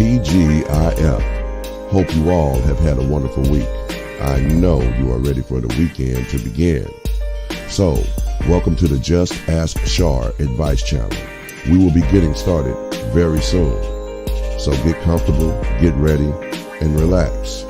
TGIF. Hope you all have had a wonderful week. I know you are ready for the weekend to begin. So, welcome to the Just Ask Char advice channel. We will be getting started very soon. So get comfortable, get ready, and relax.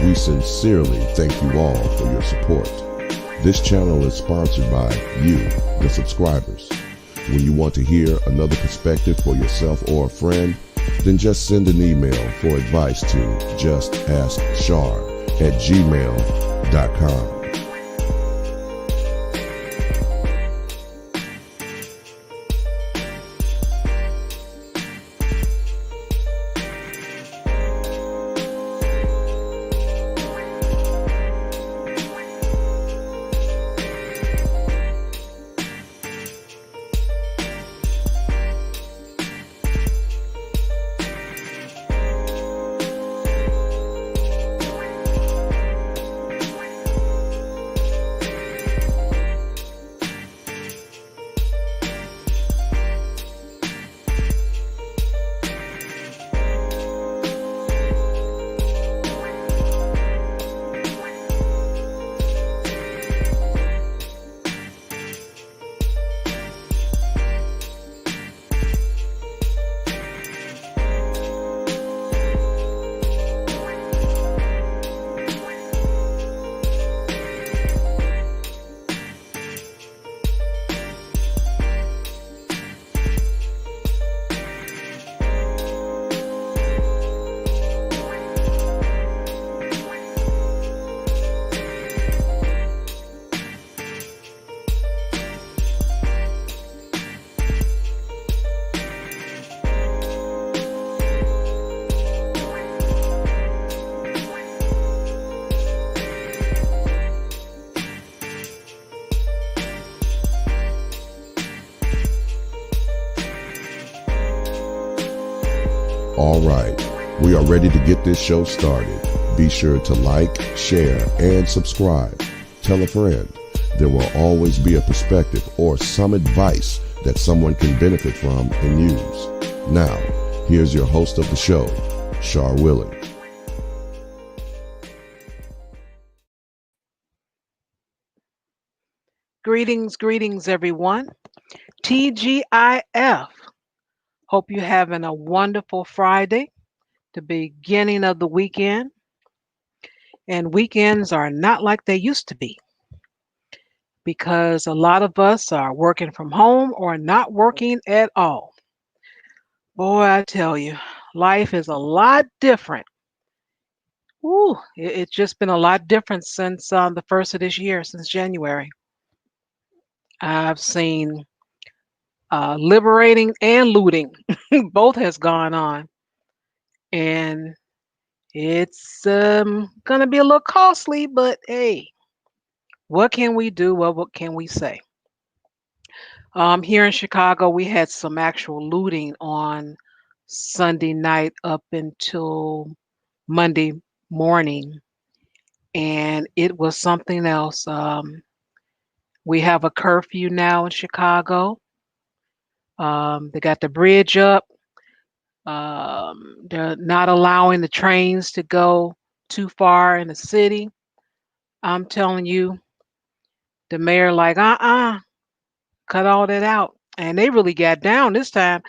We sincerely thank you all for your support. This channel is sponsored by you, the subscribers. When you want to hear another perspective for yourself or a friend, then just send an email for advice to JustAskChar@gmail.com. All right, we are ready to get this show started. Be sure to like, share, and subscribe. Tell a friend. There will always be a perspective or some advice that someone can benefit from and use. Now, here's your host of the show, Char Willing. Greetings, everyone. TGIF. Hope you're having a wonderful Friday, the beginning of the weekend. And weekends are not like they used to be because a lot of us are working from home or not working at all. Boy, I tell you, life is a lot different. It's just been a lot different since the first of this year, since January. I've seen liberating and looting. Both has gone on. And it's going to be a little costly, but hey, what can we do? Well, what can we say? Here in Chicago, we had some actual looting on Sunday night up until Monday morning, and it was something else. We have a curfew now in Chicago. They got the bridge up. They're not allowing the trains to go too far in the city. I'm telling you, the mayor like, cut all that out. And they really got down this time.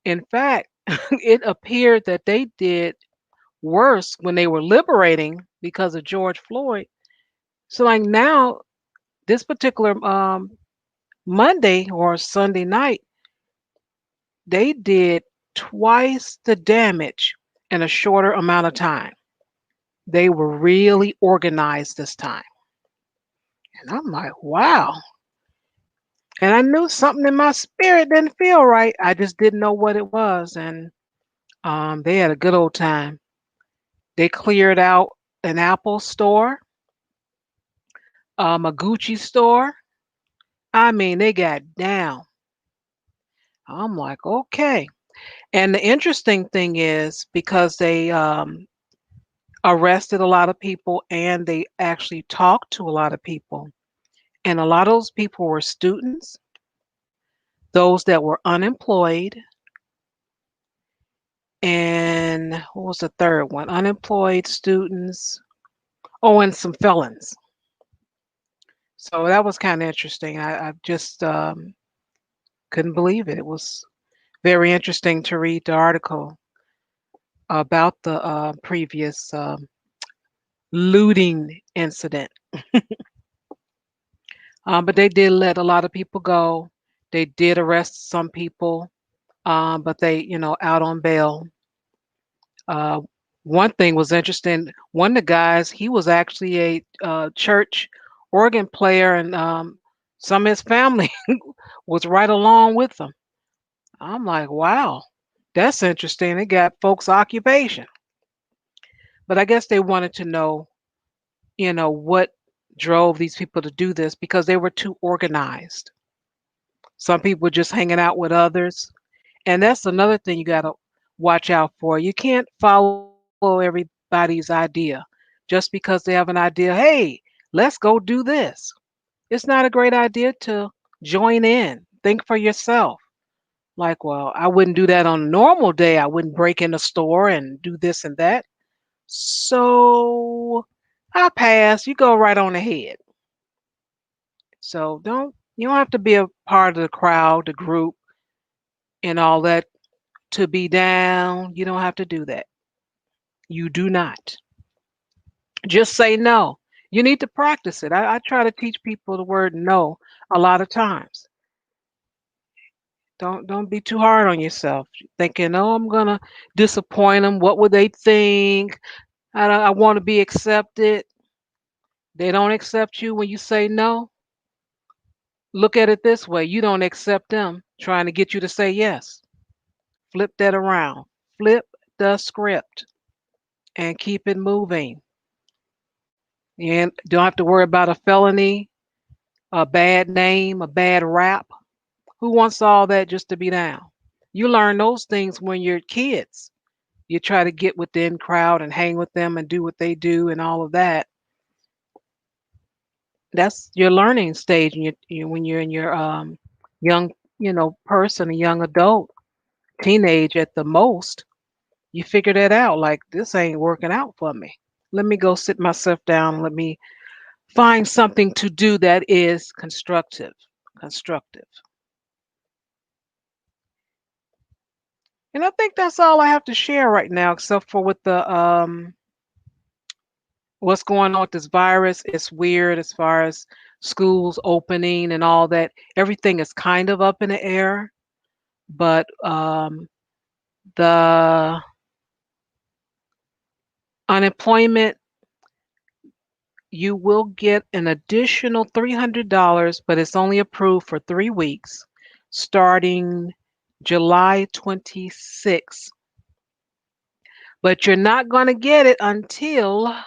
In fact, it appeared that they did worse when they were liberating because of George Floyd. So like now This particular Monday or Sunday night, they did twice the damage in a shorter amount of time. They were really organized this time. And I'm like, wow. And I knew something in my spirit didn't feel right. I just didn't know what it was. And they had a good old time. They cleared out an Apple store, a Gucci store. I mean, they got down. I'm like, okay. And the interesting thing is because they arrested a lot of people and they actually talked to a lot of people. And a lot of those people were students, those that were unemployed, and what was the third one? Unemployed students. Oh, and some felons. So that was kind of interesting. I just couldn't believe it. It was very interesting to read the article about the previous looting incident. But they did let a lot of people go. They did arrest some people, but they, out on bail. Uh, One thing was interesting. One of the guys, he was actually a church organ player, and some of his family was right along with them. I'm like, wow, that's interesting. They got folks' occupation. But I guess they wanted to know, what drove these people to do this because they were too organized. Some people were just hanging out with others. And that's another thing you got to watch out for. You can't follow everybody's idea just because they have an idea. Hey, let's go do this. It's not a great idea to join in. Think for yourself. Like, well, I wouldn't do that on a normal day. I wouldn't break in a store and do this and that. So I pass. You go right on ahead. So you don't have to be a part of the crowd, the group, and all that to be down. You don't have to do that. You do not. Just say no. You need to practice it. I try to teach people the word no a lot of times. Don't be too hard on yourself. Thinking, oh, I'm gonna disappoint them. What would they think? I want to be accepted. They don't accept you when you say no. Look at it this way: you don't accept them, trying to get you to say yes. Flip that around. Flip the script and keep it moving. And don't have to worry about a felony, a bad name, a bad rap. Who wants all that just to be down? You learn those things when you're kids. You try to get within crowd and hang with them and do what they do and all of that. That's your learning stage when you're in your young, person, a young adult, teenage at the most. You figure that out. Like this ain't working out for me. Let me go sit myself down. Let me find something to do that is constructive. Constructive. And I think that's all I have to share right now, except for with the what's going on with this virus. It's weird as far as schools opening and all that. Everything is kind of up in the air, but the unemployment, you will get an additional $300, but it's only approved for 3 weeks, starting July 26th. But you're not going to get it until, let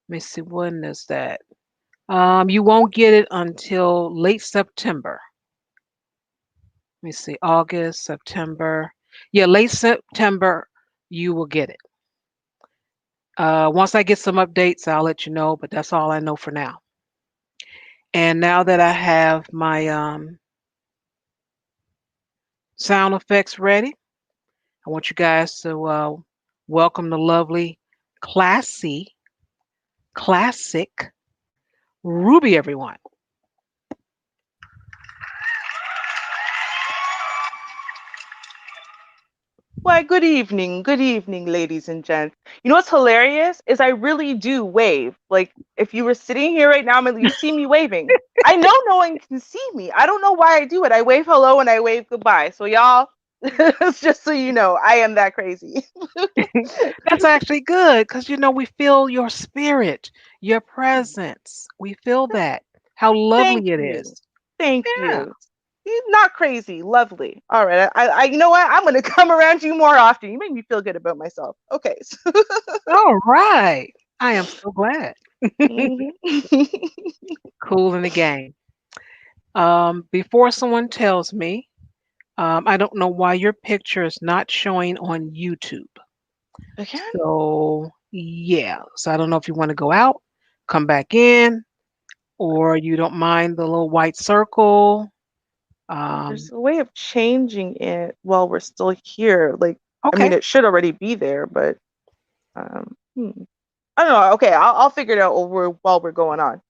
me see, when is that? You won't get it until late September. Let me see, August, September. Yeah, late September, you will get it. Once I get some updates, I'll let you know, but that's all I know for now. And now that I have my sound effects ready, I want you guys to welcome the lovely, classy, classic Ruby, everyone. Why, good evening, ladies and gents. You know what's hilarious is I really do wave. Like, if you were sitting here right now, you see me waving. I know no one can see me. I don't know why I do it. I wave hello and I wave goodbye. So y'all, it's just so you know, I am that crazy. That's actually good because we feel your spirit, your presence. We feel that. How Thank lovely it you. is. Thank Yeah. you. You're not crazy. Lovely. All right. You know what? I'm gonna come around you more often. You make me feel good about myself. Okay. All right. I am so glad. Mhm. Cool in the game. Before someone tells me, I don't know why your picture is not showing on YouTube. Again? So, yeah. So, I don't know if you want to go out, come back in, or you don't mind the little white circle. There's Um, a way of changing it while we're still here. Like, I mean, okay. it should already be there, but hmm. I don't know. Okay, I'll figure it out while we're going on.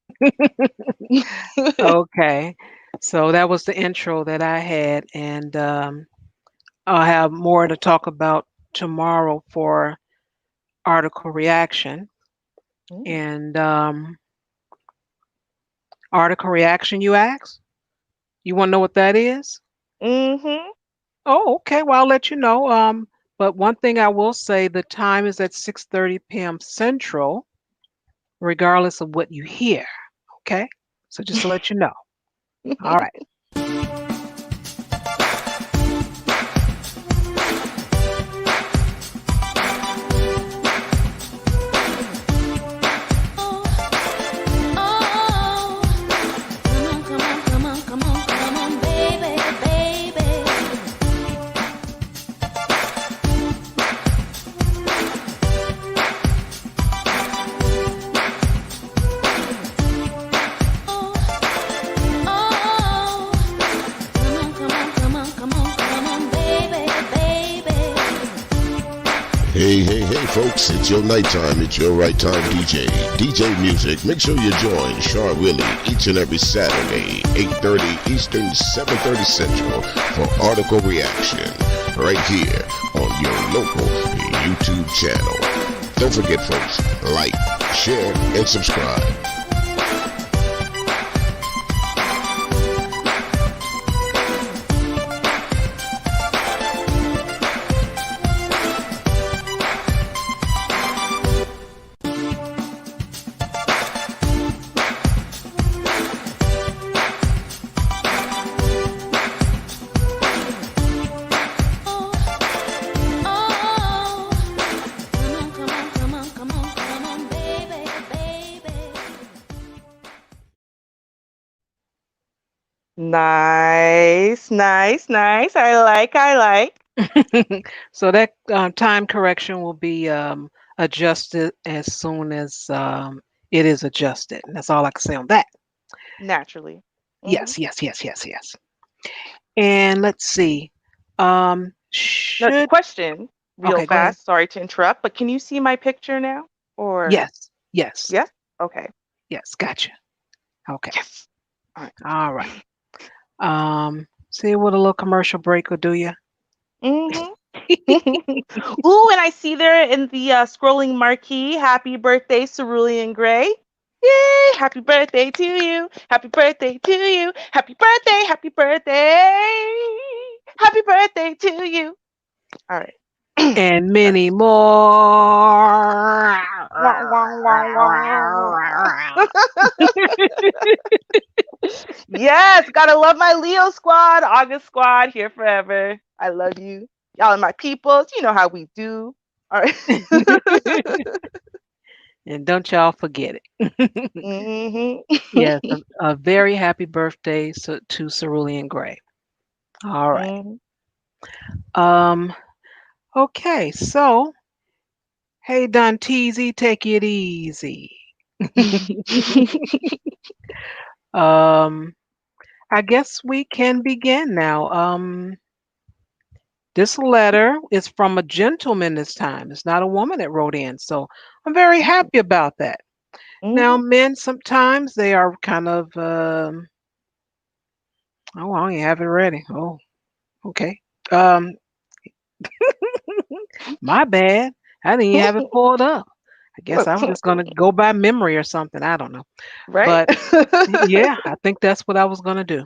Okay. So, that was the intro that I had. And I'll have more to talk about tomorrow for article reaction. And article reaction, you ask? You want to know what that is? Mm-hmm. Oh, okay. Well, I'll let you know. But one thing I will say, the time is at 6:30 p.m. Central, regardless of what you hear. Okay. So just to let you know. All right. Hey, folks, it's your nighttime. It's your right time, DJ. DJ Music. Make sure you join Char Willie each and every Saturday, 8:30 Eastern, 7:30 Central for Article Reaction, right here on your local YouTube channel. Don't forget, folks, like, share, and subscribe. Nice, nice, nice. I like. So that time correction will be adjusted as soon as it is adjusted. And that's all I can say on that. Naturally. Hmm. Yes, yes, yes, yes, yes. And let's see. Now, Should question, real Okay, go ahead. fast. Sorry to interrupt, but can you see my picture now? Or Yes, yes, yes? Okay. yes. Gotcha. Okay. Yes. All right. All right. See what a little commercial break will do you. Mm-hmm. Ooh, and I see there in the scrolling marquee, happy birthday, Cerulean Gray. Yay! Happy birthday to you. Happy birthday to you. Happy birthday. Happy birthday. Happy birthday to you. All right. And Sorry. many more. Wah, wah, wah, wah. Yes, gotta love my Leo squad, August squad, here forever. I love you. Y'all are my peoples. You know how we do. All right. And don't y'all forget it. Hmm. Yes, a very happy birthday to Cerulean Gray. All right. Hmm. Um, okay, so hey Don Teasy, take it easy. Um, I guess we can begin now. This letter is from a gentleman this time. It's not a woman that wrote in, so I'm very happy about that. Now, Hmm. men sometimes they are kind of oh, I don't even have it ready. Oh, okay. Um, My bad. I didn't even have it pulled up. I guess I was just gonna go by memory or something. I don't know. Right? But yeah, I think that's what I was gonna do.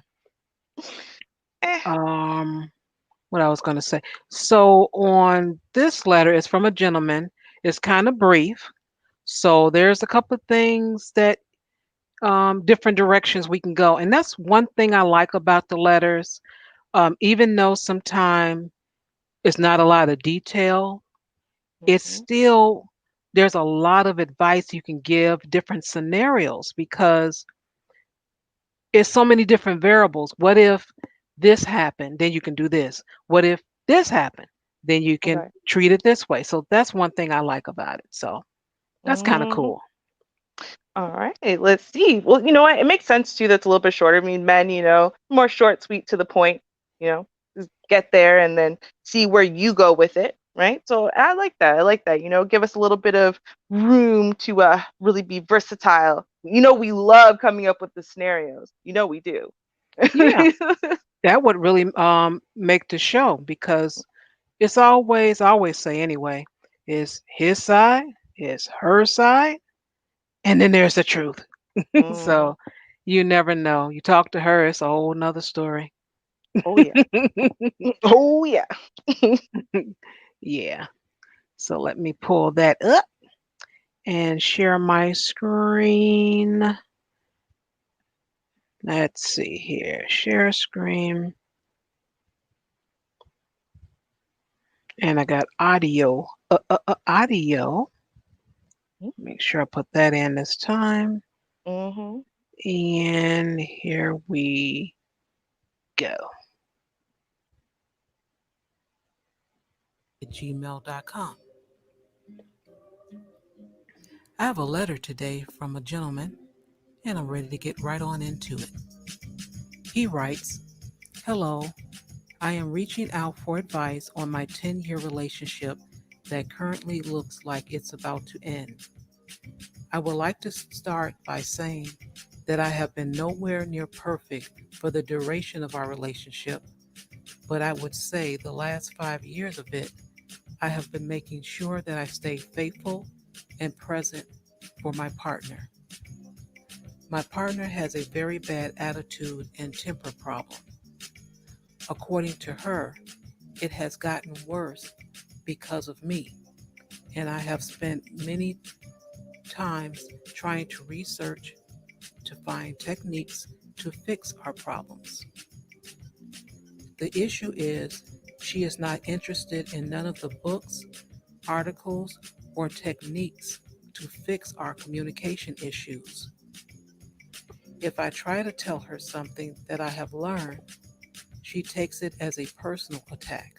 Eh, Um, what I was gonna say. So on this letter, it's from a gentleman. It's kind of brief. So there's a couple of things that different directions we can go, and that's one thing I like about the letters. Even though sometimes it's not a lot of detail, it's mhm, still there's a lot of advice you can give different scenarios because it's so many different variables. What if this happened? Then you can do this. What if this happened? Then you can okay. treat it this way. So that's one thing I like about it. So that's kind of Mhm. cool. All right, let's see. Well, you know what? It makes sense too. That's a little bit shorter. I mean, men, more short, sweet, to the point. Just get there and then see where you go with it, right? So I like that. I like that. Give us a little bit of room to really be versatile. We love coming up with the scenarios. We do. Yeah, that would really make the show because it's always, I always say anyway, is his side, is her side, and then there's the truth. Mhm. So you never know. You talk to her, it's a whole nother story. Oh yeah. Oh yeah. Yeah. So let me pull that up and share my screen. Let's see here. Share screen. And I got audio. Audio. Make sure I put that in this time. Mhm. And here we go. Gmail.com. I have a letter today from a gentleman, and I'm ready to get right on into it. He writes, Hello, I am reaching out for advice on my 10-year relationship that currently looks like it's about to end. I would like to start by saying that I have been nowhere near perfect for the duration of our relationship, but I would say the last 5 years of it, I have been making sure that I stay faithful and present for my partner. My partner has a very bad attitude and temper problem. According to her, it has gotten worse because of me, and I have spent many times trying to research to find techniques to fix our problems. The issue is she is not interested in none of the books, articles, or techniques to fix our communication issues. If I try to tell her something that I have learned, she takes it as a personal attack.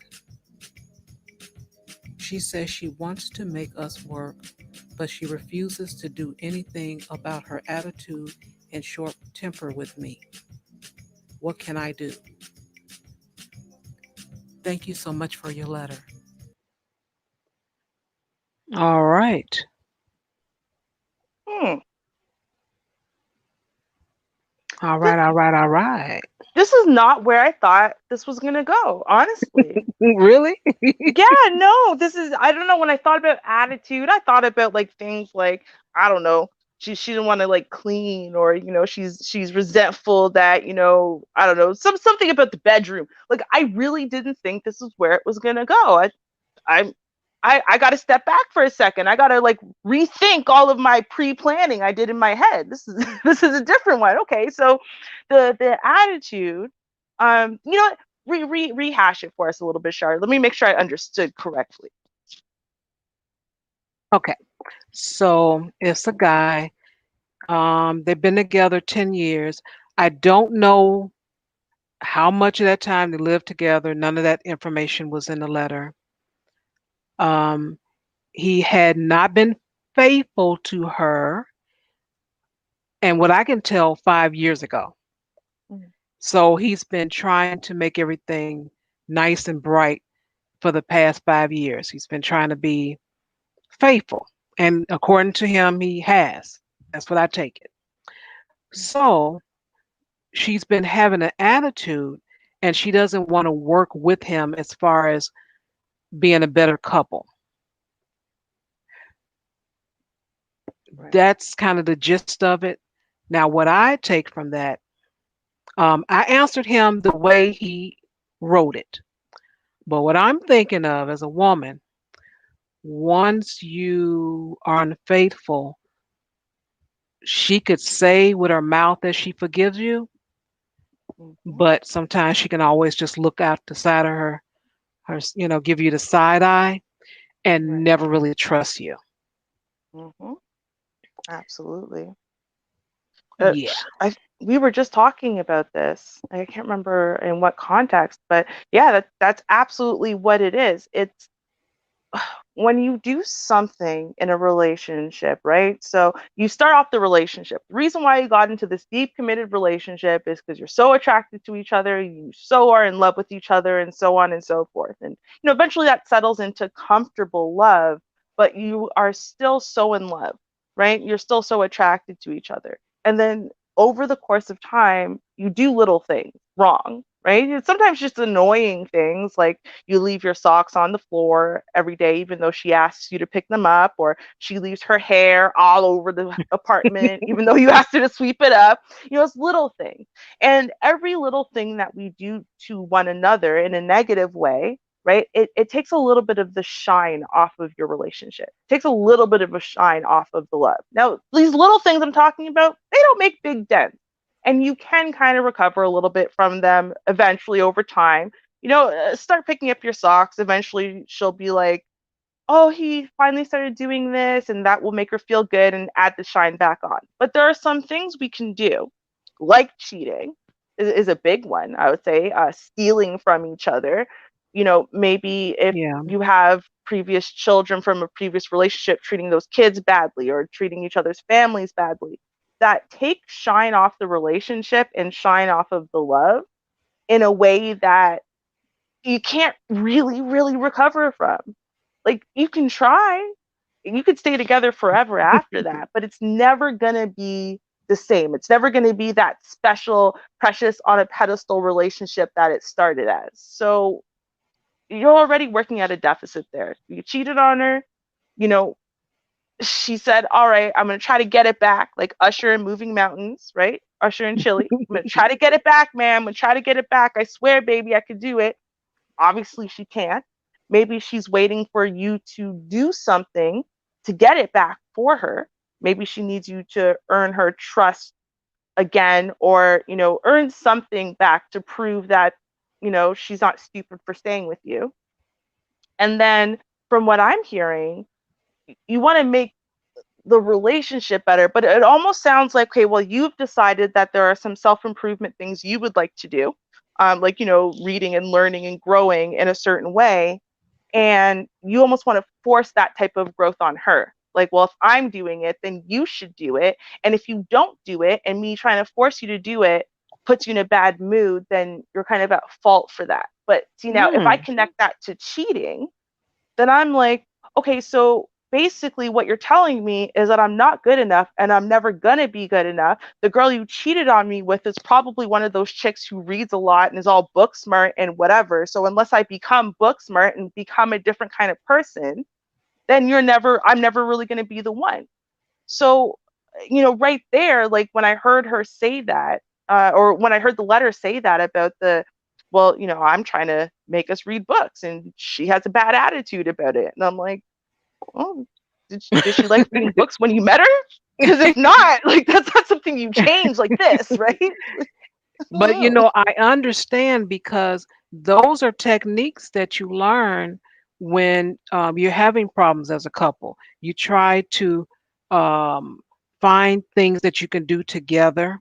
She says she wants to make us work, but she refuses to do anything about her attitude and short temper with me. What can I do? Thank you so much for your letter. All right. Hmm. All This right, all right, all right. this is not where I thought this was gonna go, honestly. Really? Yeah, no, this is I don't know, when I thought about attitude, I thought about like things like, I don't know, she didn't want to like clean, or she's resentful that, I don't know, something about the bedroom. Like, I really didn't think this is where it was gonna go. I I got to step back for a second. I got to like rethink all of my pre-planning I did in my head. This is this is a different one. Okay, so the attitude, you know what? Rehash it for us a little bit, Shar. Let me make sure I understood correctly. Okay. So it's a guy. They've been together 10 years. I don't know how much of that time they lived together. None of that information was in the letter. Um, he had not been faithful to her, and what I can tell 5 years ago. Mhm. So he's been trying to make everything nice and bright for the past 5 years. He's been trying to be faithful. And according to him, he has. That's what I take it. So she's been having an attitude and she doesn't want to work with him as far as being a better couple. Right. That's kind of the gist of it. Now, what I take from that, I answered him the way he wrote it. But what I'm thinking of as a woman, once you are unfaithful, she could say with her mouth that she forgives you, Mhm. but sometimes she can always just look out the side of her, give you the side eye and Right. never really trust you. Mhm. Absolutely. Yeah. We were just talking about this. I can't remember in what context, but yeah, that's absolutely what it is. It's when you do something in a relationship, right? So you start off the relationship. The reason why you got into this deep committed relationship is because you're so attracted to each other, you so are in love with each other, and so on and so forth. And eventually that settles into comfortable love, but you are still so in love, right? You're still so attracted to each other. And then over the course of time, you do little things wrong, right? It's sometimes just annoying things like you leave your socks on the floor every day, even though she asks you to pick them up, or she leaves her hair all over the apartment, even though you asked her to sweep it up. It's little things. And every little thing that we do to one another in a negative way, right? It takes a little bit of the shine off of your relationship. It takes a little bit of a shine off of the love. Now, these little things I'm talking about, they don't make big dents. And you can kind of recover a little bit from them eventually over time. Start picking up your socks. Eventually, she'll be like, oh, he finally started doing this, and that will make her feel good and add the shine back on. But there are some things we can do, like cheating is a big one, I would say, stealing from each other. Maybe if Yeah. you have previous children from a previous relationship treating those kids badly or treating each other's families badly, that take shine off the relationship and shine off of the love in a way that you can't really, really recover from. Like you can try, you could stay together forever after that, but it's never going to be the same. It's never going to be that special, precious on a pedestal relationship that it started as. So you're already working at a deficit there. You cheated on her, you know, she said, all right, I'm going to try to get it back, like Usher in Moving Mountains, right? Usher and Chili. I'm going to try to get it back, man. I'm going to try to get it back. I swear, baby, I could do it. Obviously, she can't. Maybe she's waiting for you to do something to get it back for her. Maybe she needs you to earn her trust again, or, earn something back to prove that, she's not stupid for staying with you. And then from what I'm hearing, you want to make the relationship better, but it almost sounds like, okay, well, you've decided that there are some self-improvement things you would like to do, like, reading and learning and growing in a certain way, and you almost want to force that type of growth on her. Like, well, if I'm doing it, then you should do it, and if you don't do it and me trying to force you to do it puts you in a bad mood, then you're kind of at fault for that. But see, now if I Mm. connect that to cheating, then I'm like, okay, so basically what you're telling me is that I'm not good enough and I'm never gonna be good enough. The girl you cheated on me with is probably one of those chicks who reads a lot and is all book smart and whatever. So unless I become book smart and become a different kind of person, then I'm never really gonna be the one. So, right there, like when I heard her say that, or when I heard the letter say that about well, I'm trying to make us read books and she has a bad attitude about it. And I'm like, oh, did she like reading books when you met her? Because if not, like that's not something you change like this, right? But Oh. I understand because those are techniques that you learn when you're having problems as a couple. You try to um, find things that you can do together.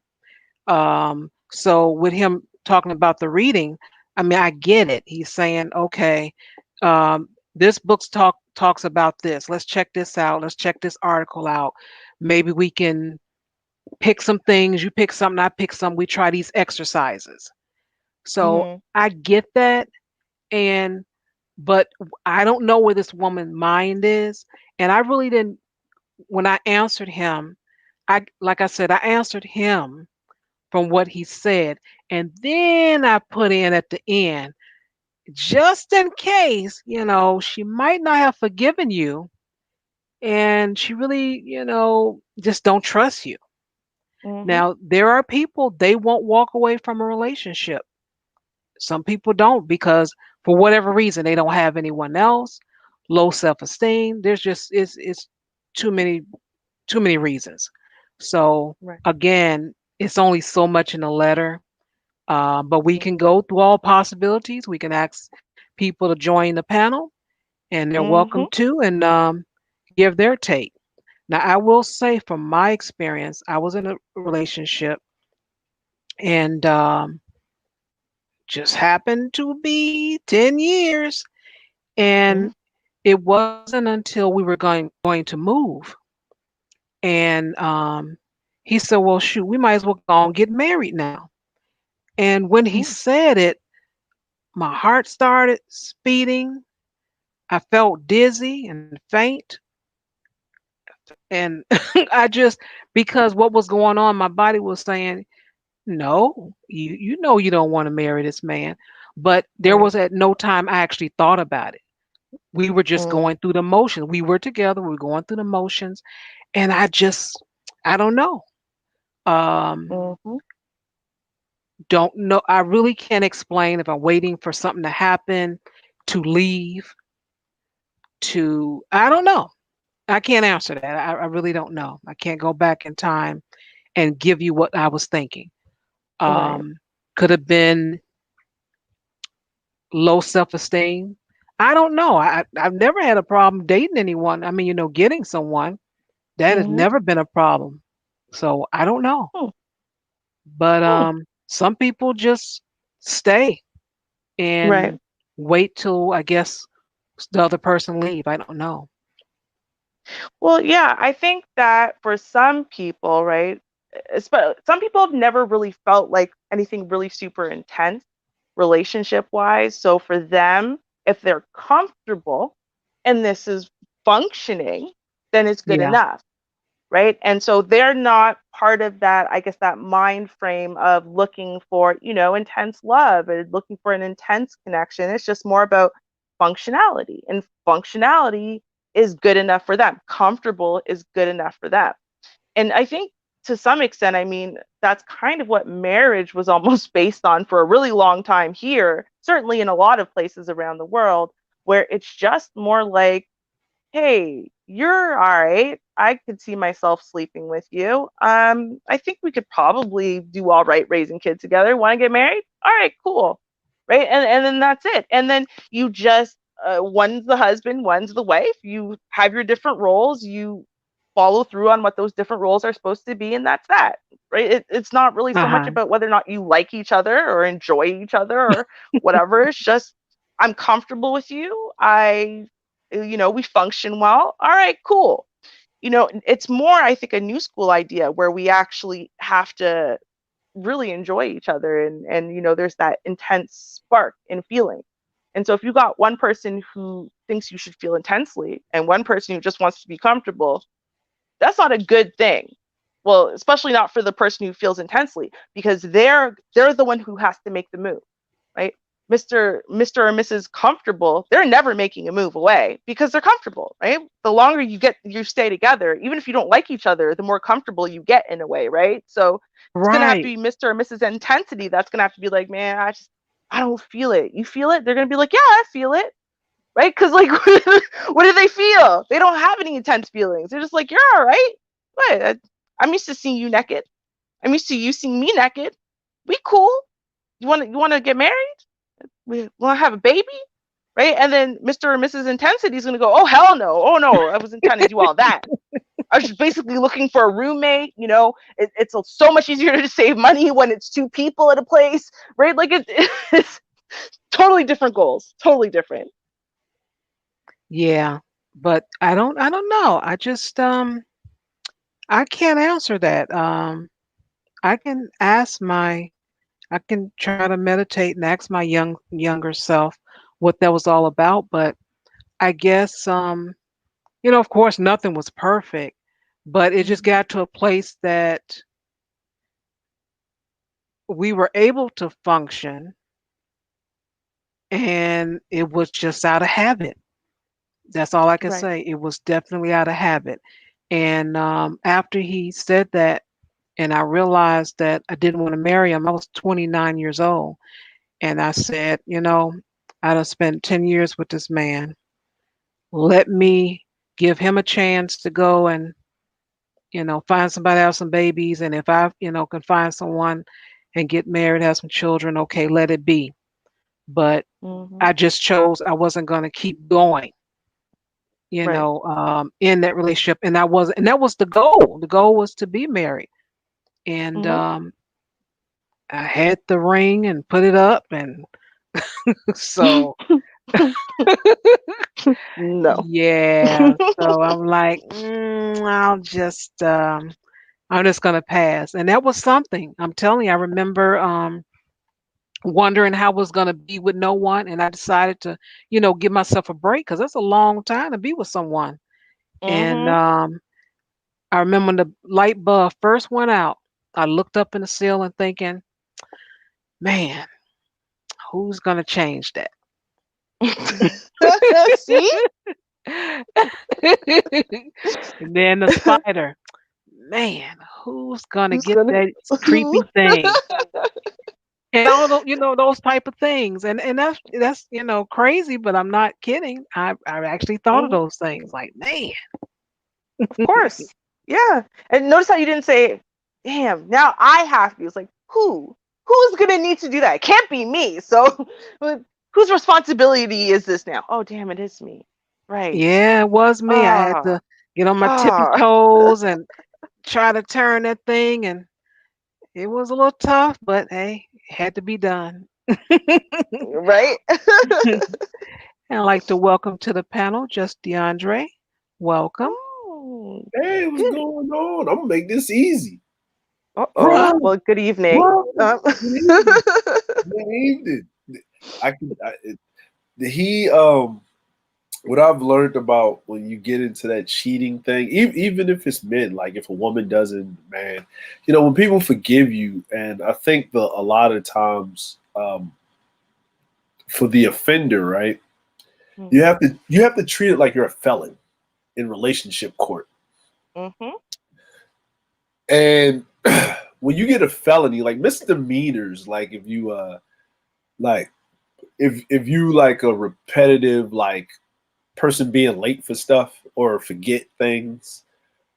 So with him talking about the reading, I mean, I get it. He's saying, okay, this talks about this. Let's check this out. Let's check this article out. Maybe we can pick some things. You pick something, I pick some. We try these exercises. So Mm-hmm. I get that. And, but I don't know where this woman's mind is. And I really didn't, when I answered him, like I said, I answered him from what he said. And then I put in at the end, just in case, she might not have forgiven you. and she really, just don't trust you. Mhm. Now, there are people they won't walk away from a relationship. Some people don't because for whatever reason they don't have anyone else, low self-esteem. There's just it's too many too many reasons. So Right. again, it's only so much in a letter, but we can Mhm. go through all possibilities. We can ask people to join the panel, and they're welcome Mhm. to, and give their take. Now, I will say from my experience, I was in a relationship and just happened to be 10 years. And Mhm. it wasn't until we were going to move. And he said, well, shoot, we might as well go and get married now. And when he Mhm. said it, my heart started speeding. I felt dizzy and faint. And I just, because what was going on, my body was saying, no, you know you don't want to marry this man. But there Right. was at no time I actually thought about it. We were just Mm. going through the motions. We were together, we were going through the motions, and I don't know. Mhm. Don't know. I really can't explain if I'm waiting for something to happen, to leave, I don't know. I can't answer that. I really don't know. I can't go back in time and give you what I was thinking. Right. Um, could have been low self esteem. I don't know. I've never had a problem dating anyone. I mean, getting someone that has Mhm. never been a problem. So I don't know. Hmm. But Hmm. some people just stay Right. and wait till I guess the other person leave. I don't know. Well, yeah, I think that for some people, right, some people have never really felt like anything really super intense relationship wise. So for them, if they're comfortable and this is functioning, then it's good Yeah. enough. Right. And so they're not part of that, I guess, that mind frame of looking for, intense love and looking for an intense connection. It's just more about functionality, and functionality is good enough for them. Comfortable is good enough for them. And I think to some extent, I mean, that's kind of what marriage was almost based on for a really long time here, certainly in a lot of places around the world, where it's just more like, hey, you're all right. I could see myself sleeping with you. I think we could probably do all right raising kids together. Want to get married? All right, cool. Right. And then that's it. And then you just, one's the husband, one's the wife. You have your different roles. You follow through on what those different roles are supposed to be. And that's that. Right. It's not really Uh so much huh. about whether or not you like each other or enjoy each other or whatever. It's just, I'm comfortable with you. We function well. All right, cool. It's more, I think, a new school idea where we actually have to really enjoy each other, and there's that intense spark in feeling. And so if you got one person who thinks you should feel intensely and one person who just wants to be comfortable, that's not a good thing. Well, especially not for the person who feels intensely, because they're the one who has to make the move, right? Mr. or Mrs. Comfortable, they're never making a move away because they're comfortable, right? The longer you stay together, even if you don't like each other, the more comfortable you get in a way, right? So it's gonna have to Right. be Mr. or Mrs. Intensity that's gonna have to be like, man, I don't feel it. You feel it? They're gonna be like, yeah, I feel it, right? Because like, what do they feel? They don't have any intense feelings. They're just like, you're all right. What? I'm used to seeing you naked. I'm used to you seeing me naked. We cool. You want to get married? We want to have a baby, right? And then Mr. or Mrs. Intensity is going to go, oh, hell no. Oh, no, I wasn't trying to do all that. I was just basically looking for a roommate. It's so much easier to save money when it's two people at a place, right? Like it's totally different goals, totally different. Yeah. But I don't know. I can't answer that. I can ask I can try to meditate and ask my younger self what that was all about, but I guess of course nothing was perfect, but it just Mhm. got to a place that we were able to function and it was just out of habit. That's all I can Right. say. It was definitely out of habit. And after he said that, and I realized that I didn't want to marry him, I was 29 years old. And I said, I done spent 10 years with this man. Let me give him a chance to go and, find somebody, have some babies. And if I, can find someone and get married, have some children, okay, let it be. But Hmm. I just chose I wasn't going to keep going, Right. in that relationship. And that was the goal. The goal was to be married. And Hmm. I had the ring and put it up. And so, No. yeah. So I'm like, I'm just gonna pass. And that was something. I'm telling you, I remember wondering how I was gonna be with no one, and I decided to, give myself a break because that's a long time to be with someone. And Hmm. I remember when the light bulb first went out, I looked up in the ceiling thinking, man, who's gonna change that? See? And then the spider, man, who's gonna Who's get gonna? that creepy thing? And all those, those type of things. And that's crazy, but I'm not kidding. I actually thought of Mhm. those things. Like, man, Of course. Yeah. And notice how you didn't say, damn, now I have to. It's like, who? Who's going to need to do that? It can't be me. So whose responsibility is this now? Oh, damn, it is me. Right. yeah, it was me. I had Ah, to get on my tippy ah, toes and try to turn that thing, and it was a little tough, but hey, it had to be done. right? And I'd like to welcome to the panel just DeAndre. Welcome. Oh, Hey, what's good. going on? I'm gonna make this easy. Uh-oh. Uh, Bro, Well, good evening. bro, Um, good evening. Good evening. I can he what I've learned about when you get into that cheating thing, even if it's men, like if a woman doesn't, man, when people forgive you, and I think a lot of times for the offender, right, you have to treat it like you're a felon in relationship court. mhm, And when you get a felony, like misdemeanors, like if you like if you like a repetitive like person being late for stuff or forget things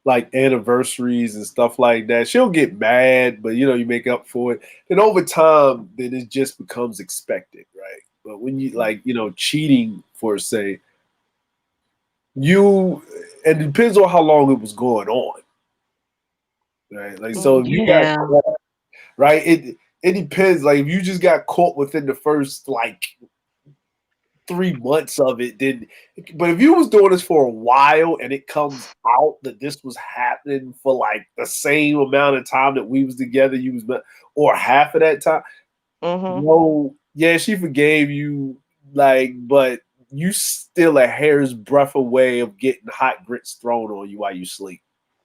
like anniversaries and stuff like that, she'll get mad, but you make up for it. Then over time, then it just becomes expected, right? But when you like, cheating for say, you and it depends on how long it was going on, right? Like so if mhm, you got yeah. caught, right? It depends. Like if you just got caught within the first like 3 months of it, then but if you was doing this for a while and it comes out that this was happening for like the same amount of time that we was together, or half of that time, mhm. no, yeah, she forgave you, like, but you still a hair's breadth away of getting hot grits thrown on you while you sleep.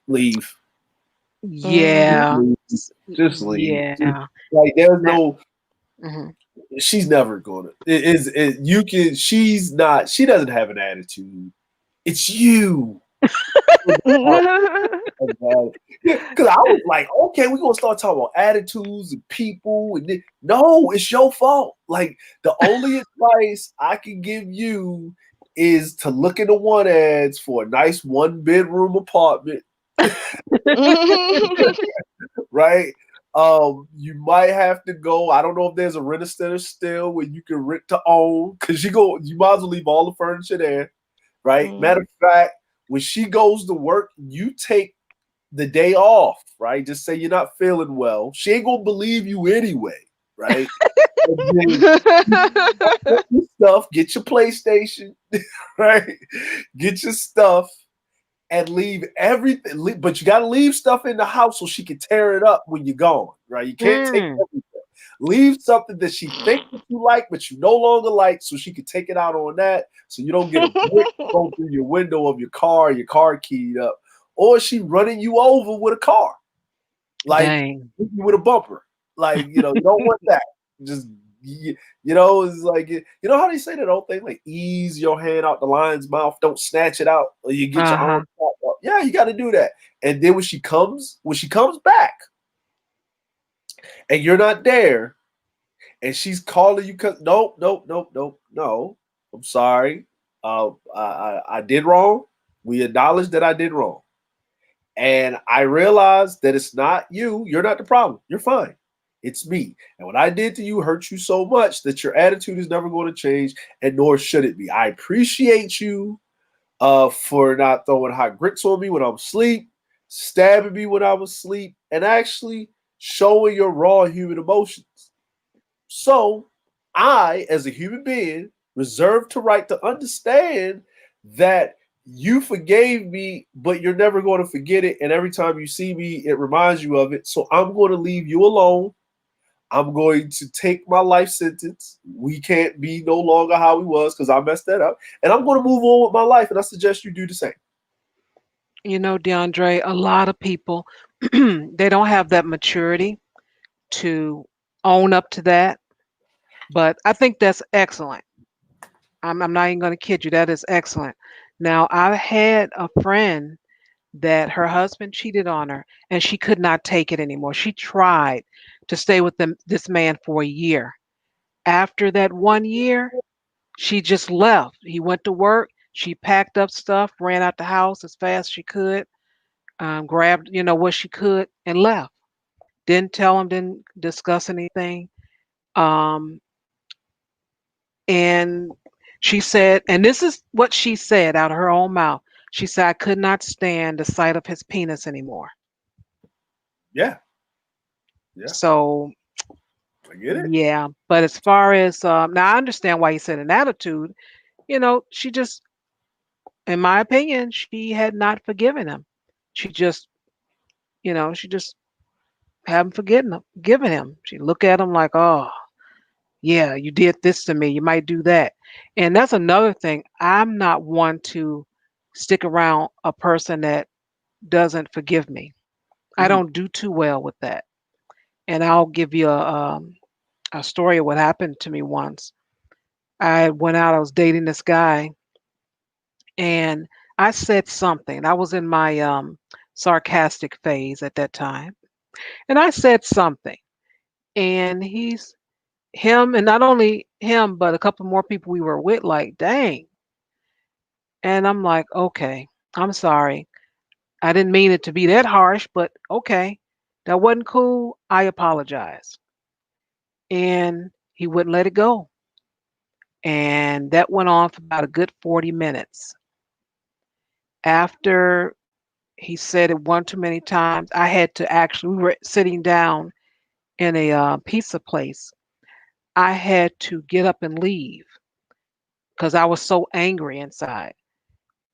Leave. Just Mhm. Yeah. leave. Just leave. Yeah. Like there's That, no, mhm. she's never gonna. You can. She's not. She doesn't have an attitude. It's you. Because I was like, okay, we're gonna start talking about attitudes and people, and no, it's your fault. Like the only advice I can give you is to look into one ads for a nice 1 bedroom apartment, right? You might have to go. I don't know if there's a rent center still where you can rent to own, because you might as well leave all the furniture there, right? Matter Mhm. of fact, when she goes to work, you take the day off, right? Just say you're not feeling well. She ain't gonna believe you anyway, right? And then get your stuff, get your PlayStation, right? Get your stuff and leave everything. But you got to leave stuff in the house so she can tear it up when you're gone, right? You can't take Mm, everything. Leave something that she thinks that you like, but you no longer like, so she can take it out on that. So you don't get a brick go through your window of your car keyed up, or she running you over with a car, like dang. with a bumper. Like you don't want that. Just it's like how they say that old thing, like ease your hand out the lion's mouth, don't snatch it out, or you get your arm Uh-huh. chopped off. Yeah, you got to do that. And then when she comes back, and you're not there, and she's calling you, nope, nope, nope, nope, no, I'm sorry, I did wrong. We acknowledge that I did wrong, and I realized that it's not you. You're not the problem. You're fine. It's me. And what I did to you hurt you so much that your attitude is never going to change, and nor should it be. I appreciate you for not throwing hot grits on me when I'm asleep, stabbing me when I was asleep, and actually showing your raw human emotions. So I, as a human being, reserve the right to understand that you forgave me, but you're never going to forget it. And every time you see me, it reminds you of it. So I'm going to leave you alone. I'm going to take my life sentence. We can't be no longer how we was because I messed that up. And I'm going to move on with my life. And I suggest you do the same. DeAndre, a lot of people they don't have that maturity to own up to that. But I think that's excellent. I'm not even going to kid you. That is excellent. Now, I had a friend that her husband cheated on her and she could not take it anymore. She tried to stay with this man for a year. After that 1 year, she just left. He went to work. She packed up stuff, ran out the house as fast as she could, grabbed, what she could, and left. Didn't tell him, didn't discuss anything. Um, and she said, and this is what she said out of her own mouth. She said, I could not stand the sight of his penis anymore. Yeah. Yeah. So, I get it. yeah. But as far as, now I understand why you said an attitude, she just, in my opinion, she had not forgiven him. She just, she just haven't given him. She look at him like, oh, yeah, you did this to me. You might do that. And that's another thing. I'm not one to stick around a person that doesn't forgive me. I Mhm. don't do too well with that. And I'll give you a story of what happened to me once. I went out, I was dating this guy, and I said something. I was in my sarcastic phase at that time. And I said something. And him, and not only him, but a couple more people we were with, like, dang. And I'm like, okay, I'm sorry. I didn't mean it to be that harsh, but okay. That wasn't cool. I apologize. And he wouldn't let it go. And that went on for about a good 40 minutes. After he said it one too many times, I had to actually, we were sitting down in a pizza place. I had to get up and leave because I was so angry inside.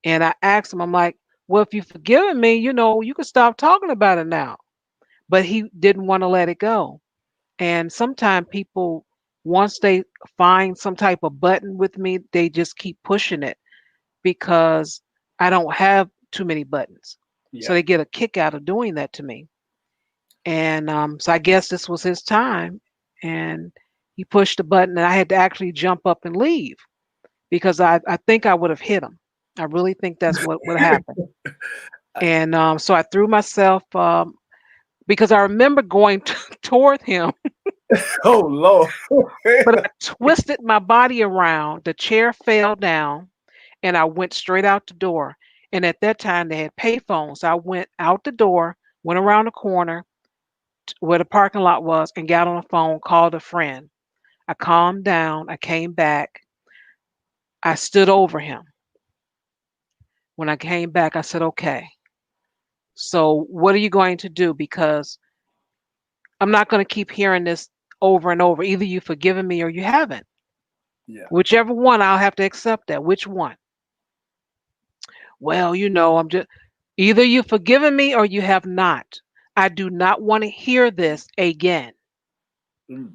And I asked him, I'm like, well, if you've forgiven me, you can stop talking about it now. But he didn't want to let it go. And sometimes people, once they find some type of button with me, they just keep pushing it because I don't have too many buttons. So Yeah. they get a kick out of doing that to me. And so I guess this was his time. And he pushed the button, and I had to actually jump up and leave because I think I would have hit him. I really think that's what would happen. And so I threw myself because I remember going toward him, Oh Lord. but I twisted my body around. The chair fell down, and I went straight out the door. And at that time, they had payphones. So I went out the door, went around the corner where the parking lot was, and got on the phone, called a friend. I calmed down. I came back. I stood over him. When I came back, I said, okay, so what are you going to do? Because I'm not going to keep hearing this over and over. Either you've forgiven me or you haven't. Yeah. Whichever one, I'll have to accept that. Which one? Well, I'm just either you've forgiven me or you have not. I do not want to hear this again. Mm.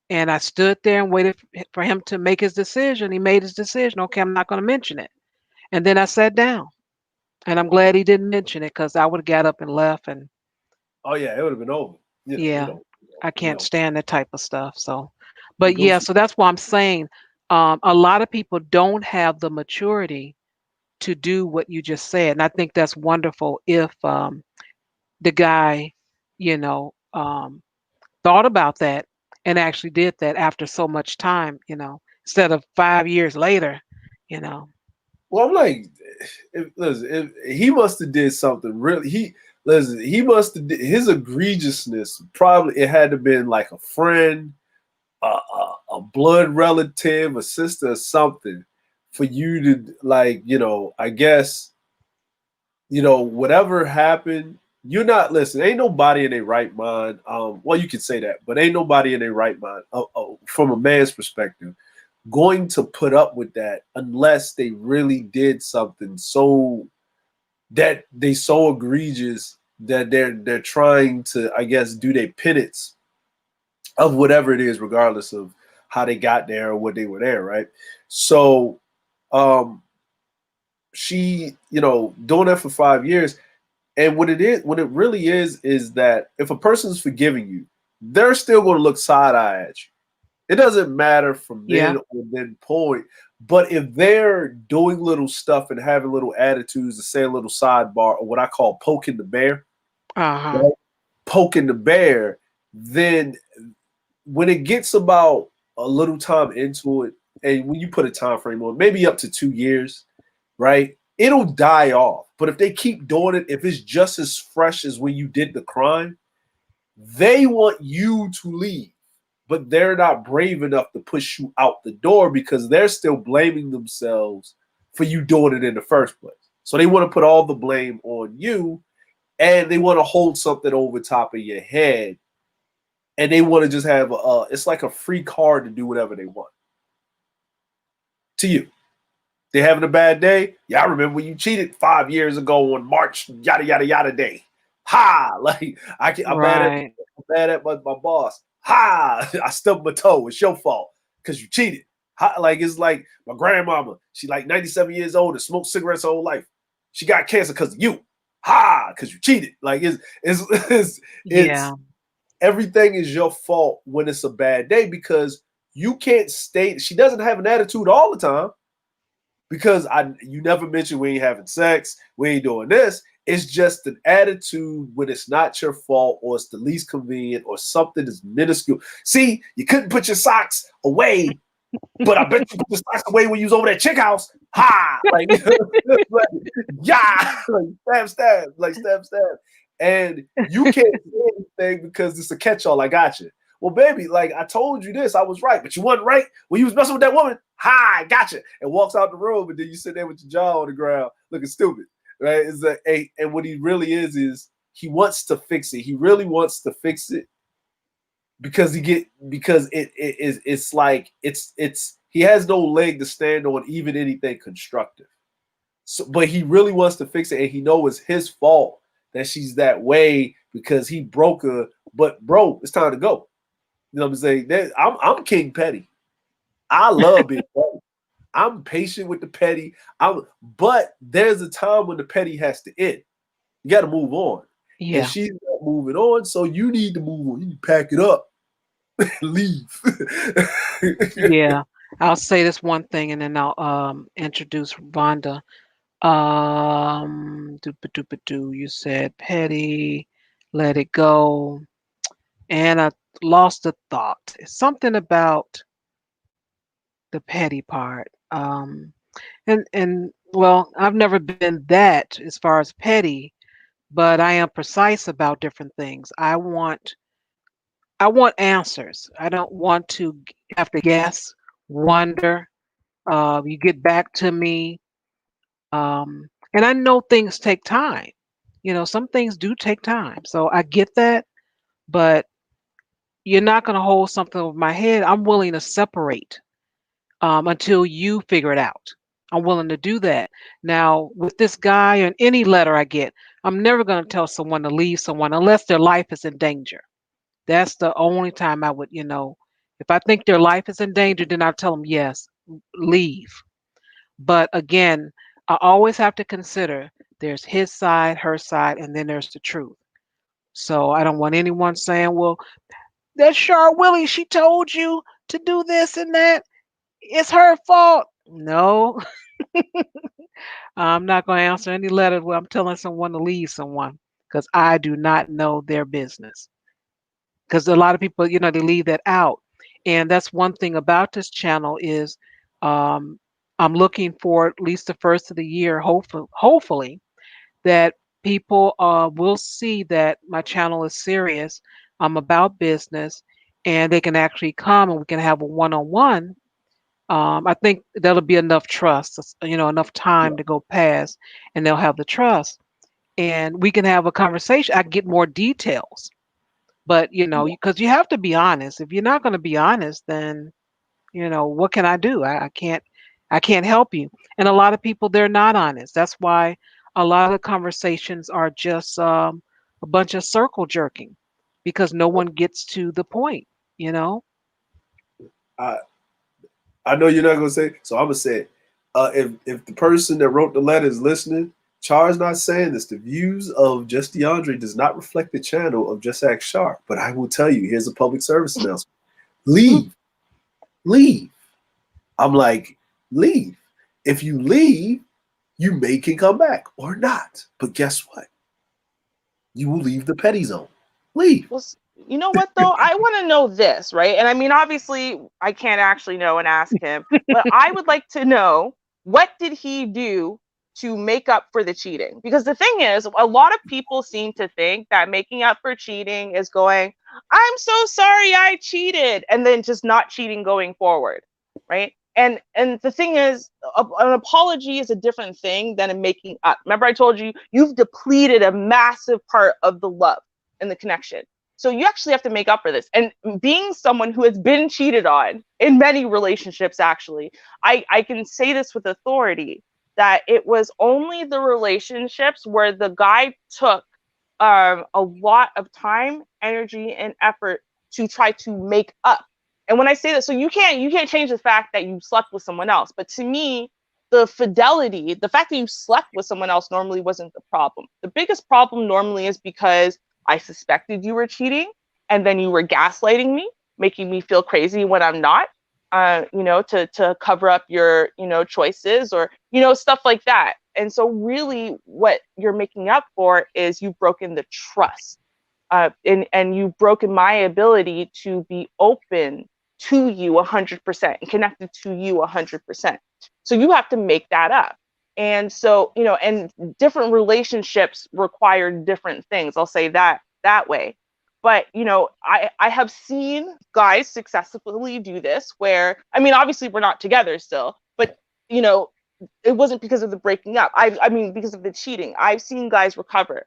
And I stood there and waited for him to make his decision. He made his decision. Okay, I'm not going to mention it. And then I sat down. And I'm glad he didn't mention it because I would have got up and left. And Oh yeah, it would have been over. yeah, I You can't know. stand that type of stuff. So, But It goes yeah, for so that's why I'm saying a lot of people don't have the maturity to do what you just said. And I think that's wonderful if the guy, you know, thought about that and actually did that after so much time, instead of 5 years later, you know. Well, I'm like, listen, if he must have did something really. He must have his egregiousness. Probably it had to been like a friend, a blood relative, a sister, or something, for you to like, I guess, whatever happened. You're not listen. Ain't nobody in their right mind. Well, you could say that, but ain't nobody in their right mind, from a man's perspective, going to put up with that unless they really did something so that they so egregious that they're trying to, I guess, do their penance of whatever it is, regardless of how they got there or what they were there, right? So um she, doing that for 5 years. And what it really is that if a person's forgiving you, they're still going to look side eye at you. It doesn't matter from Yeah. then or then point. But if they're doing little stuff and having little attitudes and say a little sidebar, or what I call poking the bear, Uh-huh. right? Poking the bear, then when it gets about a little time into it, and when you put a time frame on, maybe up to 2 years, right? It'll die off. But if they keep doing it, if it's just as fresh as when you did the crime, they want you to leave, but they're not brave enough to push you out the door because they're still blaming themselves for you doing it in the first place. So they want to put all the blame on you, and they want to hold something over top of your head, and they want to just have it's like a free card to do whatever they want to you. They're having a bad day. Yeah, I remember when you cheated 5 years ago on March yada yada yada day. Ha! Like I'm Right. mad at my boss. Ha! I stubbed my toe. It's your fault because you cheated. Ha! Like it's like my grandmama. She like 97 years old and smoked cigarettes her whole life. She got cancer because of you. Ha! Because you cheated. Like it's Yeah. everything is your fault when it's a bad day because you can't stay. She doesn't have an attitude all the time because you never mentioned we ain't having sex, we ain't doing this. It's just an attitude when it's not your fault or it's the least convenient or something is minuscule. See, you couldn't put your socks away, but I bet you put your socks away when you was over at Chick House. Ha! Like, like yeah, like stab, stab. And you can't say anything because it's a catch-all. I got you. Well, baby, like I told you this, I was right, but you wasn't right when you was messing with that woman. Hi, I gotcha. And walks out the room, and then you sit there with your jaw on the ground, looking stupid, right? It's and what he really is he wants to fix it. He really wants to fix it because it's like it's he has no leg to stand on, even anything constructive. So, but he really wants to fix it, and he knows it's his fault that she's that way because he broke her. But bro, it's time to go. You know what I'm saying? I'm King Petty. I love being petty. I'm patient with the petty. But there's a time when the petty has to end. You got to move on, and Yeah. she's not moving on. So you need to move on. You need to pack it up and leave. Yeah. I'll say this one thing and then I'll introduce Vonda. Do you said petty, let it go. And I lost a thought. It's something about the petty part. And well, I've never been that as far as petty, but I am precise about different things. I want answers. I don't want to have to guess, wonder. You get back to me, and I know things take time. Some things do take time, so I get that. But you're not going to hold something over my head. I'm willing to separate until you figure it out. I'm willing to do that. Now, with this guy and any letter I get, I'm never going to tell someone to leave someone unless their life is in danger. That's the only time I would, if I think their life is in danger, then I'll tell them, yes, leave. But again, I always have to consider there's his side, her side, and then there's the truth. So I don't want anyone saying, well, that's Char Willie. She told you. to do this and that. It's her fault. No, I'm not going to answer any letter where I'm telling someone to leave someone because I do not know their business. Because a lot of people, they leave that out. And that's one thing about this channel is um, I'm looking for at least the first of the year, hopefully, that people will see that my channel is serious. I'm about business, and they can actually come and we can have a one-on-one. I think that'll be enough trust, enough Yeah. time to go past, and they'll have the trust, and we can have a conversation. I get more details, but Yeah. because you have to be honest. If you're not going to be honest, then what can I do? I can't help you. And a lot of people, they're not honest. That's why a lot of the conversations are just a bunch of circle jerking because no one gets to the point, you know? I I know you're not gonna say, so I'm gonna say it. If the person that wrote the letter is listening, Char's not saying this. The views of Just DeAndre does not reflect the channel of Just Ask Char. But I will tell you, here's a public service announcement. Leave. Leave. I'm like, leave. If you leave, you may can come back or not. But guess what? You will leave the petty zone. Leave. Well, you know what though? I want to know this, right? And I mean, obviously, I can't actually know and ask him, but I would like to know what did he do to make up for the cheating? Because the thing is, a lot of people seem to think that making up for cheating is going, "I'm so sorry I cheated," and then just not cheating going forward, right? And the thing is, an apology is a different thing than a making up. Remember, I told you you've depleted a massive part of the love and the connection. So you actually have to make up for this. And being someone who has been cheated on in many relationships, actually, I can say this with authority that it was only the relationships where the guy took a lot of time, energy, and effort to try to make up. And when I say that, so you can't change the fact that you slept with someone else. But to me, the fidelity, the fact that you slept with someone else normally wasn't the problem. The biggest problem normally is because I suspected you were cheating, and then you were gaslighting me, making me feel crazy when I'm not. To cover up your choices or stuff like that. And so really, what you're making up for is you've broken the trust, and you've broken my ability to be open to you 100% and connected to you 100%. So you have to make that up. And so, and different relationships require different things. I'll say that way. But, I have seen guys successfully do this where, I mean, obviously we're not together still, but, it wasn't because of the breaking up. I mean, because of the cheating. I've seen guys recover.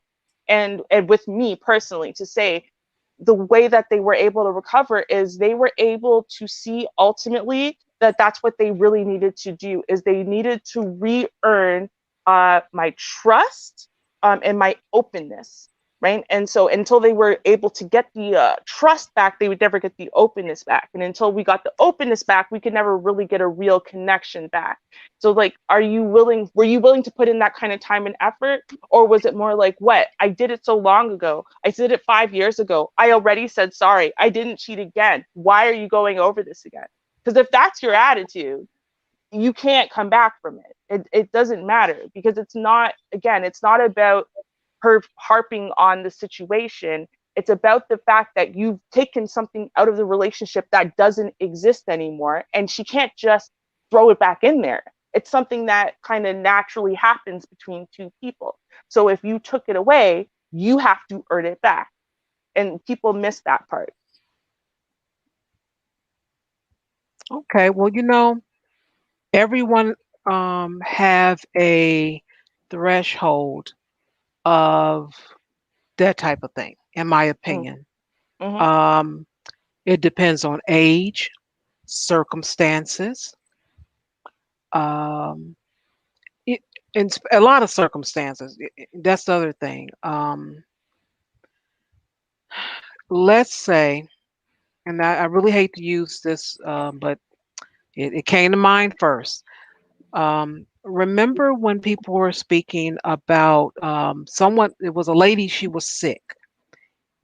And with me personally, to say the way that they were able to recover is they were able to see ultimately that that's what they really needed to do is they needed to re-earn my trust, and my openness, right? And so until they were able to get the trust back, they would never get the openness back. And until we got the openness back, we could never really get a real connection back. So like, were you willing to put in that kind of time and effort? Or was it more like, what? I did it so long ago. I did it 5 years ago. I already said sorry. I didn't cheat again. Why are you going over this again? Because if that's your attitude, you can't come back from it. It doesn't matter because it's not about her harping on the situation. It's about the fact that you've taken something out of the relationship that doesn't exist anymore, and she can't just throw it back in there. It's something that kind of naturally happens between two people. So if you took it away, you have to earn it back. And people miss that part. Okay, well, everyone have a threshold of that type of thing, in my opinion. Mm-hmm. Um, it depends on age, circumstances, um, it, in a lot of circumstances. That's the other thing. Let's say, and I really hate to use this, but it came to mind first. Remember when people were speaking about someone, it was a lady, she was sick,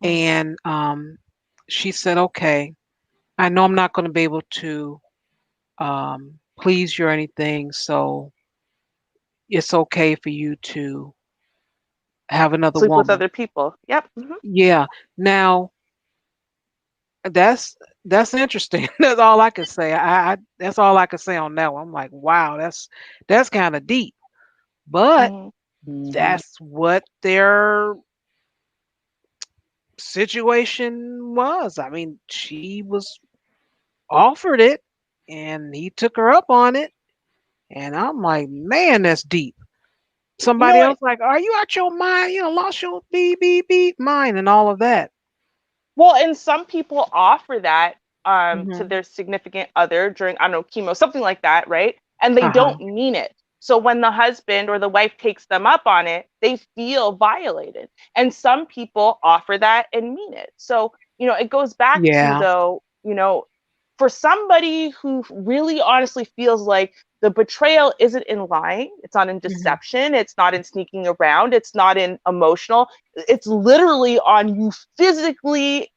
Mm-hmm. and she said, okay, I know I'm not going to be able to please you or anything, so it's okay for you to have another Sleep with woman. other people. Yep. Yeah. Now that's interesting. That's all I can say. That's all I can say on that one. I'm like, wow, that's kind of deep. But Hmm. Mhm. that's what their situation was. I mean, she was offered it and he took her up on it. And I'm like, man, that's deep. You know Somebody what? else like, are you out your mind? You know, lost your beep mind and all of that. Well, and some people offer that to Hmm. their significant other during, I don't know, chemo, something like that, right? And they Uh-huh. don't mean it. So when the husband or the wife takes them up on it, they feel violated. And some people offer that and mean it. So, it goes back to, Yeah. though, for somebody who really honestly feels like the betrayal isn't in lying, it's not in Hmm. deception, it's not in sneaking around, it's not in emotional, it's literally on you physically,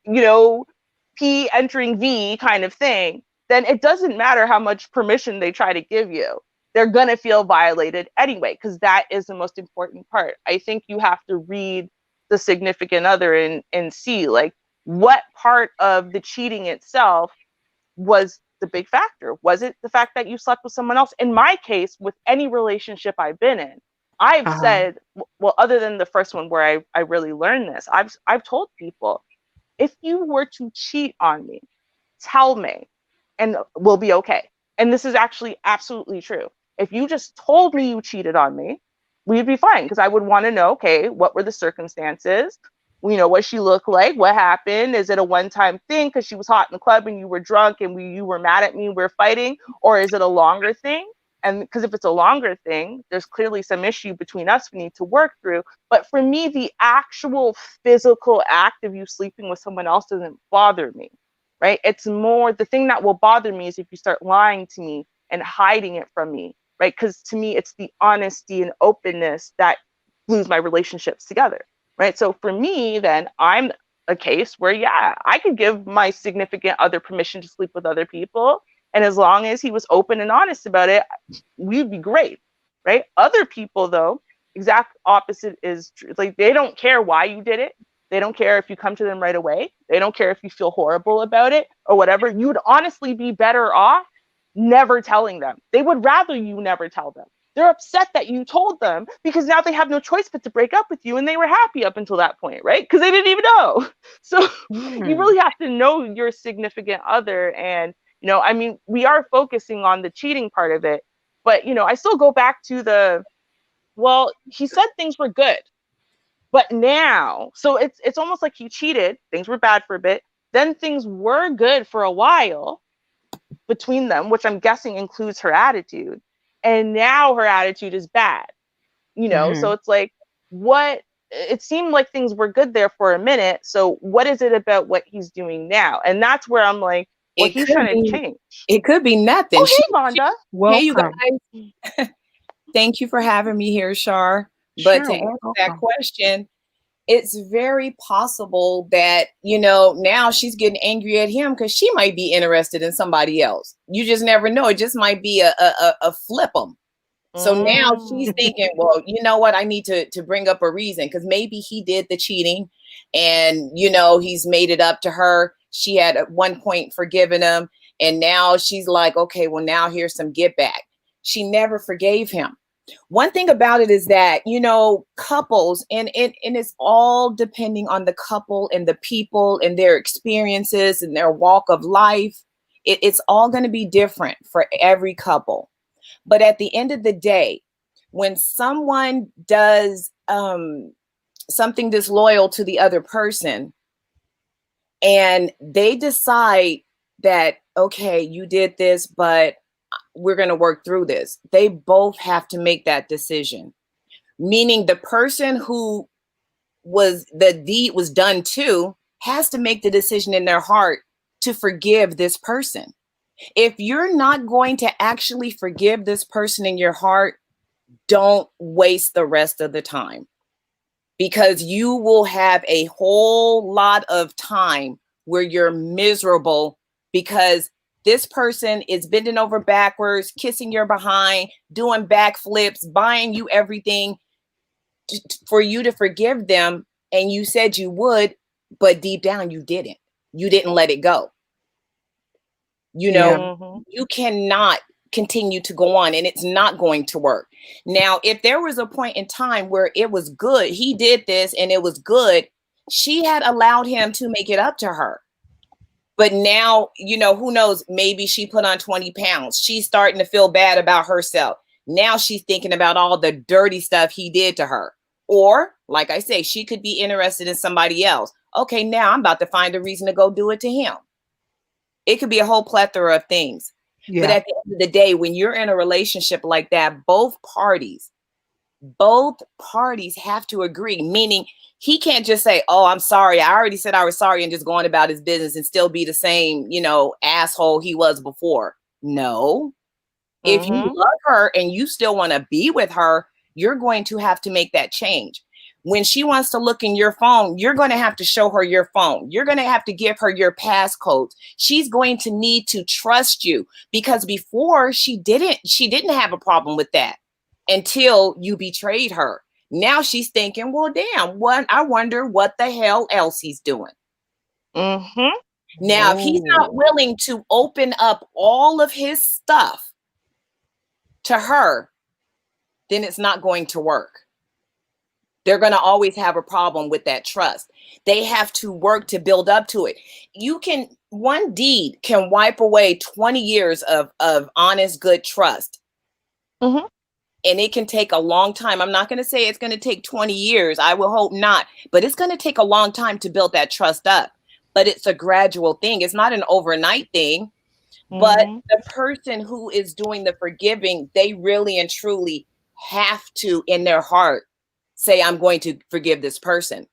P entering V kind of thing, then it doesn't matter how much permission they try to give you. They're going to feel violated anyway, because that is the most important part. I think you have to read the significant other and see, like, what part of the cheating itself was the big factor. Was it the fact that you slept with someone else? In my case, with any relationship I've been in, I've Uh-huh. said, well, other than the first one where I really learned this, I've told people, if you were to cheat on me, tell me and we'll be okay. And this is actually absolutely true. If you just told me you cheated on me, we'd be fine, because I would want to know, okay, what were the circumstances? What she looked like, what happened? Is it a one-time thing because she was hot in the club and you were drunk and you were mad at me, we're fighting? Or is it a longer thing? And because if it's a longer thing, there's clearly some issue between us we need to work through. But for me, the actual physical act of you sleeping with someone else doesn't bother me, right? It's more the thing that will bother me is if you start lying to me and hiding it from me, right? Because to me, it's the honesty and openness that glues my relationships together, right? So for me, then I'm a case where, yeah, I could give my significant other permission to sleep with other people. And as long as he was open and honest about it, we'd be great, right? Other people, though, exact opposite is true. Like, they don't care why you did it. They don't care if you come to them right away. They don't care if you feel horrible about it or whatever. You would honestly be better off never telling them. They would rather you never tell them. They're upset that you told them because now they have no choice but to break up with you, and they were happy up until that point, right? Because they didn't even know. So you Hmm. really have to know your significant other. And, I mean, we are focusing on the cheating part of it, but, I still go back to well, he said things were good. But now, so it's almost like he cheated. Things were bad for a bit. Then things were good for a while between them, which I'm guessing includes her attitude. And now her attitude is bad. So Hmm. it's like, what? It seemed like things were good there for a minute. So what is it about what he's doing now? And that's where I'm like, well, It he's could trying to be change. it could be nothing. Oh, hey, Vonda. Hey, you Welcome. guys, thank you for having me here, Shar. But to Sure. answer that Welcome. question, it's very possible that, now she's getting angry at him because she might be interested in somebody else. You just never know. It just might be a flip 'em. So now she's Mm. thinking, well, you know what? I need to bring up a reason, because maybe he did the cheating and, he's made it up to her. She had at one point forgiven him. And now she's like, okay, well, now here's some get back. She never forgave him. One thing about it is that, couples, and it's all depending on the couple and the people and their experiences and their walk of life. It's all going to be different for every couple. But at the end of the day, when someone does something disloyal to the other person and they decide that, okay, you did this, but we're going to work through this, they both have to make that decision. Meaning the person who the deed was done to has to make the decision in their heart to forgive this person. If you're not going to actually forgive this person in your heart, don't waste the rest of the time, because you will have a whole lot of time where you're miserable because this person is bending over backwards, kissing your behind, doing backflips, buying you everything for you to forgive them. And you said you would, but deep down you didn't. You didn't let it go. You know, you cannot continue to go on, and it's not going to work. Now, if there was a point in time where it was good, he did this and it was good, she had allowed him to make it up to her. But now, you know, who knows, maybe she put on 20 pounds. She's starting to feel bad about herself. Now she's thinking about all the dirty stuff he did to her. Or, like I say, she could be interested in somebody else. Okay, now I'm about to find a reason to go do it to him. It could be a whole plethora of things. Yeah. But at the end of the day, when you're in a relationship like that, both parties have to agree, meaning he can't just say, oh, I'm sorry. I already said I was sorry and just go on about his business and still be the same, you know, asshole he was before. No. If you love her and you still want to be with her, you're going to have to make that change. When she wants to look in your phone, you're going to have to show her your phone. You're going to have to give her your passcodes. She's going to need to trust you, because before she didn't have a problem with that until you betrayed her. Now she's thinking, well, damn, I wonder what the hell else he's doing. Now, if he's not willing to open up all of his stuff to her, then it's not going to work. They're going to always have a problem with that trust. They have to work to build up to it. One deed can wipe away 20 years of honest, good trust. And it can take a long time. I'm not going to say it's going to take 20 years. I will hope not. But it's going to take a long time to build that trust up. But it's a gradual thing. It's not an overnight thing. But the person who is doing the forgiving, they really and truly have to, in their heart, say, I'm going to forgive this person.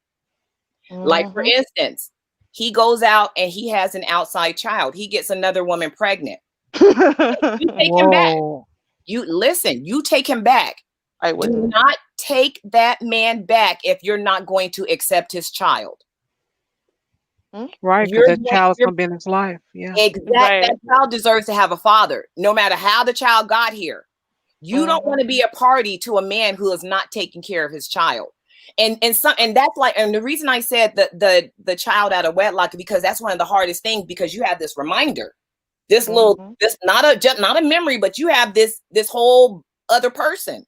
Like, for instance, he goes out and he has an outside child. He gets another woman pregnant. You take him back. You take him back. I would not take that man back if you're not going to accept his child. Right, because that child's going to be in his life. Yeah. Exactly. Right. That child deserves to have a father, no matter how the child got here. You don't want to be a party to a man who is not taking care of his child. And that's like, and the reason I said the child out of wedlock, because that's one of the hardest things, because you have this reminder, this not a memory, but you have this whole other person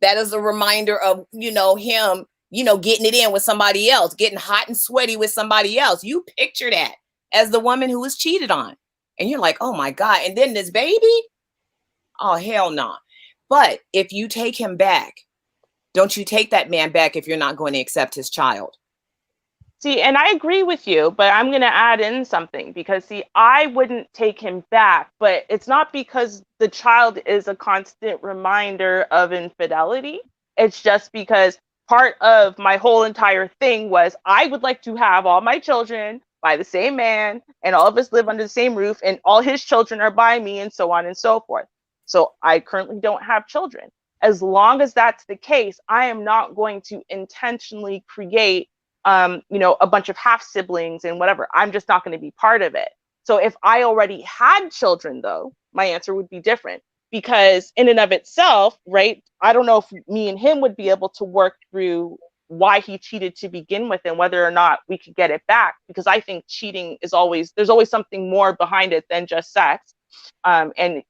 that is a reminder of, you know, him, you know, getting it in with somebody else, getting hot and sweaty with somebody else. You picture that as the woman who was cheated on, and you're like, oh my God. And then this baby, oh, hell no. But if you take him back, don't you take that man back if you're not going to accept his child. See, and I agree with you, but I'm going to add in something, because, see, I wouldn't take him back, but it's not because the child is a constant reminder of infidelity. It's just because part of my whole entire thing was I would like to have all my children by the same man, and all of us live under the same roof, and all his children are by me, and so on and so forth. So I currently don't have children. As long as that's the case, I am not going to intentionally create, you know, a bunch of half siblings and whatever. I'm just not going to be part of it. So if I already had children, though, my answer would be different, because in and of itself, right, I don't know if me and him would be able to work through why he cheated to begin with and whether or not we could get it back, because I think cheating is there's always something more behind it than just sex. And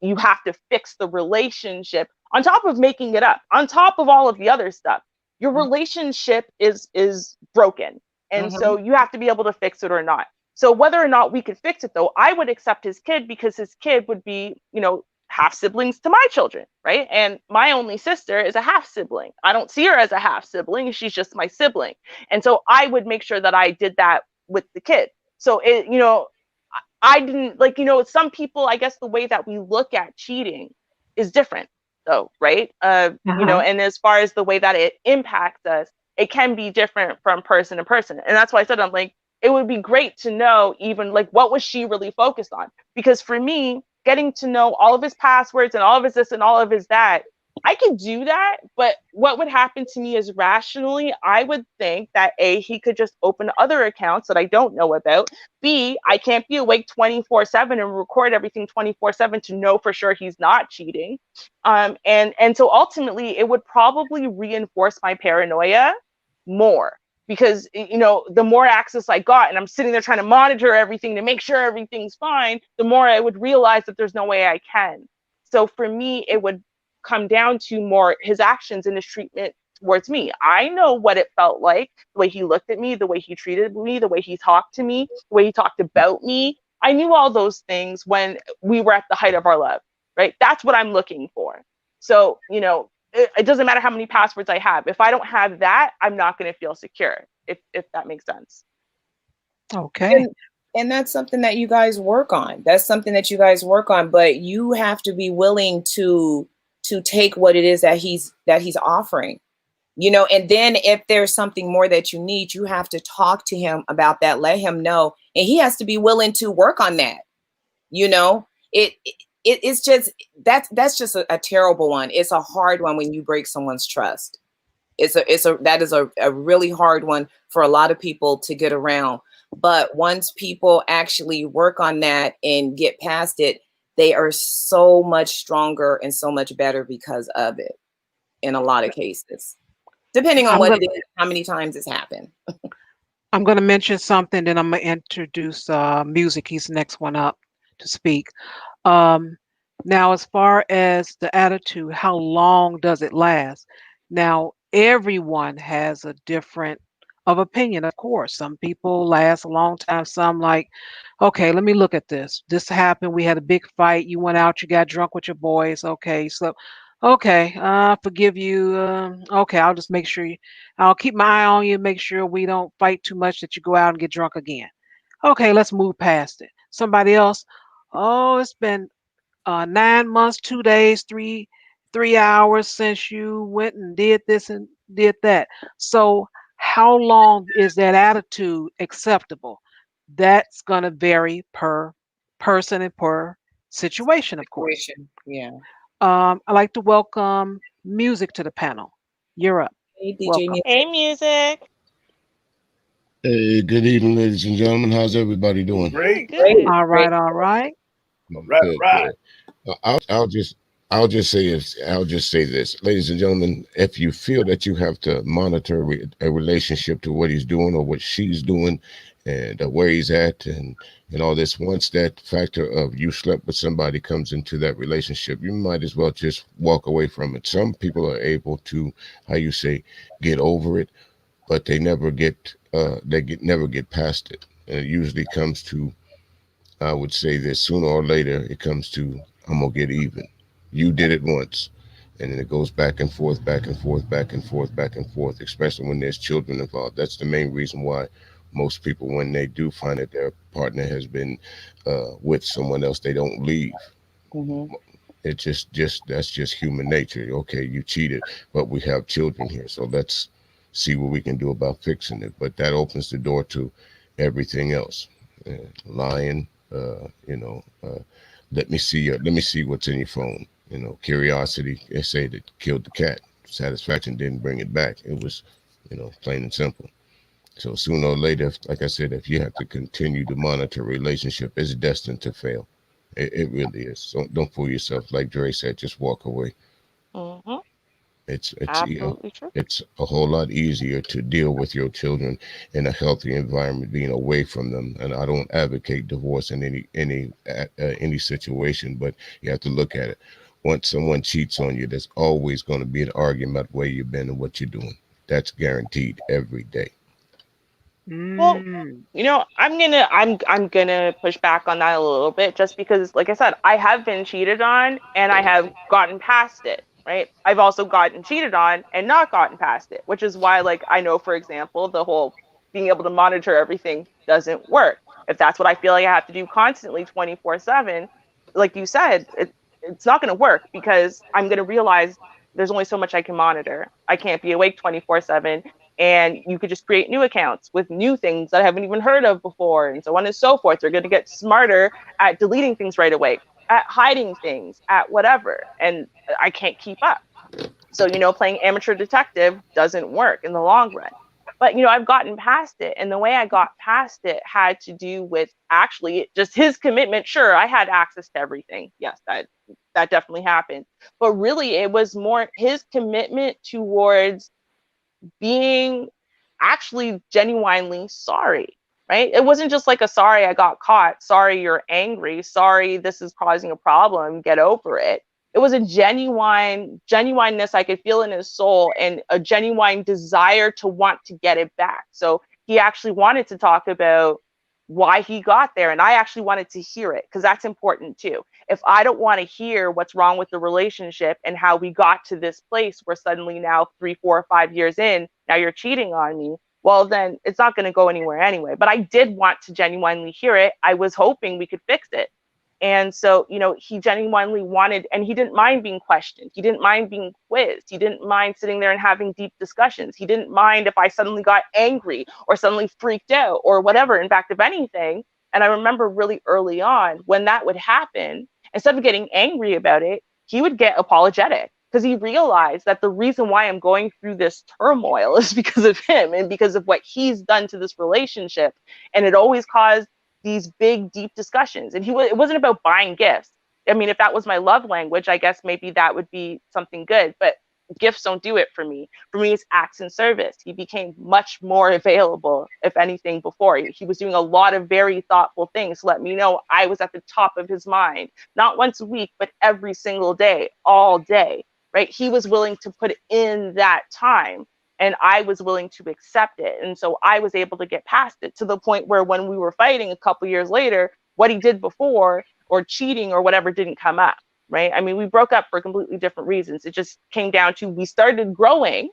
you have to fix the relationship on top of making it up, on top of all of the other stuff. Your relationship is broken. And so you have to be able to fix it or not. So whether or not we could fix it, though, I would accept his kid, because his kid would be, you know, half siblings to my children, right? And my only sister is a half sibling. I don't see her as a half sibling. She's just my sibling. And so I would make sure that I did that with the kid. So, you know, I didn't, like, you know, some people, I guess the way that we look at cheating is different, though, right? You know, and as far as the way that it impacts us, it can be different from person to person. And that's why I said, I'm like, it would be great to know even, like, what was she really focused on? Because for me, getting to know all of his passwords and all of his this and all of his that I could do that, but what would happen to me is rationally, I would think that A, he could just open other accounts that I don't know about. B, I can't be awake 24/7 and record everything 24/7 to know for sure he's not cheating. And so ultimately, it would probably reinforce my paranoia more because the more access I got, and I'm sitting there trying to monitor everything to make sure everything's fine, the more I would realize that there's no way I can. So for me, it would come down to more his actions and his treatment towards me. I know what it felt like, the way he looked at me, the way he treated me, the way he talked to me, the way he talked about me. I knew all those things when we were at the height of our love, right? That's what I'm looking for. So, it doesn't matter how many passwords I have. If I don't have that, I'm not going to feel secure, if that makes sense. Okay. And that's something that you guys work on. That's something that you guys work on, but you have to be willing to take what it is that he's offering. And then if there's something more that you need, you have to talk to him about that, let him know, and he has to be willing to work on that. It's just that's just a terrible one. It's a hard one when you break someone's trust. That is a really hard one for a lot of people to get around. But once people actually work on that and get past it, they are so much stronger and so much better because of it in a lot of cases, depending on what it is, how many times it's happened. I'm going to mention something, then I'm going to introduce Music. He's the next one up to speak. Now, as far as the attitude, how long does it last? Now, everyone has a different of opinion, of course. Some people last a long time. Some like, okay, let me look at this. This happened. We had a big fight. You went out. You got drunk with your boys. Okay, so, okay, forgive you. Okay, I'll just make sure I'll keep my eye on you. Make sure we don't fight too much that you go out and get drunk again. Okay, let's move past it. Somebody else. Oh, it's been 9 months, 2 days, three hours since you went and did this and did that. So how long is that attitude acceptable? That's gonna vary per person and per situation, of course. Situation. Yeah. I'd like to welcome Music to the panel. You're up. Hey, DJ Welcome. Music. Hey, Music. Hey, good evening, ladies and gentlemen. How's everybody doing? Great. Good. All Great. right, all right. Right, Good, right. good. I'll just say this, ladies and gentlemen. If you feel that you have to monitor a relationship to what he's doing or what she's doing, and where he's at, and all this, once that factor of you slept with somebody comes into that relationship, you might as well just walk away from it. Some people are able to, how you say, get over it, but they never get past it. And it usually comes to, I would say this, sooner or later it comes to, I'm gonna get even. You did it once, and then it goes back and forth, back and forth, back and forth, back and forth, especially when there's children involved. That's the main reason why most people, when they do find that their partner has been with someone else, they don't leave. Mm-hmm. It's just that's just human nature. Okay, you cheated, but we have children here, so let's see what we can do about fixing it. But that opens the door to everything else. Lying, let me see what's in your phone. Curiosity. They say that killed the cat. Satisfaction didn't bring it back. It was, plain and simple. So sooner or later, like I said, if you have to continue to monitor a relationship, it's destined to fail. It really is. So don't fool yourself. Like Dre said, just walk away. Mm-hmm. It's Absolutely true. it's a whole lot easier to deal with your children in a healthy environment, being away from them. And I don't advocate divorce in any situation, but you have to look at it. Once someone cheats on you, there's always going to be an argument about where you've been and what you're doing. That's guaranteed every day. Well, Mm. I'm gonna push back on that a little bit just because, like I said, I have been cheated on and I have gotten past it, right? I've also gotten cheated on and not gotten past it, which is why, like, I know, for example, the whole being able to monitor everything doesn't work. If that's what I feel like I have to do constantly 24/7, like you said, it's not gonna work because I'm gonna realize there's only so much I can monitor. I can't be awake 24/7, and you could just create new accounts with new things that I haven't even heard of before, and so on and so forth. They're going to get smarter at deleting things right away, at hiding things, at whatever, and I can't keep up. So, playing amateur detective doesn't work in the long run. But, I've gotten past it. And the way I got past it had to do with actually just his commitment. Sure, I had access to everything. Yes, that definitely happened. But really, it was more his commitment towards being actually genuinely sorry, right? It wasn't just like a sorry, I got caught, sorry, you're angry, sorry, this is causing a problem, get over it. It was a genuineness I could feel in his soul and a genuine desire to want to get it back. So he actually wanted to talk about why he got there. And I actually wanted to hear it because that's important too. If I don't want to hear what's wrong with the relationship and how we got to this place where suddenly now 3, 4, 5 years in, now you're cheating on me, well, then it's not going to go anywhere anyway. But I did want to genuinely hear it. I was hoping we could fix it. And so, he genuinely wanted, and he didn't mind being questioned. He didn't mind being quizzed. He didn't mind sitting there and having deep discussions. He didn't mind if I suddenly got angry or suddenly freaked out or whatever. In fact, if anything, and I remember really early on when that would happen, instead of getting angry about it, he would get apologetic because he realized that the reason why I'm going through this turmoil is because of him and because of what he's done to this relationship. And it always caused these big, deep discussions. And it wasn't about buying gifts. I mean, if that was my love language, I guess maybe that would be something good. But gifts don't do it for me. For me, it's acts and service. He became much more available, if anything, before. He was doing a lot of very thoughtful things to let me know I was at the top of his mind, not once a week, but every single day, all day, right? He was willing to put in that time and I was willing to accept it. And so I was able to get past it to the point where when we were fighting a couple years later, what he did before or cheating or whatever didn't come up, right? I mean, we broke up for completely different reasons. It just came down to we started growing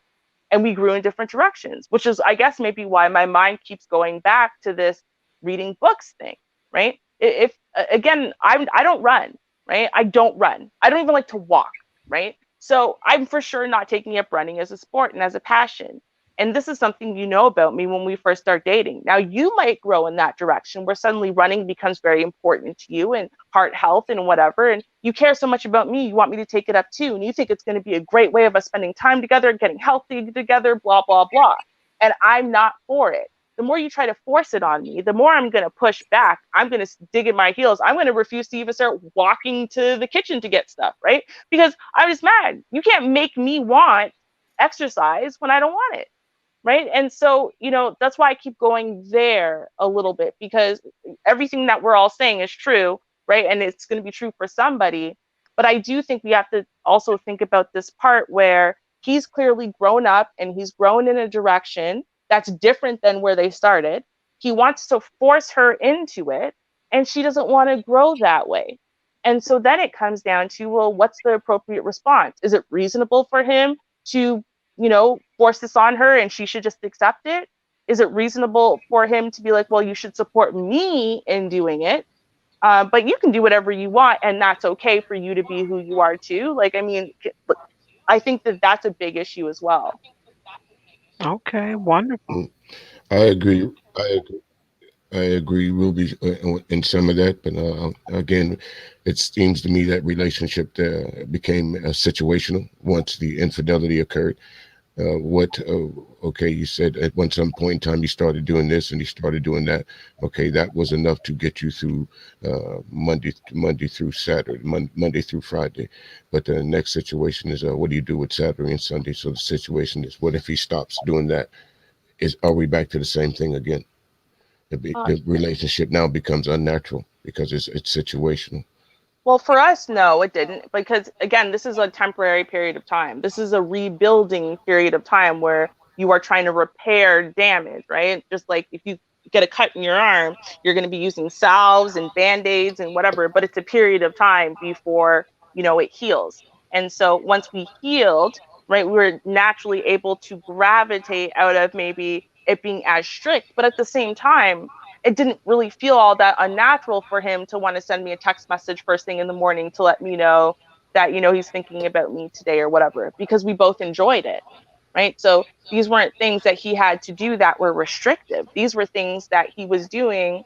and we grew in different directions, which is, I guess, maybe why my mind keeps going back to this reading books thing, right? If again, I don't run, right? I don't run. I don't even like to walk, right? So I'm for sure not taking up running as a sport and as a passion. And this is something you know about me when we first start dating. Now you might grow in that direction where suddenly running becomes very important to you and heart health and whatever. And you care so much about me, you want me to take it up too. And you think it's going to be a great way of us spending time together, getting healthy together, blah, blah, blah. And I'm not for it. The more you try to force it on me, the more I'm going to push back. I'm going to dig in my heels. I'm going to refuse to even start walking to the kitchen to get stuff, right? Because I'm just mad. You can't make me want exercise when I don't want it, right? And so, that's why I keep going there a little bit because everything that we're all saying is true, right? And it's going to be true for somebody. But I do think we have to also think about this part where he's clearly grown up and he's grown in a direction that's different than where they started. He wants to force her into it, and she doesn't want to grow that way. And so then it comes down to, well, what's the appropriate response? Is it reasonable for him to, force this on her and she should just accept it? Is it reasonable for him to be like, well, you should support me in doing it, but you can do whatever you want, and that's okay for you to be who you are too? Like, I mean, I think that that's a big issue as well. Okay, wonderful. I agree. I agree, Ruby, in some of that. But again, it seems to me that relationship became situational once the infidelity occurred. Okay, you said at some point in time you started doing this and you started doing that. Okay, that was enough to get you through Monday through Saturday, Monday through Friday. But the next situation is what do you do with Saturday and Sunday? So the situation is, what if he stops doing that? Are we back to the same thing again? The relationship now becomes unnatural because it's situational. Well, for us, no, it didn't, because again, this is a temporary period of time. This is a rebuilding period of time where you are trying to repair damage, right? Just like if you get a cut in your arm, you're going to be using salves and band-aids and whatever, but it's a period of time before, it heals. And so once we healed, right, we were naturally able to gravitate out of maybe it being as strict, but at the same time, it didn't really feel all that unnatural for him to want to send me a text message first thing in the morning to let me know that, he's thinking about me today or whatever, because we both enjoyed it, right? So these weren't things that he had to do that were restrictive. These were things that he was doing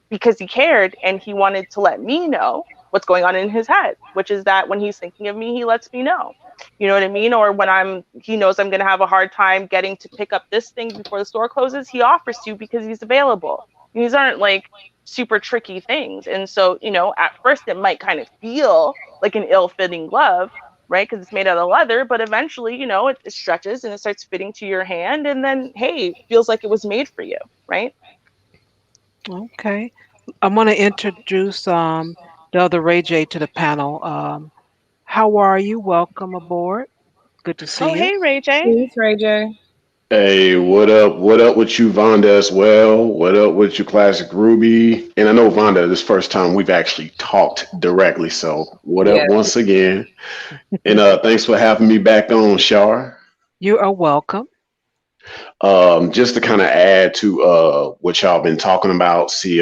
because he cared and he wanted to let me know what's going on in his head, which is that when he's thinking of me, he lets me know. You know what I mean? Or when he knows I'm going to have a hard time getting to pick up this thing before the store closes, he offers to because he's available. These aren't like super tricky things. And so, at first it might kind of feel like an ill-fitting glove, right? Because it's made out of leather, but eventually, it stretches and it starts fitting to your hand. And then, hey, feels like it was made for you, right? Okay. I'm going to introduce the other Ray J to the panel. How are you? Welcome aboard. Good to see Oh, you. hey, Ray J. Thanks, Ray J. Hey, what up? What up with you, Vonda, as well? What up with you, Classic Ruby? And I know, Vonda, this first time we've actually talked directly. So, what up Yeah. once again? And thanks for having me back on, Shar. You are welcome. Just to kind of add to what y'all been talking about, see,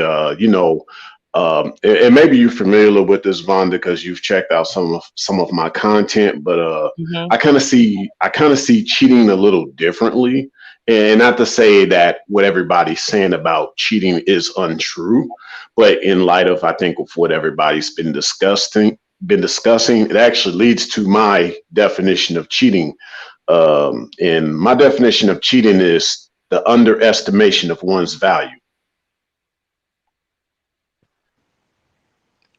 and maybe you're familiar with this, Vonda, because you've checked out some of my content, but Mhm. I kind of see cheating a little differently, and not to say that what everybody's saying about cheating is untrue, but in light of I think of what everybody's been discussing, it actually leads to my definition of cheating. And my definition of cheating is the underestimation of one's value.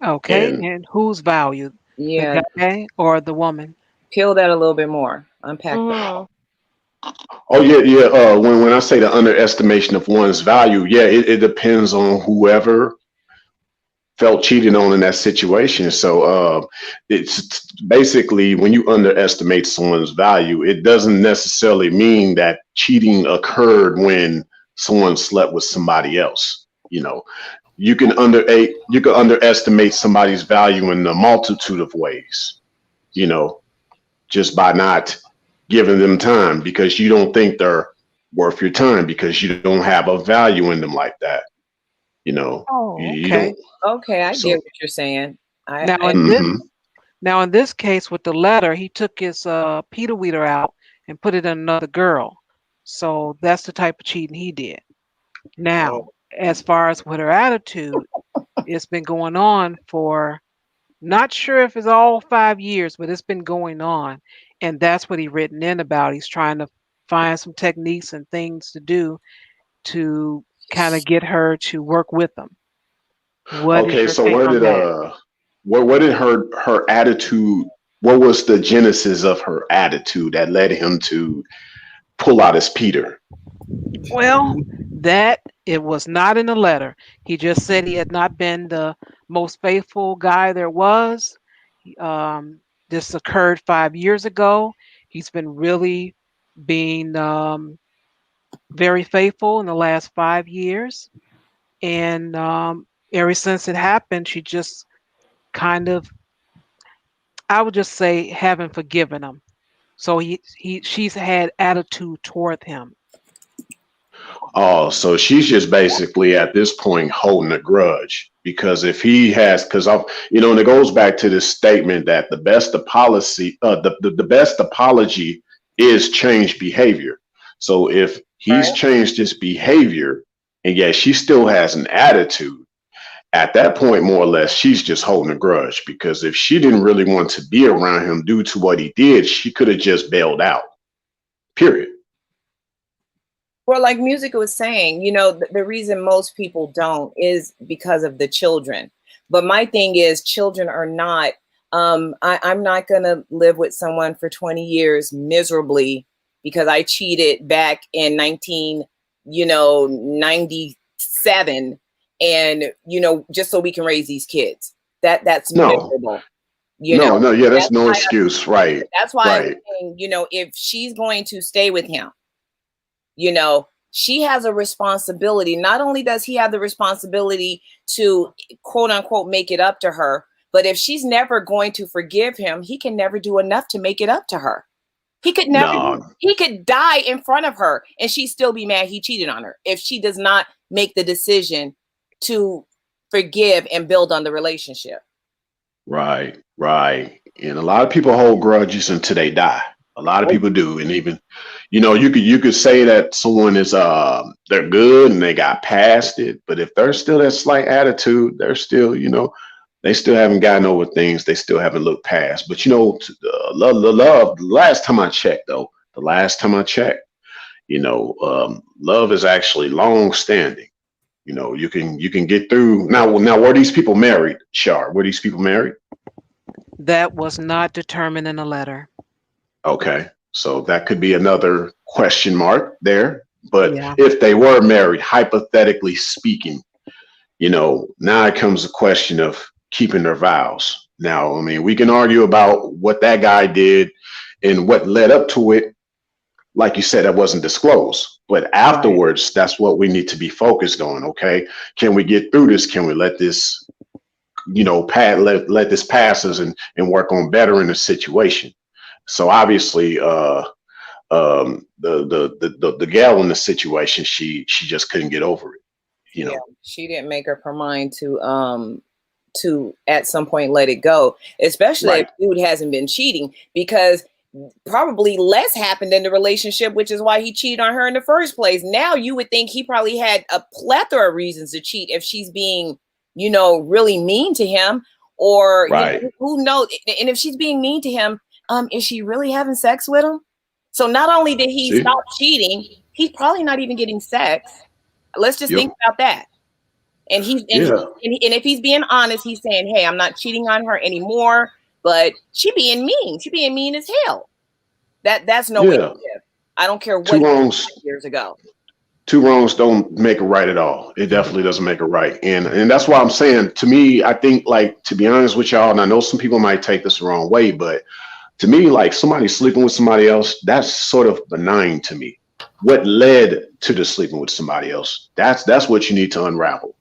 Okay. And And whose value? The Yeah. guy or the woman? Peel that a little bit more. Unpack that. Mm-hmm. oh yeah, yeah. When I say the underestimation of one's value, yeah, it depends on whoever felt cheated on in that situation. So it's basically when you underestimate someone's value, it doesn't necessarily mean that cheating occurred when someone slept with somebody else. You can underestimate somebody's value in a multitude of ways. You know, just by not giving them time because you don't think they're worth your time because you don't have a value in them like that. You know, Oh, you okay. don't. Okay, I get So, what you're saying. Now I in this mhm. now in this case with the letter, he took his Peter Weeder out and put it in another girl. So that's the type of cheating he did. Now, Oh, as far as with her attitude, it's been going on for not sure if it's all 5 years, but it's been going on. And that's what he written in about. He's trying to find some techniques and things to do to kind of get her to work with him. What is Okay, your so take where on did that? what did her attitude? What was the genesis of her attitude that led him to pull out his Peter? Well, that it was not in the letter. He just said he had not been the most faithful guy there was. This occurred 5 years ago. He's been really being very faithful in the last 5 years. And ever since it happened, she just kind of, I would just say, haven't forgiven him. So she's had attitude toward him. Oh, so she's just basically at this point holding a grudge because if he has, because and it goes back to this statement that the best apology is change behavior. So if he's right. changed his behavior, and yet she still has an attitude, at that point, more or less, she's just holding a grudge because if she didn't really want to be around him due to what he did, she could have just bailed out. Period. Well, like Music was saying, the reason most people don't is because of the children. But my thing is, children are not. I'm not gonna live with someone for 20 years miserably because I cheated back in 97, and just so we can raise these kids. That's No, miserable. no, yeah, that's That's no why. excuse. Right, That's why I'm right. saying, if she's going to stay with him, she has a responsibility. Not only does he have the responsibility to quote unquote make it up to her, but if she's never going to forgive him, he can never do enough to make it up to her. He could never No, he could die in front of her and she'd still be mad he cheated on her if she does not make the decision to forgive and build on the relationship. right, right. And a lot of people hold grudges until they die. A lot of people do, and even, you could say that someone is they're good and they got past it, but if there's still that slight attitude, they're still. They still haven't gotten over things. They still haven't looked past. But you know, love. The last time I checked, though, love is actually long standing. You know, you can get through now. Now, were these people married, Shar? Were these people married? That was not determined in the letter. Okay, so that could be another question mark there. But Yeah. if they were married, hypothetically speaking, now it comes the question of keeping their vows. Now, I mean, we can argue about what that guy did and what led up to it. Like you said, that wasn't disclosed. But Right. afterwards, that's what we need to be focused on. Okay. Can we get through this? Can we let this, let this pass us and work on bettering the situation? So obviously, the gal in the situation, she just couldn't get over it. Yeah, she didn't make up her mind to at some point let it go, especially Right. if dude hasn't been cheating, because probably less happened in the relationship, which is why he cheated on her in the first place. Now you would think he probably had a plethora of reasons to cheat if she's being, really mean to him, or Right. who knows? And if she's being mean to him, is she really having sex with him? So not only did he See? stop cheating, he's probably not even getting sex. Let's just Yep. think about that. And Yeah. and if he's being honest, he's saying, "Hey, I'm not cheating on her anymore, but she being mean. She being mean as hell. That's no way to Yeah. live. I don't care what Two you wrongs. did years ago." Two wrongs don't make it right at all. It definitely doesn't make it right. And that's why I'm saying, to me, I think, like, to be honest with y'all, and I know some people might take this the wrong way, but to me, like, somebody sleeping with somebody else, that's sort of benign to me. What led to the sleeping with somebody else? That's what you need to unravel.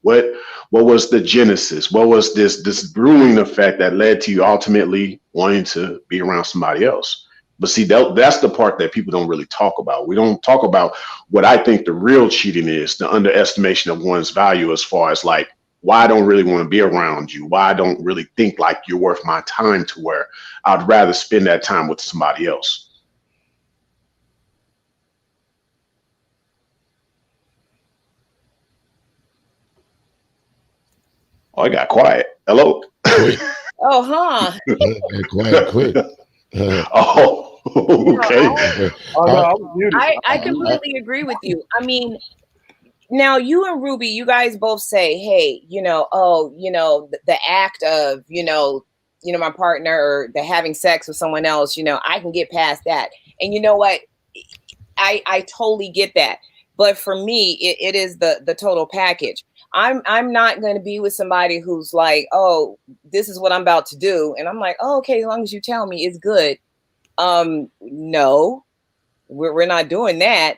What was the genesis? What was this brewing effect that led to you ultimately wanting to be around somebody else? But see, that's the part that people don't really talk about. We don't talk about what I think the real cheating is, the underestimation of one's value, as far as, like, why I don't really want to be around you, why I don't really think like you're worth my time, to where I'd rather spend that time with somebody else. Oh, I got quiet. Hello. Quick. Oh, huh. Quiet, quick. Oh, okay. Oh no, I was muted. I completely agree with you. I mean, now you and Ruby, you guys both say, "Hey, the act of, my partner, or the having sex with someone else, I can get past that." And you know what? I totally get that. But for me, it is the total package. I'm not going to be with somebody who's like, "Oh, this is what I'm about to do," and I'm like, "Oh, okay, as long as you tell me, it's good." No, we're not doing that.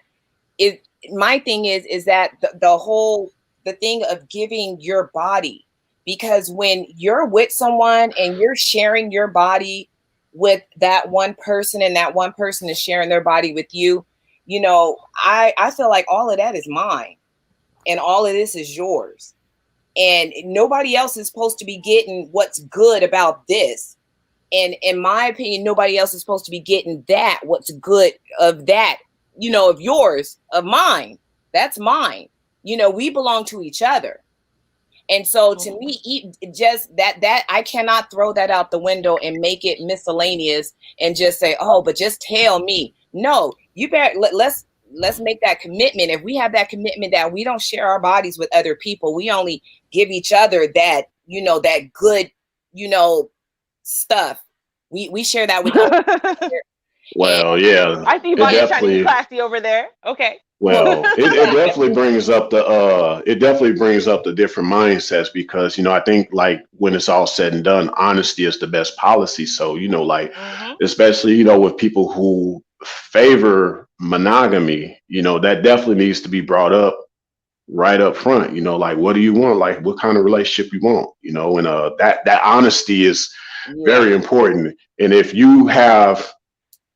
My thing is that the thing of giving your body, because when you're with someone and you're sharing your body with that one person, and that one person is sharing their body with you, I feel like all of that is mine, and all of this is yours, and nobody else is supposed to be getting what's good about this. And in my opinion, nobody else is supposed to be getting what's good of that, of yours, of mine. That's mine. We belong to each other. And so to me, just that I cannot throw that out the window and make it miscellaneous and just say, "Oh, but just tell me." No, you better let's make that commitment. If we have that commitment that we don't share our bodies with other people, we only give each other that, that good, stuff. We share that with Well, yeah, I see it Bonnie trying to be definitely. classy over there. Okay. Well, it definitely brings up the different mindsets, because I think, like, when it's all said and done, honesty is the best policy. So like, especially with people who favor monogamy, that definitely needs to be brought up right up front. Like, what do you want? Like, what kind of relationship you want? And that honesty is very important. And if you have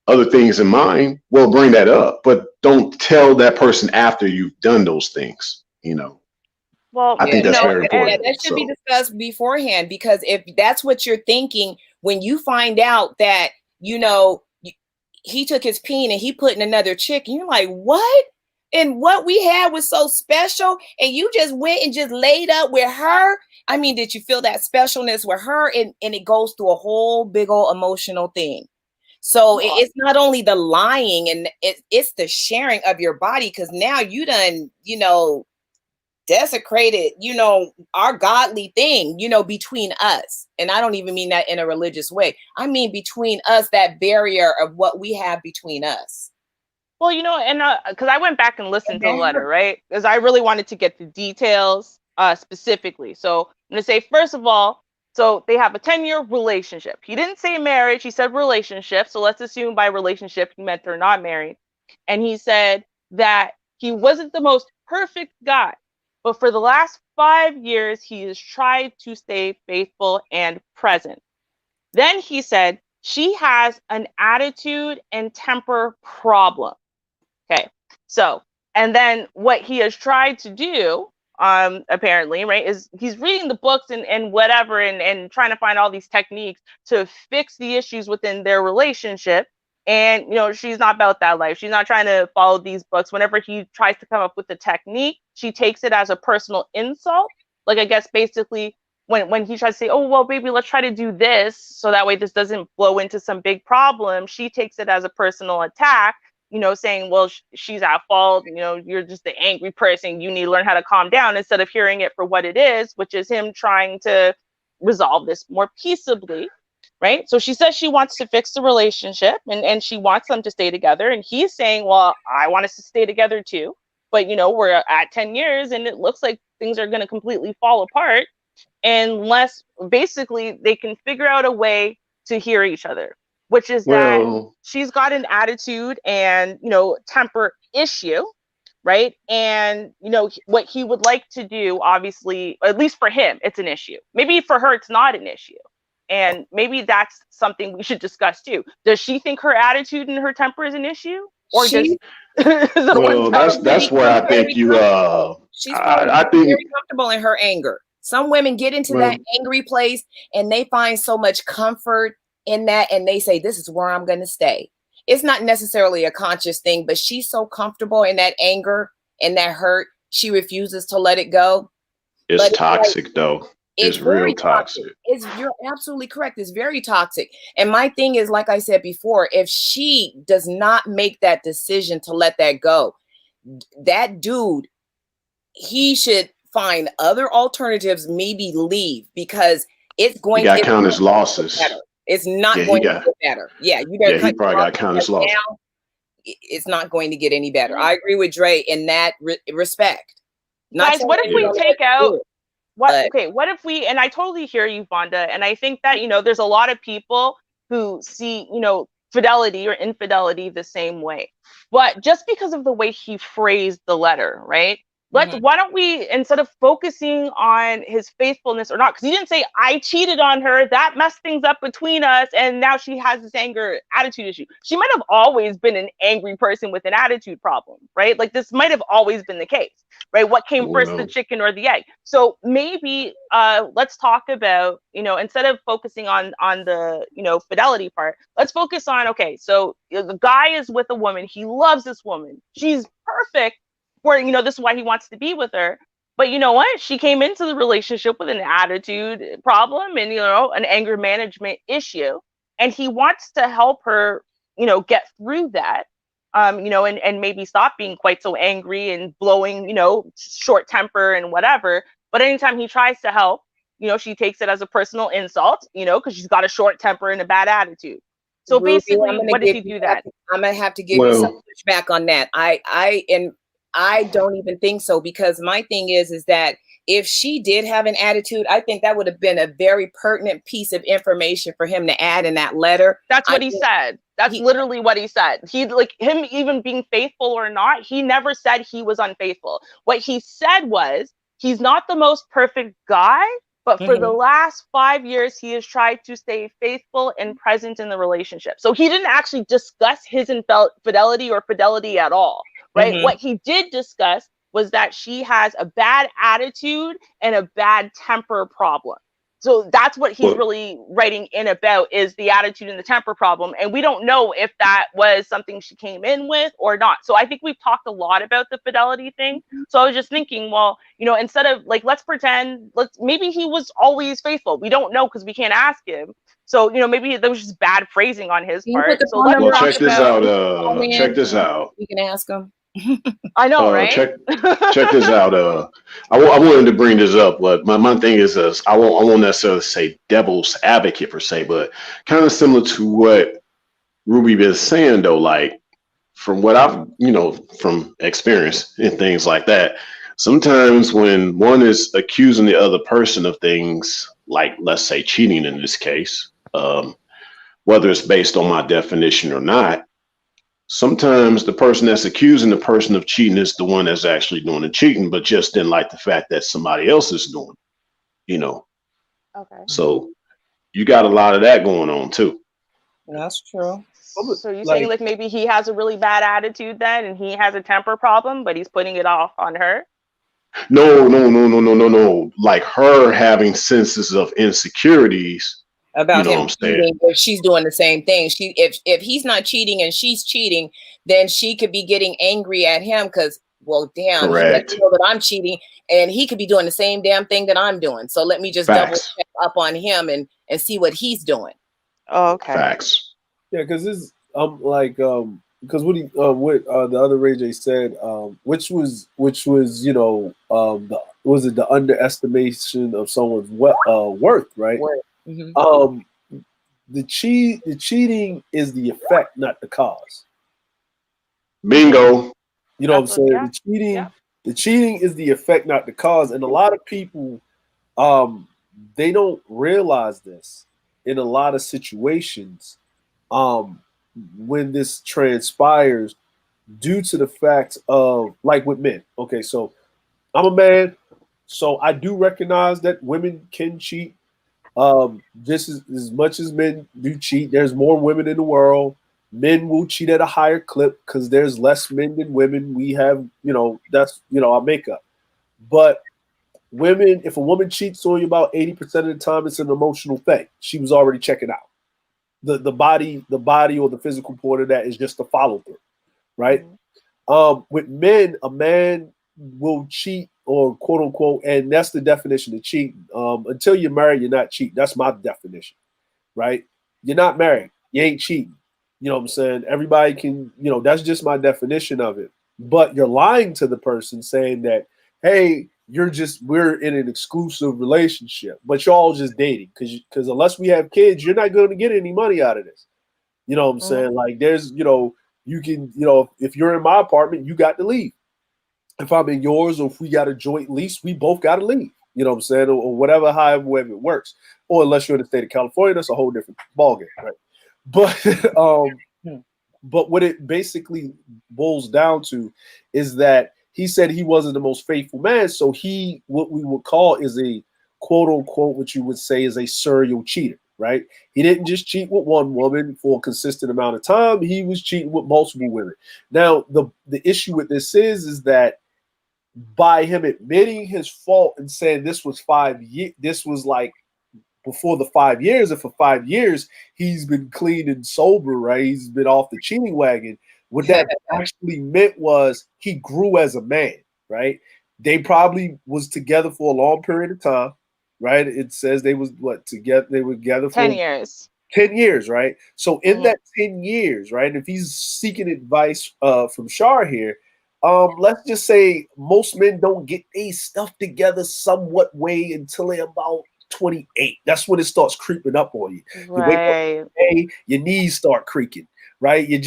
other things in mind, well, bring that up, but don't tell that person after you've done those things. Well, I think that's very important. That should be discussed beforehand, because if that's what you're thinking, when you find out that, he took his peen and he put in another chick, and you're like, "What?" And what we had was so special, and you just went and just laid up with her. I mean, did you feel that specialness with her? And it goes through a whole big old emotional thing. So it's not only the lying, and it's the sharing of your body, because now you done, desecrated, our godly thing, between us. And I don't even mean that in a religious way. I mean between us, that barrier of what we have between us. Well, and because I went back and listened to the letter, right? Because I really wanted to get the details specifically. So I'm going to say, first of all, so they have a 10-year relationship. He didn't say marriage. He said relationship. So let's assume by relationship, he meant they're not married. And he said that he wasn't the most perfect guy, but for the last 5 years, he has tried to stay faithful and present. Then he said, she has an attitude and temper problem. Okay, so, and then what he has tried to do, apparently, right, is he's reading the books and whatever, and trying to find all these techniques to fix the issues within their relationship. And, she's not about that life. She's not trying to follow these books. Whenever he tries to come up with a technique, she takes it as a personal insult. Like, I guess, basically, when he tries to say, oh, well, baby, let's try to do this, so that way this doesn't blow into some big problem, she takes it as a personal attack, saying, well, she's at fault, you're just the angry person, you need to learn how to calm down, instead of hearing it for what it is, which is him trying to resolve this more peaceably, right? So she says she wants to fix the relationship, and she wants them to stay together, and he's saying, well, I want us to stay together too, but we're at 10 years and it looks like things are going to completely fall apart unless basically they can figure out a way to hear each other, which is that she's got an attitude and, temper issue, right? And, what he would like to do, obviously, at least for him, it's an issue. Maybe for her, it's not an issue. And maybe that's something we should discuss too. Does she think her attitude and her temper is an issue? Or well, that's where I think she's very comfortable in her anger. Some women get into that angry place and they find so much comfort in that, and they say, this is where I'm going to stay. It's not necessarily a conscious thing, but she's so comfortable in that anger and that hurt, she refuses to let it go. It's toxic, though. It's real toxic. You're absolutely correct. It's very toxic. And my thing is, like I said before, if she does not make that decision to let that go, that dude, he should find other alternatives, maybe leave, because it's going to count his losses. Better. It's not going to get better. Yeah, you better. He probably got to count his losses. It's not going to get any better. I agree with Dre in that respect. Guys, what if we take out? What if we, and I totally hear you, Vonda, and I think that, there's a lot of people who see, fidelity or infidelity the same way. But just because of the way he phrased the letter, right? Why don't we, instead of focusing on his faithfulness or not, because he didn't say, I cheated on her, that messed things up between us, and now she has this attitude issue. She might have always been an angry person with an attitude problem, right? Like, this might have always been the case, right? What came first, the chicken or the egg? So maybe let's talk about, instead of focusing on the, fidelity part, let's focus on, okay, so the guy is with a woman, he loves this woman, she's perfect, where, this is why he wants to be with her. But you know what? She came into the relationship with an attitude problem and, an anger management issue. And he wants to help her, get through that, and maybe stop being quite so angry and blowing, short temper and whatever. But anytime he tries to help, she takes it as a personal insult, because she's got a short temper and a bad attitude. So Ruby, basically, what does he do that? I'm going to have to give you some pushback on that. I don't even think so, because my thing is that if she did have an attitude, I think that would have been a very pertinent piece of information for him to add in that letter. That's what he said. That's literally what he said. He, like, him even being faithful or not, he never said he was unfaithful. What he said was, he's not the most perfect guy, but for the last 5 years, he has tried to stay faithful and present in the relationship. So he didn't actually discuss his infidelity or fidelity at all. Right. What he did discuss was that she has a bad attitude and a bad temper problem. So that's what he's Well, really writing in about, is the attitude and the temper problem. And we don't know if that was something she came in with or not. So I think we've talked a lot about the fidelity thing. So I was just thinking, well, instead of like, let's pretend, maybe he was always faithful. We don't know because we can't ask him. So, maybe there was just bad phrasing on his Can you put part. the So phone let's number well, on talk check this about, out. man? Check this out. You can ask him. I know, right? Check this out. I wanted to bring this up, but my thing is this: I won't necessarily say devil's advocate per se, but kind of similar to what Ruby is saying though. Like from what I've from experience and things like that, sometimes when one is accusing the other person of things like, let's say, cheating in this case, whether it's based on my definition or not, sometimes the person that's accusing the person of cheating is the one that's actually doing the cheating, but just didn't like the fact that somebody else is doing Okay. so you got a lot of that going on too. That's true. So you're saying like maybe he has a really bad attitude then, and he has a temper problem, but he's putting it off on her? No. Like her having senses of insecurities. About him What I'm saying? cheating, if she's doing the same thing. If he's not cheating and she's cheating, then she could be getting angry at him because, well, damn, Correct. he doesn't know that I'm cheating, and he could be doing the same damn thing that I'm doing. So let me just double Facts. check up on him and see what he's doing. Oh, okay. Facts. Yeah, because this because what the other Ray J said, which was was it the underestimation of someone's worth, right? Mm-hmm. The cheating is the effect, not the cause. Bingo. You know what I'm saying? Yeah. The cheating is the effect, not the cause. And a lot of people, they don't realize this in a lot of situations. When this transpires, due to the fact of, like with men. Okay, so I'm a man, so I do recognize that women can cheat. Just as much as men do cheat, there's more women in the world. Men will cheat at a higher clip because there's less men than women. We have, that's our makeup. But women, if a woman cheats on you about 80% of the time, it's an emotional thing. She was already checking out. The body or the physical part of that is just the follow through, right? With men, a man will cheat, or quote unquote, and that's the definition of cheating. Until you're married, you're not cheating. That's my definition, right? You're not married, you ain't cheating. You know what I'm saying? Everybody can, that's just my definition of it. But you're lying to the person saying that, hey, we're in an exclusive relationship, but you're all just dating because unless we have kids, you're not going to get any money out of this. You know what I'm saying? Like there's, you can, if you're in my apartment, you got to leave. If I'm in yours, or if we got a joint lease, we both got to leave. You know what I'm saying? Or whatever, however it works. Or unless you're in the state of California, that's a whole different ballgame, right? But what it basically boils down to is that he said he wasn't the most faithful man. So what we would call is a quote unquote, what you would say is a serial cheater, right? He didn't just cheat with one woman for a consistent amount of time. He was cheating with multiple women. Now, the issue with this is that by him admitting his fault and saying this was 5 years, this was like before the 5 years, and for 5 years he's been clean and sober, right? He's been off the cheating wagon. What that actually meant was he grew as a man, right? They probably was together for a long period of time, right? It says they was together. They were together for 10 years. 10 years, right? So in that 10 years, right? If he's seeking advice from Char here, let's just say most men don't get their stuff together somewhat way until they're about 28. That's when it starts creeping up on you. You wake up one day, your knees start creaking, right? You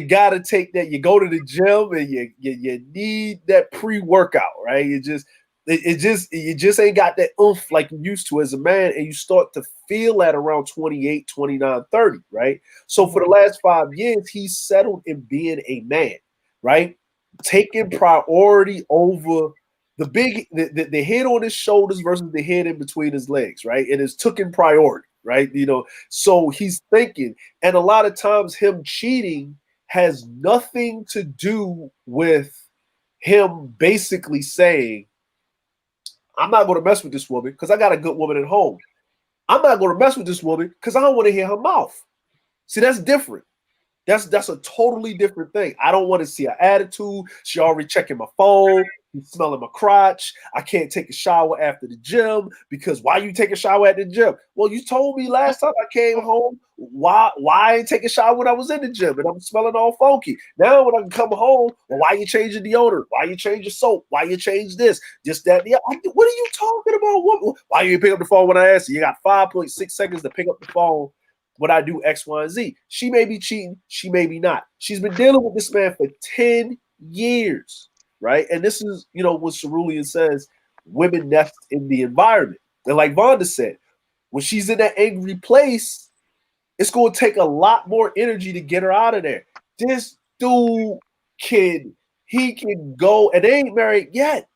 gotta take that. You go to the gym and you need that pre-workout, right? You just ain't got that oomph like you used to as a man, and you start to feel that around 28, 29, 30, right? So for the last 5 years, he's settled in being a man, right? Taking priority over the head on his shoulders versus the head in between his legs, right? It is taking priority, right? So he's thinking, and a lot of times him cheating has nothing to do with him basically saying, I'm not going to mess with this woman because I got a good woman at home. I'm not going to mess with this woman because I don't want to hear her mouth. See, that's different. That's a totally different thing. I don't want to see her attitude. She already checking my phone. She's smelling my crotch. I can't take a shower after the gym because why you take a shower at the gym? Well, you told me last time I came home why I ain't take a shower when I was in the gym and I'm smelling all funky. Now when I come home, well, why you changing deodorant? Why you change your soap? Why you change this? Just that. Yeah, what are you talking about? Why you pick up the phone when I ask you? You got 5.6 seconds to pick up the phone. When I do X, Y, and Z. She may be cheating. She may be not. She's been dealing with this man for 10 years, right? And this is, what Cerulean says, women nest in the environment. And like Vonda said, when she's in that angry place, it's going to take a lot more energy to get her out of there. This dude can go, and they ain't married yet.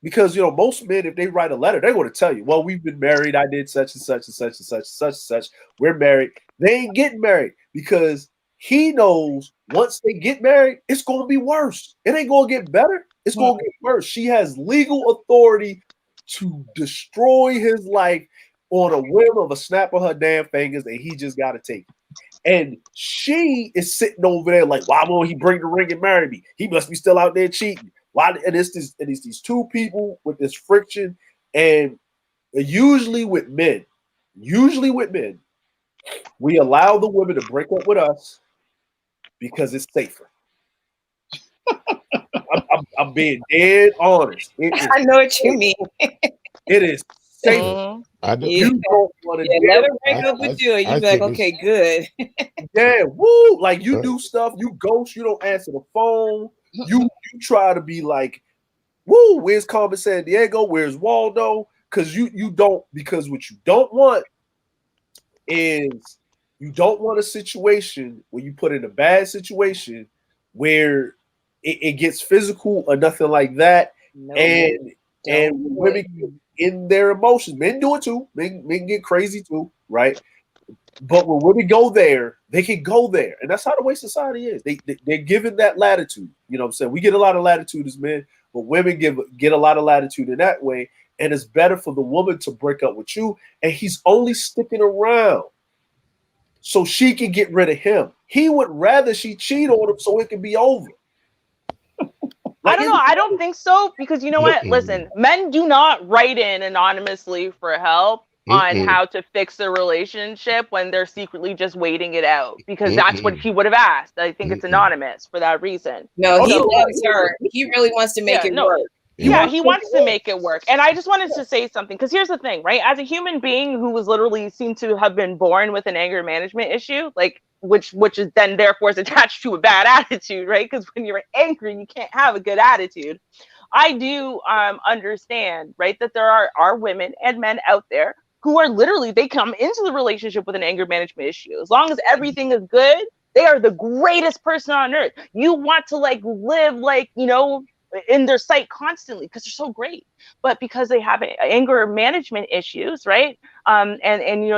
Because, most men, if they write a letter, they're going to tell you, well, we've been married. I did such and such and such and such and such and such. We're married. They ain't getting married because he knows once they get married, it's going to be worse. It ain't going to get better. It's going to get worse. She has legal authority to destroy his life on a whim of a snap of her damn fingers, and he just got to take it. And she is sitting over there like, why won't he bring the ring and marry me? He must be still out there cheating. Why? And it's these two people with this friction, and usually with men, we allow the women to break up with us because it's safer. I'm being dead honest. I know what you mean. It is safer. You don't want to let her break up with you. You be like, okay, good. Yeah, woo! Like you do stuff, you ghost, you don't answer the phone. You try to be like, woo, where's Carmen San Diego? Where's Waldo? Because you don't, because what you don't want is you don't want a situation where you put in a bad situation where it gets physical or nothing like that. And women in their emotions, men do it too. Men get crazy too, right? But when women go there, they can go there. And that's how the way society is. They're given that latitude. You know what I'm saying? We get a lot of latitude as men, but women get a lot of latitude in that way. And it's better for the woman to break up with you. And he's only sticking around so she can get rid of him. He would rather she cheat on him so it can be over. I don't know. I don't think so because you know what? Listen, men do not write in anonymously for help on how to fix a relationship when they're secretly just waiting it out because that's what he would have asked. I think it's anonymous for that reason. No, he loves her. He really wants to make it work. Yeah, he wants to make it work. And I just wanted to say something because here's the thing, right? As a human being who was literally seemed to have been born with an anger management issue, like which is then therefore is attached to a bad attitude, right? Because when you're angry, you can't have a good attitude. I do understand, right, that there are women and men out there who are literally, they come into the relationship with an anger management issue. As long as everything is good, they are the greatest person on earth. You want to live in their sight constantly because they're so great, but because they have anger management issues, right? And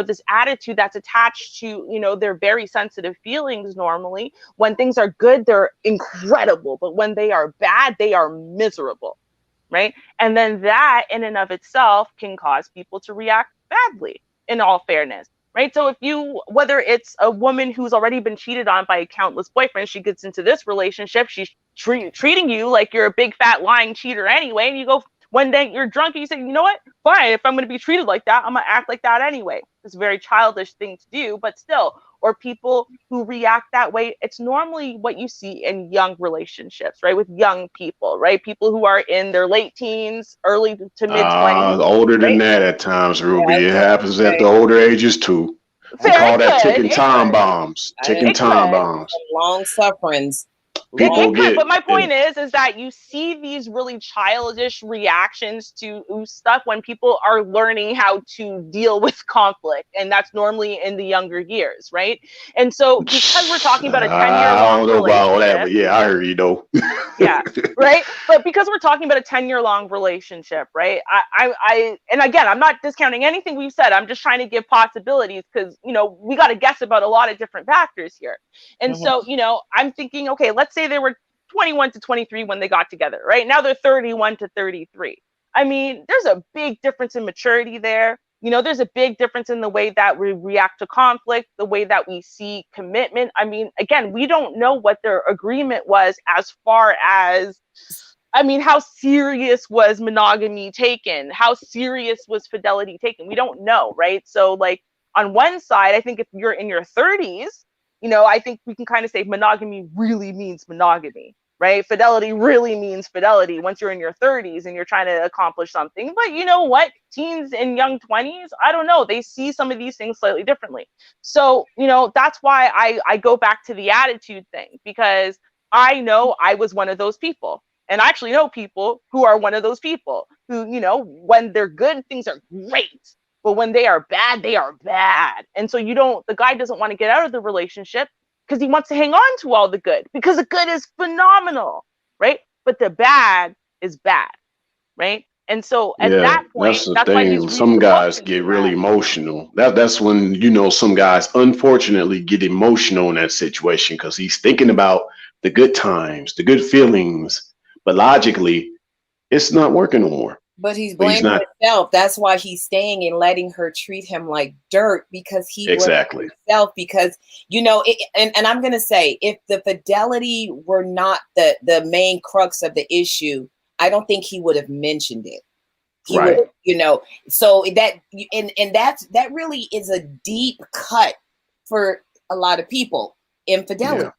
this attitude that's attached to their very sensitive feelings. Normally, when things are good, they're incredible, but when they are bad, they are miserable, right? And then that, in and of itself, can cause people to react badly. In all fairness. Right. So whether it's a woman who's already been cheated on by a countless boyfriends, she gets into this relationship, she's treating you like you're a big fat lying cheater anyway. And you go, one day you're drunk and you say, you know what? Fine. If I'm going to be treated like that, I'm going to act like that anyway. It's a very childish thing to do, but still, or people who react that way. It's normally what you see in young relationships, right? With young people, right? People who are in their late teens, early to mid 20s. Older than that at times, Ruby. It happens at the older ages too. We call that ticking time bombs. Ticking time bombs. Long sufferings. But my point is that you see these really childish reactions to stuff when people are learning how to deal with conflict, and that's normally in the younger years, right? And so because we're talking about a 10-year long I don't know about all that, but yeah, I heard you though. Yeah, right. But because we're talking about a 10-year long relationship, right? I and again, I'm not discounting anything we've said. I'm just trying to give possibilities because we got to guess about a lot of different factors here. And so I'm thinking, okay, let's say they were 21 to 23 when they got together, right? Now they're 31 to 33. I mean, there's a big difference in maturity there. You know, there's a big difference in the way that we react to conflict, the way that we see commitment. I mean, again, we don't know what their agreement was as far as, I mean, how serious was monogamy taken? How serious was fidelity taken? We don't know, right? So, like, on one side, I think if you're in your 30s, you know, I think we can kind of say monogamy really means monogamy, right? Fidelity really means fidelity once you're in your 30s and you're trying to accomplish something. But you know what? Teens and young 20s, I don't know. They see some of these things slightly differently. So, you know, that's why I go back to the attitude thing, because I know I was one of those people. And I actually know people who are one of those people who, you know, when they're good, things are great. But when they are bad, they are bad. And so the guy doesn't want to get out of the relationship because he wants to hang on to all the good, because the good is phenomenal, right? But the bad is bad, right? And so at Yeah, that point, that's the that's why he's thing. reading Some the book guys into get really that. emotional. That's when, you know, some guys unfortunately get emotional in that situation because he's thinking about the good times, the good feelings, but logically, it's not working no more. But he's But he's blaming not himself. That's why he's staying and letting her treat him like dirt, because he blames exactly. himself. Because, you know, and I'm going to say, if the fidelity were not the main crux of the issue, I don't think he would have mentioned it. He Right. would, you know, so that really is a deep cut for a lot of people, infidelity. Yeah.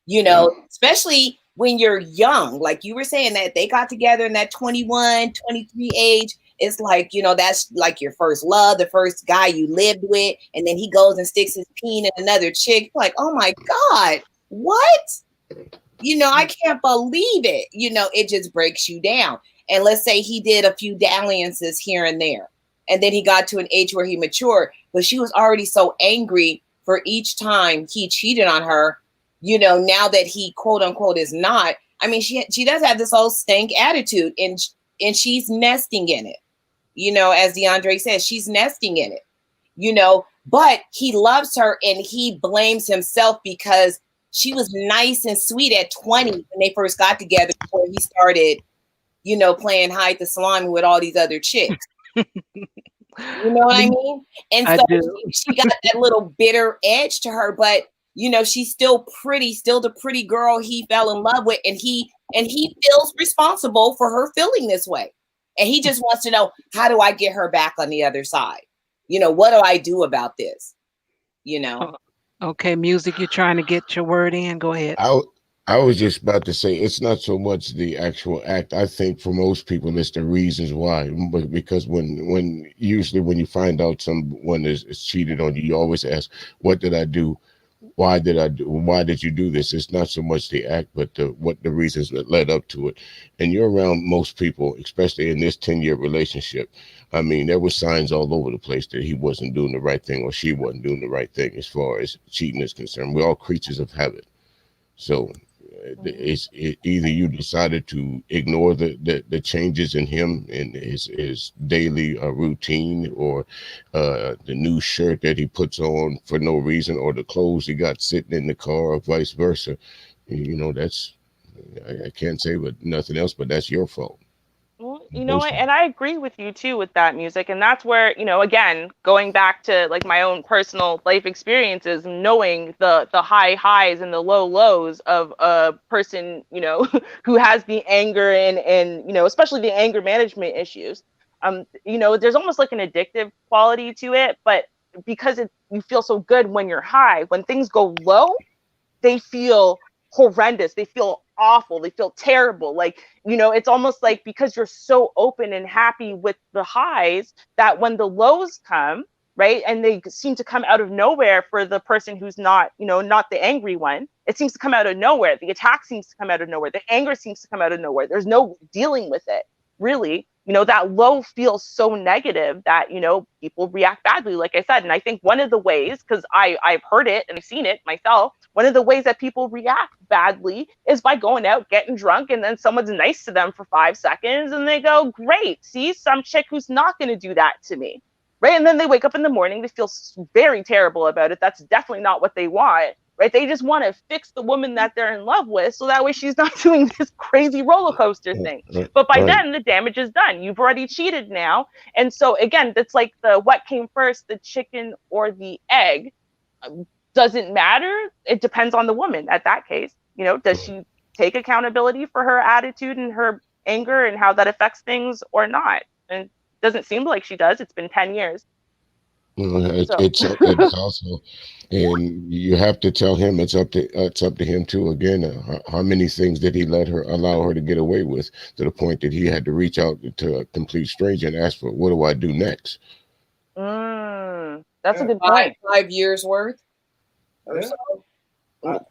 You know, especially when you're young, like you were saying that they got together in that 21, 23 age. It's like, you know, that's like your first love, the first guy you lived with. And then he goes and sticks his peen in another chick. Like, oh my God, what? You know, I can't believe it. You know, it just breaks you down. And let's say he did a few dalliances here and there. And then he got to an age where he matured. But she was already so angry for each time he cheated on her. You know, now that he quote unquote is not, I mean, she does have this whole stank attitude, and she's nesting in it. You know, as DeAndre says, she's nesting in it, you know, but he loves her and he blames himself because she was nice and sweet at 20 when they first got together before he started, you know, playing hide the salami with all these other chicks. You know what I mean? And I so do. she got that little bitter edge to her, but you know, she's still pretty, still the pretty girl he fell in love with, and he feels responsible for her feeling this way. And he just wants to know, how do I get her back on the other side? You know, what do I do about this? You know? Okay, music, you're trying to get your word in. Go ahead. I was just about to say it's not so much the actual act. I think for most people, it's the reasons why. But because when usually when you find out someone is cheated on you, you always ask, "What did I do? Why did I do? Why did you do this?" It's not so much the act, but what the reasons that led up to it. And you're around most people, especially in this 10-year relationship. I mean, there were signs all over the place that he wasn't doing the right thing or she wasn't doing the right thing as far as cheating is concerned. We're all creatures of habit. So either you decided to ignore the changes in him and his daily routine, or the new shirt that he puts on for no reason, or the clothes he got sitting in the car, or vice versa. You know, that's I can't say but nothing else, but that's your fault. Well, you know what? And I agree with you too with that music. And that's where, you know, again, going back to like my own personal life experiences, knowing the high highs and the low lows of a person, you know, who has the anger and, you know, especially the anger management issues. You know, there's almost like an addictive quality to it, but because you feel so good when you're high, when things go low, they feel horrendous. They feel awful. They feel terrible. Like, you know, it's almost like because you're so open and happy with the highs that when the lows come, right, and they seem to come out of nowhere for the person who's not, you know, not the angry one, it seems to come out of nowhere. The attack seems to come out of nowhere. The anger seems to come out of nowhere. There's no dealing with it, really. You know, that low feels so negative that, you know, people react badly, like I said. And I think one of the ways, because I've heard it and I've seen it myself, one of the ways that people react badly is by going out, getting drunk, and then someone's nice to them for 5 seconds and they go, great, see, some chick who's not going to do that to me, right? And then they wake up in the morning, they feel very terrible about it. That's definitely not what they want, right? They just want to fix the woman that they're in love with, so that way she's not doing this crazy roller coaster thing. But by then, the damage is done. You've already cheated now. And so again, that's like the what came first, the chicken or the egg. Doesn't matter. It depends on the woman at that case. You know, does she take accountability for her attitude and her anger and how that affects things or not? And it doesn't seem like she does. It's been 10 years. It's also, and you have to tell him it's up to him too. Again, how many things did he allow her to get away with, to the point that he had to reach out to a complete stranger and ask for, what do I do next? That's a good point. 5 years worth.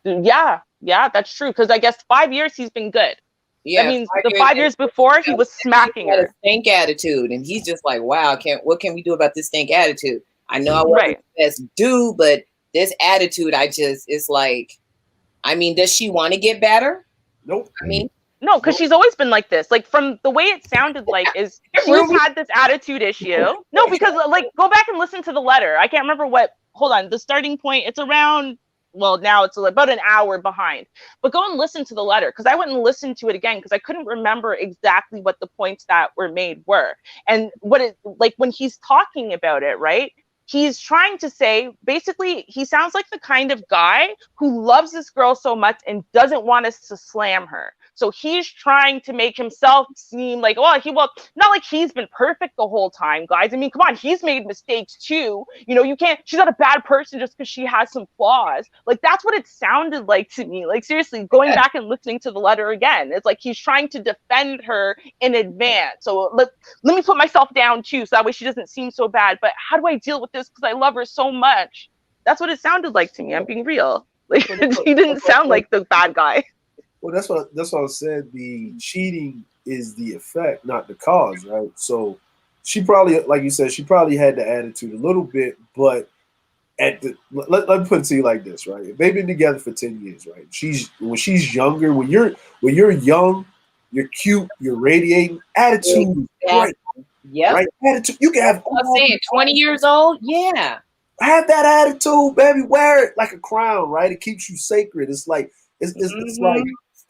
Yeah, that's true. Because I guess 5 years he's been good. Yeah, that means the 5 years before he was smacking her. A stink attitude, and he's just like, "Wow, what can we do about this stink attitude? I know I wasn't the best dude, but this attitude, it's like, I mean, does she want to get better? Nope. I mean, no, because she's always been like this. Like, from the way it sounded like, is she's had this attitude issue. No, because like, go back and listen to the letter. I can't remember what. Hold on, the starting point. It's around. Well, now it's about an hour behind. But go and listen to the letter, because I went and listened to it again because I couldn't remember exactly what the points that were made were. And what it, like, when he's talking about it, right? He's trying to say, basically, he sounds like the kind of guy who loves this girl so much and doesn't want us to slam her. So he's trying to make himself seem like, well, not like he's been perfect the whole time, guys. I mean, come on, he's made mistakes too. You know, she's not a bad person just because she has some flaws. Like, that's what it sounded like to me. Like, seriously, going back and listening to the letter again, it's like he's trying to defend her in advance. So let me put myself down too, so that way she doesn't seem so bad. But how do I deal with this? Because I love her so much. That's what it sounded like to me. I'm being real. Like, he didn't sound like the bad guy. Well, that's what I said. The cheating is the effect, not the cause, right? So she probably, like you said, she probably had the attitude a little bit, but let me put it to you like this, right? If they've been together for 10 years, right? When she's younger, when you're young, you're cute, you're radiating, attitude, right? Yeah. Right? Attitude. You can have. I'm saying 20 years old, yeah. Have that attitude, baby. Wear it like a crown, right? It keeps you sacred. It's like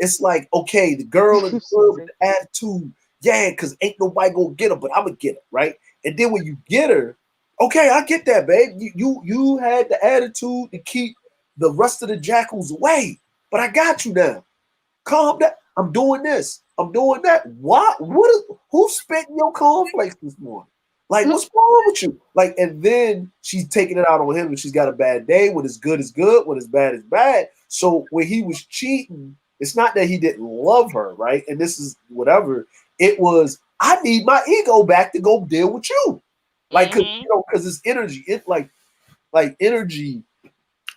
it's like, okay, the girl in the club with the attitude, yeah, because ain't nobody gonna get her, but I'm gonna get her, right? And then when you get her, okay, I get that, babe. You had the attitude to keep the rest of the jackals away, but I got you now. Calm down. I'm doing this. I'm doing that. What? Who's spitting your cornflakes this morning? Like, what's wrong with you? Like, and then she's taking it out on him, and she's got a bad day. When it's good is good. When it's bad is bad. So when he was cheating, it's not that he didn't love her, right? And this is whatever. It was, I need my ego back to go deal with you. Like, because it's energy. It like energy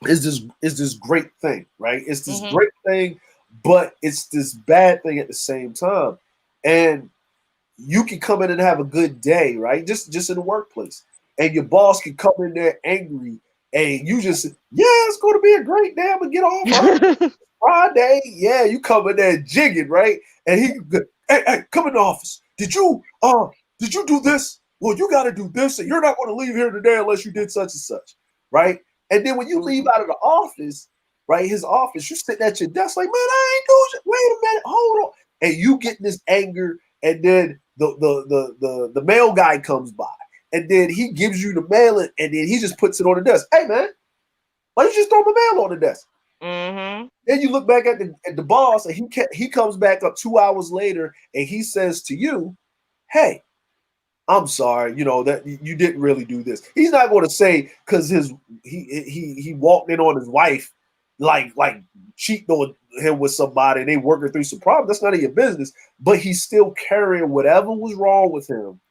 is this great thing, right? It's this great thing, but it's this bad thing at the same time. And you can come in and have a good day, right? Just in the workplace. And your boss can come in there angry, and you just, yeah, it's going to be a great day. I'm going to get off. Right? Friday, yeah, you come in there jigging, right? And he, hey, come in the office. Did you do this? Well, you got to do this, and you're not going to leave here today unless you did such and such, right? And then when you leave out of the office, right, his office, you're sitting at your desk like, man, I ain't doing shit. Wait a minute, hold on. And you get this anger, and then the mail guy comes by, and then he gives you the mail, and then he just puts it on the desk. Hey, man, why you just throw my mail on the desk? Then you look back at the boss, and he comes back up 2 hours later, and he says to you, "Hey, I'm sorry, you know that you didn't really do this." He's not going to say because he walked in on his wife like cheating on him with somebody, and they working through some problems. That's none of your business. But he's still carrying whatever was wrong with him,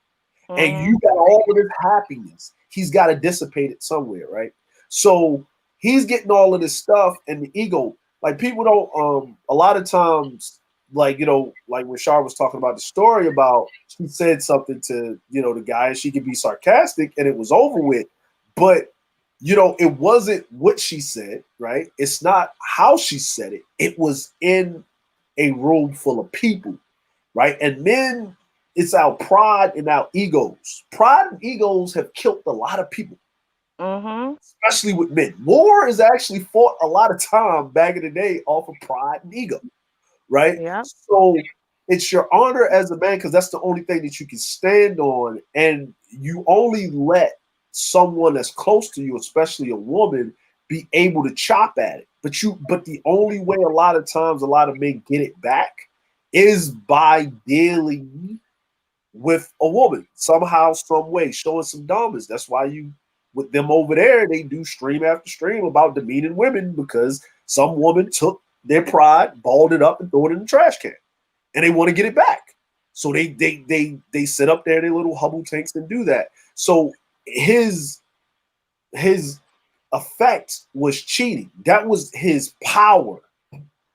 and you got all of his happiness. He's got to dissipate it somewhere, right? So he's getting all of this stuff, and the ego. Like, people don't. A lot of times, like, you know, like when Char was talking about the story about, she said something to, you know, the guy, and she could be sarcastic, and it was over with. But, you know, it wasn't what she said, right? It's not how she said it. It was in a room full of people, right? And then it's our pride and our egos. Pride and egos have killed a lot of people, Mm-hmm. especially with men. War is actually fought a lot of time back in the day off of pride and ego, right? Yeah. So it's your honor as a man because that's the only thing that you can stand on, and you only let someone that's close to you, especially a woman, be able to chop at it. But the only way a lot of times a lot of men get it back is by dealing with a woman somehow, some way, showing some dominance. That's why you with them over there, they do stream after stream about demeaning women because some woman took their pride, balled it up, and threw it in the trash can, and they want to get it back. So they sit up there, their little Hubble tanks, and do that. So his effect was cheating. That was his power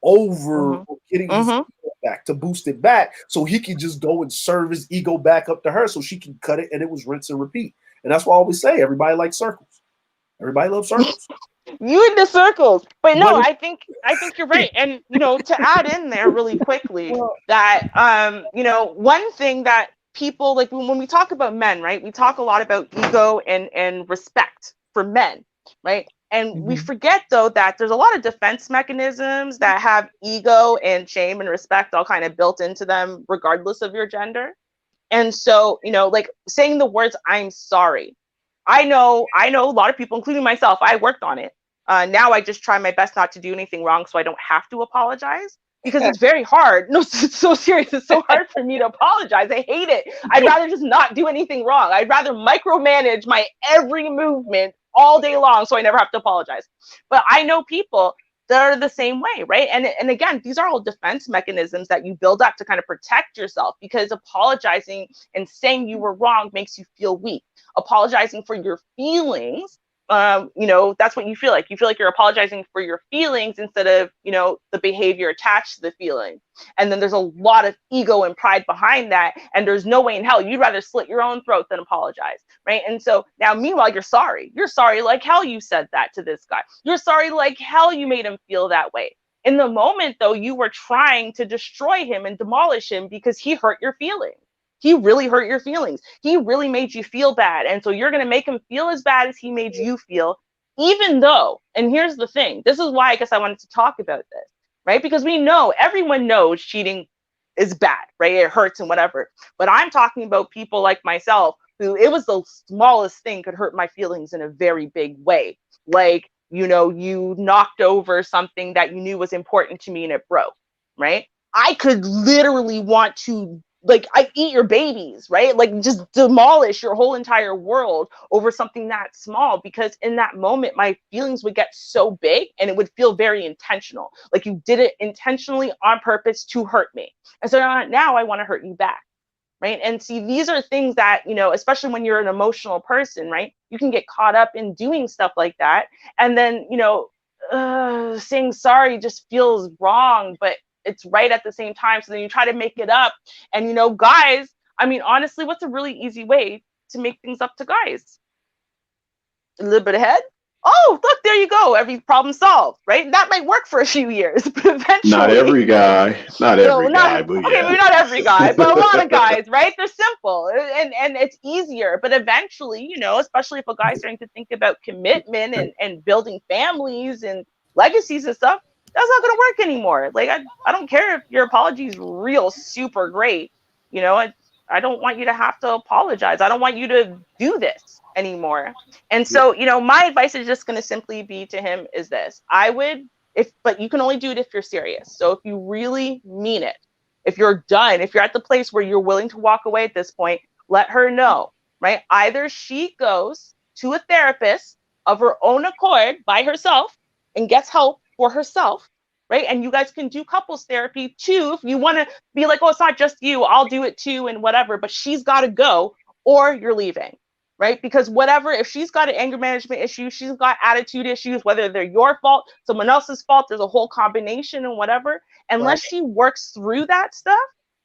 over Mm-hmm. getting his Mm-hmm. ego back to boost it back so he could just go and serve his ego back up to her so she can cut it, and it was rinse and repeat. And that's why I always say everybody likes circles. Everybody loves circles. You in the circles. But no, But I think you're right. And to add in there really quickly well, that one thing that people like when we talk about men, right? We talk a lot about ego and respect for men, right? And we forget though that there's a lot of defense mechanisms that have ego and shame and respect all kind of built into them regardless of your gender. And so, like saying the words "I'm sorry." I know a lot of people, including myself, I worked on it. Now I just try my best not to do anything wrong so I don't have to apologize because it's very hard. No, it's so serious. It's so hard for me to apologize. I hate it. I'd rather just not do anything wrong. I'd rather micromanage my every movement all day long so I never have to apologize. But I know people that are the same way, right? And again, these are all defense mechanisms that you build up to kind of protect yourself because apologizing and saying you were wrong makes you feel weak. Apologizing for your feelings, that's what you feel like. You feel like you're apologizing for your feelings instead of, the behavior attached to the feeling. And then there's a lot of ego and pride behind that. And there's no way in hell you'd rather slit your own throat than apologize, right? And so now, meanwhile, you're sorry. You're sorry like hell you said that to this guy. You're sorry like hell you made him feel that way. In the moment, though, you were trying to destroy him and demolish him because he hurt your feelings. He really hurt your feelings. He really made you feel bad. And so you're going to make him feel as bad as he made you feel, even though, and here's the thing, this is why I guess I wanted to talk about this, right? Because everyone knows cheating is bad, right? It hurts and whatever. But I'm talking about people like myself who it was the smallest thing could hurt my feelings in a very big way. Like, you knocked over something that you knew was important to me and it broke, right? I could literally want to I eat your babies, right? Like just demolish your whole entire world over something that small because in that moment, my feelings would get so big and it would feel very intentional. Like you did it intentionally on purpose to hurt me. And so now I want to hurt you back. Right. And see, these are things that, especially when you're an emotional person, right? You can get caught up in doing stuff like that. And then, saying sorry just feels wrong, but it's right at the same time. So then you try to make it up. And, guys, I mean, honestly, what's a really easy way to make things up to guys? A little bit ahead. Oh, look, there you go. Every problem solved, right? That might work for a few years, but eventually. Not every guy. Not every guy, but okay, yeah. maybe not every guy, but a lot of guys, right? They're simple and it's easier. But eventually, especially if a guy's starting to think about commitment and building families and legacies and stuff, that's not going to work anymore. Like, I don't care if your apology is real super great. I don't want you to have to apologize. I don't want you to do this anymore. And so, my advice is just going to simply be to him is this. But you can only do it if you're serious. So if you really mean it, if you're done, if you're at the place where you're willing to walk away at this point, let her know, right? Either she goes to a therapist of her own accord by herself and gets help for herself, right? And you guys can do couples therapy too. If you want to be like, oh, it's not just you, I'll do it too and whatever, but she's got to go or you're leaving. Right? Because whatever, if she's got an anger management issue, she's got attitude issues, whether they're your fault, someone else's fault, there's a whole combination and whatever. Unless she works through that stuff,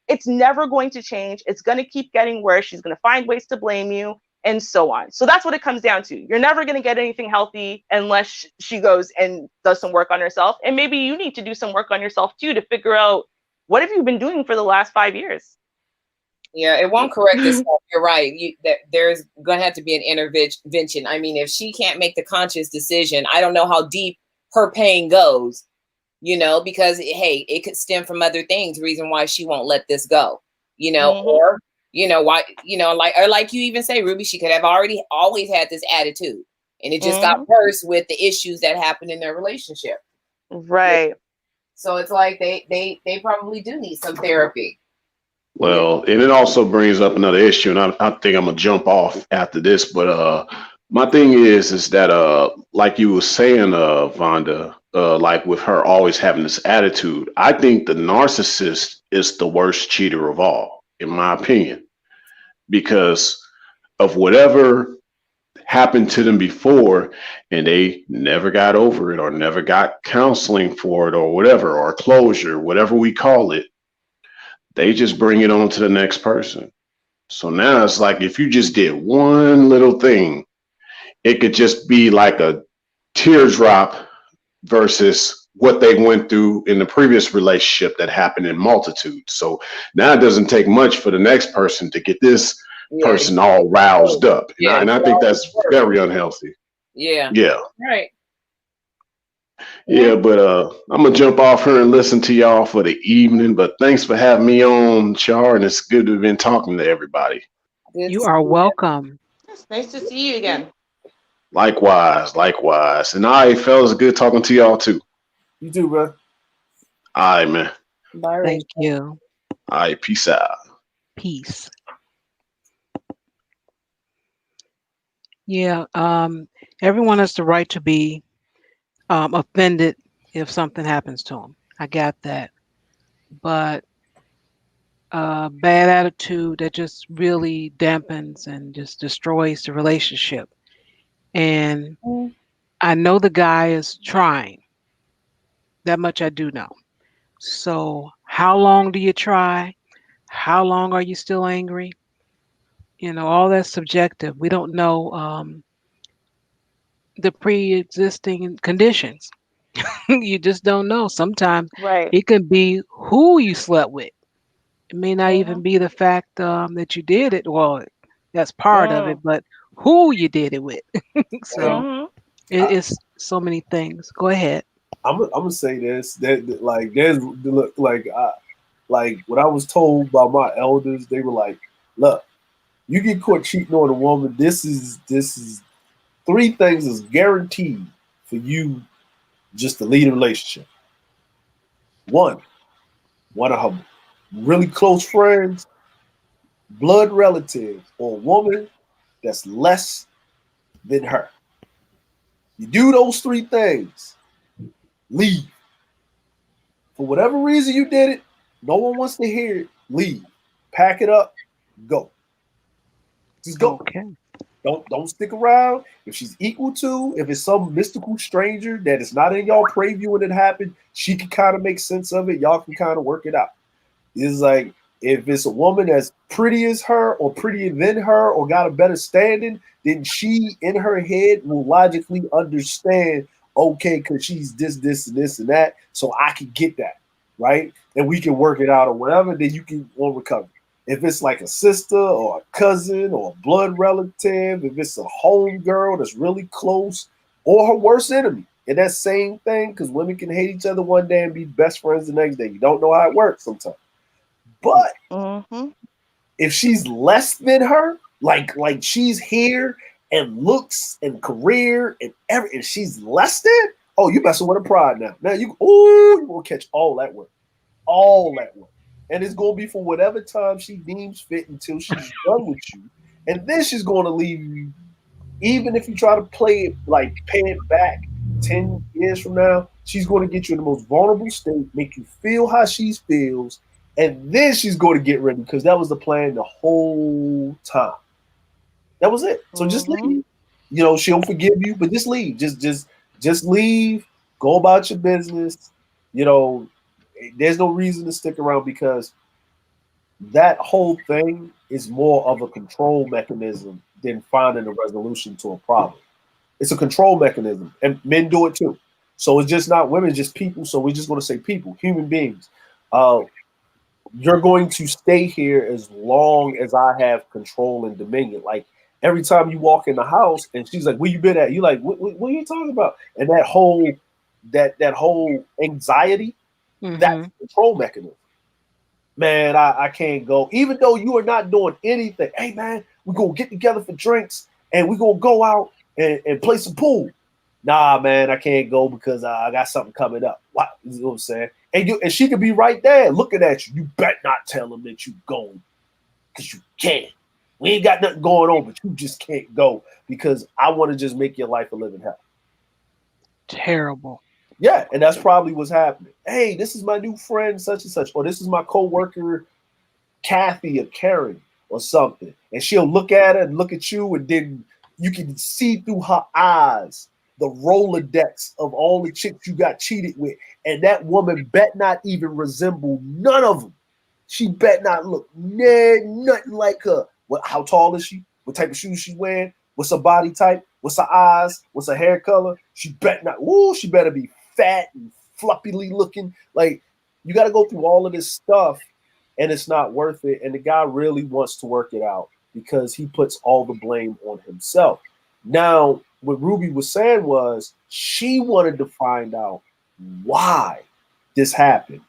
it's never going to change. It's going to keep getting worse. She's going to find ways to blame you and so on. So that's what it comes down to. You're never going to get anything healthy unless she goes and does some work on herself. And maybe you need to do some work on yourself too to figure out what have you been doing for the last 5 years? Yeah, it won't correct itself. You're right. That there's going to have to be an intervention. I mean, if she can't make the conscious decision, I don't know how deep her pain goes, because hey, it could stem from other things, reason why she won't let this go, or why, like you even say, Ruby, she could have always had this attitude, and it just got worse with the issues that happened in their relationship. Right. So it's like they probably do need some therapy. Well, and it also brings up another issue, and I think I'm gonna jump off after this, but my thing is that like you were saying, Vonda, like with her always having this attitude, I think the narcissist is the worst cheater of all, in my opinion, because of whatever happened to them before, and they never got over it or never got counseling for it or whatever, or closure, whatever we call it. They just bring it on to the next person. So now it's like if you just did one little thing, it could just be like a teardrop versus what they went through in the previous relationship that happened in multitudes. So now it doesn't take much for the next person to get this person all roused up. And I think that's very unhealthy. Yeah. Yeah. Right. Yeah, but I'm gonna jump off here and listen to y'all for the evening. But thanks for having me on, Char, and it's good to have been talking to everybody. You are welcome. It's nice to see you again. Likewise, likewise. And all right, fellas, good talking to y'all too. You too, bro. All right, man. Bye, Thank you. All right, peace out. Peace. Yeah. Everyone has the right to be offended if something happens to them. I got that. But bad attitude that just really dampens and just destroys the relationship. And I know the guy is trying. That much I do know. So, how long do you try? How long are you still angry? All that's subjective. We don't know the pre-existing conditions. You just don't know. Sometimes Right. it can be who you slept with. It may not even be the fact that you did it. Well, that's part of it, but who you did it with. So it's so many things. Go ahead. I'm gonna say this that like there's like what I was told by my elders. They were like, look, you get caught cheating on a woman. This is 3 things is guaranteed for you just to lead a relationship. One of her really close friends, blood relatives, or a woman that's less than her. You do those 3 things, leave. For whatever reason you did it, no one wants to hear it, leave. Pack it up, go. Just go. Okay. Don't stick around. If she's equal to, if it's some mystical stranger that is not in y'all preview when it happened, she can kind of make sense of it. Y'all can kind of work it out. It's like if it's a woman that's pretty as her or prettier than her or got a better standing, then she in her head will logically understand, okay, because she's this, and this, and that, so I can get that, right? And we can work it out or whatever, then you can recover. If it's like a sister or a cousin or a blood relative, if it's a home girl that's really close or her worst enemy, and that same thing, because women can hate each other one day and be best friends the next day. You don't know how it works sometimes. But if she's less than her, like she's here and looks and career and everything, if she's less than, oh, you messing with her pride now. Now you will catch all that work. All that work. And it's going to be for whatever time she deems fit until she's done with you. And then she's going to leave you. Even if you try to play it, like pay it back 10 years from now, she's going to get you in the most vulnerable state, make you feel how she feels, and then she's going to get ready because that was the plan the whole time. That was it. So just leave. She'll forgive you, but just leave. Just leave. Go about your business. There's no reason to stick around because that whole thing is more of a control mechanism than finding a resolution to a problem. It's a control mechanism, and men do it too. So it's just not women, it's just people. So we're just going to say people, human beings. you're going to stay here as long as I have control and dominion. Like every time you walk in the house and she's like, where you been at? You like, what are you talking about? And that whole anxiety, that's Mm-hmm. a control mechanism. Man, I can't go. Even though you are not doing anything. Hey man, we're gonna get together for drinks and we're gonna go out and play some pool. Nah, man, I can't go because I got something coming up. What? You know what I'm saying? And she could be right there looking at you. You bet not tell them that you going because you can't. We ain't got nothing going on, but you just can't go because I want to just make your life a living hell. Terrible. Yeah, and that's probably what's happening. Hey, this is my new friend, such and such, or this is my coworker, Kathy or Karen or something. And she'll look at her and look at you, and then you can see through her eyes the Rolodex of all the chicks you got cheated with. And that woman bet not even resemble none of them. She bet not look nothing like her. How tall is she? What type of shoes she wearing? What's her body type? What's her eyes? What's her hair color? She bet not. Ooh, she better be fat and fluffily looking. Like, you got to go through all of this stuff, and it's not worth it. And the guy really wants to work it out because he puts all the blame on himself. Now, what Ruby was saying was she wanted to find out why this happened,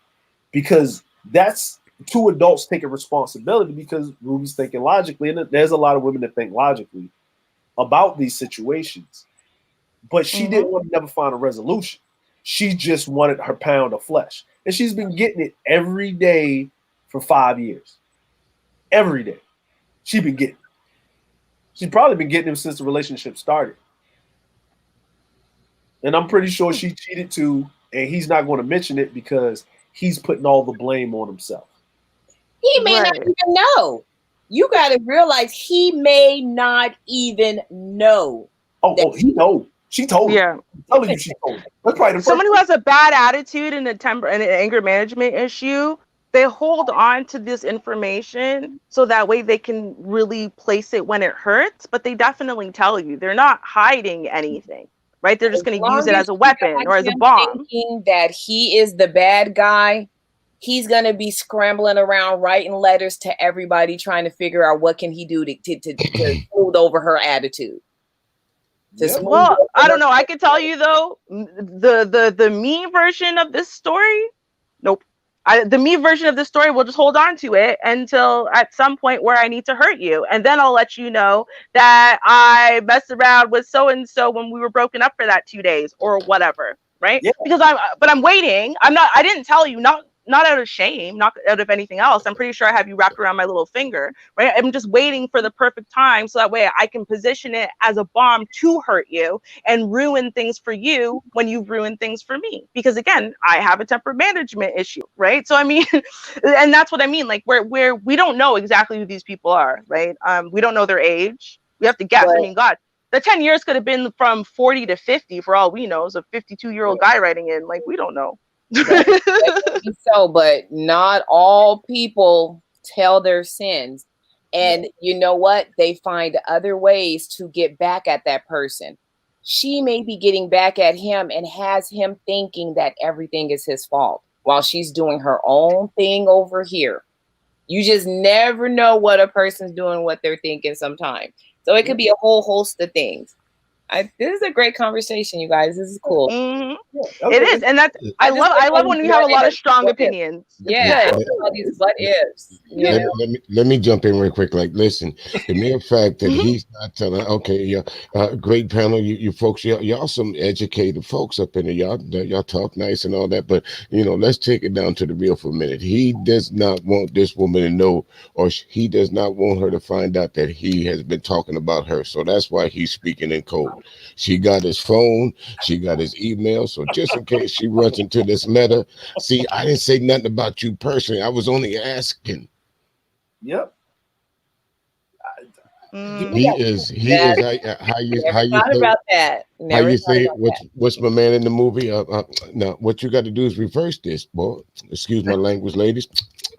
because that's two adults taking responsibility, because Ruby's thinking logically, and there's a lot of women that think logically about these situations, but she didn't want to never find a resolution. She just wanted her pound of flesh, and she's been getting it every day for 5 years. Every day she's been getting it. She's probably been getting him since the relationship started. And I'm pretty sure she cheated too, and he's not going to mention it because he's putting all the blame on himself. He may not even know. You got to realize he may not even know. Oh, he knows. She told him. Yeah. I'm telling you, she told him. That's probably the Someone who has a bad attitude and a temper and an anger management issue, they hold on to this information so that way they can really place it when it hurts, but they definitely tell you. They're not hiding anything, right? They're just going to use it as a weapon or as a bomb. Thinking that he is the bad guy, he's going to be scrambling around writing letters to everybody trying to figure out what can he do to smooth over her attitude. Well, I don't know. I can tell you though, the me version of this story, nope. The me version of the story will just hold on to it until at some point where I need to hurt you, and then I'll let you know that I messed around with so and so when we were broken up for that 2 days or whatever, right? Yeah. Because I'm waiting. I didn't tell you, not out of shame, not out of anything else. I'm pretty sure I have you wrapped around my little finger, right? I'm just waiting for the perfect time so that way I can position it as a bomb to hurt you and ruin things for you when you've ruined things for me. Because again, I have a temper management issue, right? So I mean, and that's what I mean. Like we don't know exactly who these people are, right? We don't know their age. We have to guess. Right. I mean, God, the 10 years could have been from 40 to 50 for all we know. It's a 52-year-old guy writing in. Like, we don't know. So, but not all people tell their sins, and you know what? They find other ways to get back at that person. She may be getting back at him and has him thinking that everything is his fault while she's doing her own thing over here. You just never know what a person's doing, what they're thinking sometimes. So it could be a whole host of things. This is a great conversation, you guys. This is cool. Mm-hmm. It is, and that's I love when you have a lot of strong opinions. Yeah, all these what ifs. Let me jump in real quick. Like, listen, the mere fact that he's not telling. Okay, great panel, you folks, y'all some educated folks up in there. Y'all talk nice and all that, but let's take it down to the real for a minute. He does not want this woman to know, or he does not want her to find out that he has been talking about her. So that's why he's speaking in code. She got his phone, she got his email, so just in case she runs into this letter, see, I didn't say nothing about you personally. I was only asking. Yep. He is how you thought about that. How you say what's my man in the movie? Now what you got to do is reverse this, boy. Excuse my language, ladies.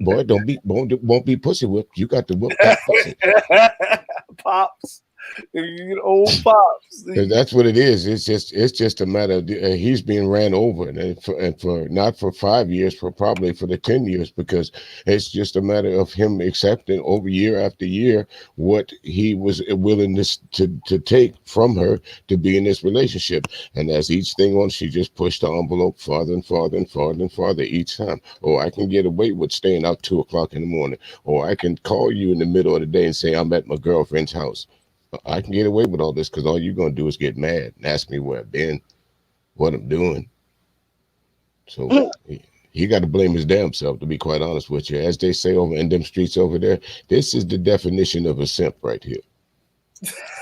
Boy, won't be pussy whipped. You got to whip that pussy. Pops. You old pops. That's what it is. It's just a matter of he's being ran over, and for not for 5 years, for probably for the 10 years, because it's just a matter of him accepting over year after year what he was willing to take from her to be in this relationship. And as each thing on, she just pushed the envelope farther and farther and farther and farther each time. Oh, I can get away with staying out 2 o'clock in the morning, or I can call you in the middle of the day and say I'm at my girlfriend's house. I can get away with all this because all you're gonna do is get mad and ask me where I've been, what I'm doing. So he got to blame his damn self, to be quite honest with you. As they say over in them streets over there, this is the definition of a simp right here.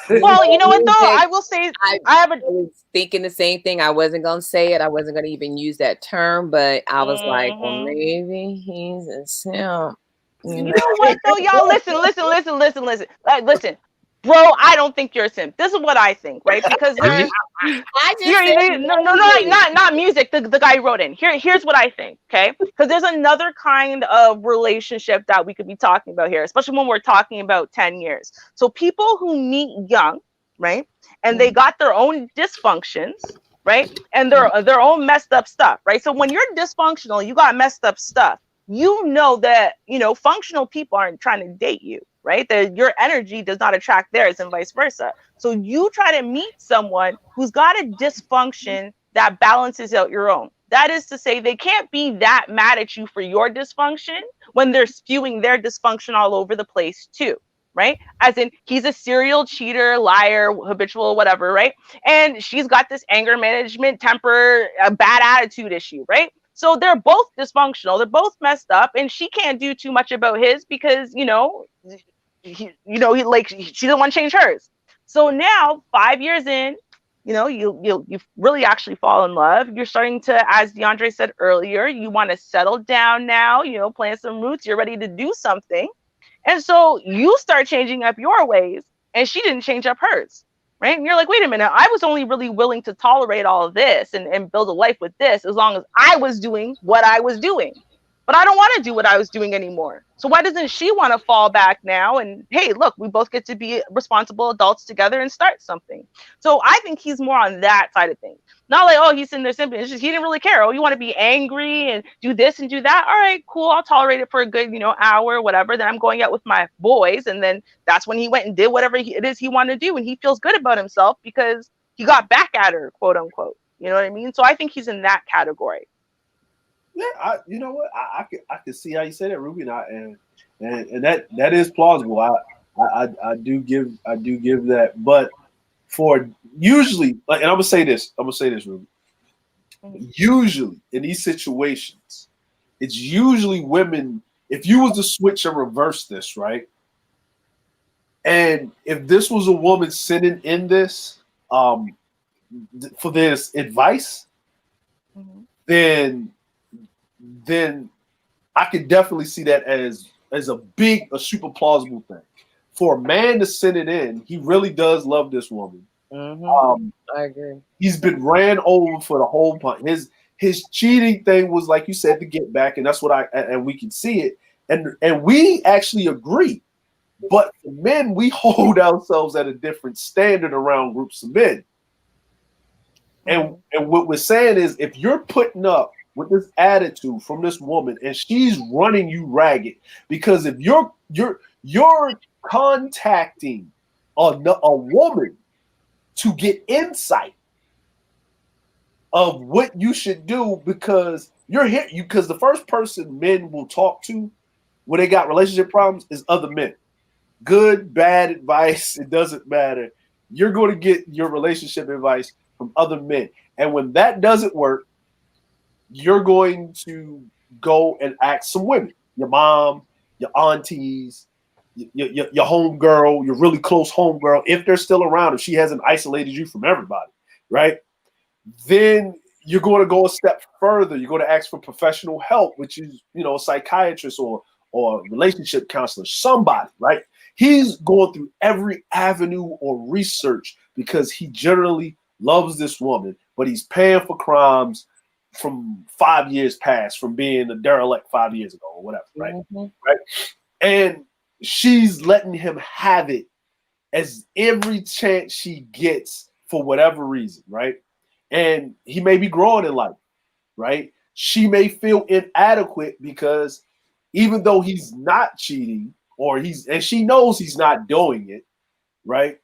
Well, you know what though? I will say I was thinking the same thing. I wasn't gonna say it. I wasn't gonna even use that term, but I was like, well, maybe he's a simp. You know what though, y'all? Listen. Bro, I don't think you're a simp. This is what I think, right? Because there's not music. The guy wrote in. Here's what I think, okay? Because there's another kind of relationship that we could be talking about here, especially when we're talking about 10 years. So people who meet young, right? And they got their own dysfunctions, right? And their own messed up stuff, right? So when you're dysfunctional, you got messed up stuff. You know that, functional people aren't trying to date you, right? That your energy does not attract theirs and vice versa. So you try to meet someone who's got a dysfunction that balances out your own. That is to say, they can't be that mad at you for your dysfunction when they're spewing their dysfunction all over the place too, right? As in, he's a serial cheater, liar, habitual, whatever, right? And she's got this anger management, temper, a bad attitude issue, right? So they're both dysfunctional. They're both messed up, and she can't do too much about his because she doesn't want to change hers. So now, 5 years in, you really actually fall in love. You're starting to, as DeAndre said earlier, you want to settle down now. Plant some roots. You're ready to do something, and so you start changing up your ways, and she didn't change up hers. Right? And you're like, wait a minute, I was only really willing to tolerate all of this and build a life with this as long as I was doing what I was doing. But I don't want to do what I was doing anymore. So why doesn't she want to fall back now? And hey, look, we both get to be responsible adults together and start something. So I think he's more on that side of things. Not like, oh, he's sitting there simply. It's just he didn't really care. Oh, you want to be angry and do this and do that? All right, cool. I'll tolerate it for a good, hour, whatever. Then I'm going out with my boys. And then that's when he went and did whatever it is he wanted to do. And he feels good about himself because he got back at her, quote unquote. You know what I mean? So I think he's in that category. Yeah, you know what? I can see how you say that, Ruby, and that is plausible. I do give that, but for usually, and I'm gonna say this, Ruby. Usually in these situations, it's usually women. If you was to switch and reverse this, right? And if this was a woman sitting in this for this advice, then I could definitely see that as a super plausible thing. For a man to send it in, he really does love this woman. I agree. He's been ran over for the whole point. His cheating thing was, like you said, to get back, and that's what and we can see it, and we actually agree. But for men, we hold ourselves at a different standard around groups of men. And what we're saying is, if you're putting up with this attitude from this woman and she's running you ragged, because if you're contacting a woman to get insight of what you should do, because because the first person men will talk to when they got relationship problems is other men. Good, bad advice, it doesn't matter. You're going to get your relationship advice from other men. And when that doesn't work, you're going to go and ask some women, your mom, your aunties, your homegirl, your really close homegirl, if they're still around, if she hasn't isolated you from everybody, right? Then you're going to go a step further. You're going to ask for professional help, which is, a psychiatrist or relationship counselor, somebody, right? He's going through every avenue or research because he generally loves this woman, but he's paying for crimes from 5 years past, from being a derelict 5 years ago or whatever, right? Right? And she's letting him have it as every chance she gets for whatever reason, right? And he may be growing in life, right? She may feel inadequate because even though he's not cheating, and she knows he's not doing it, right?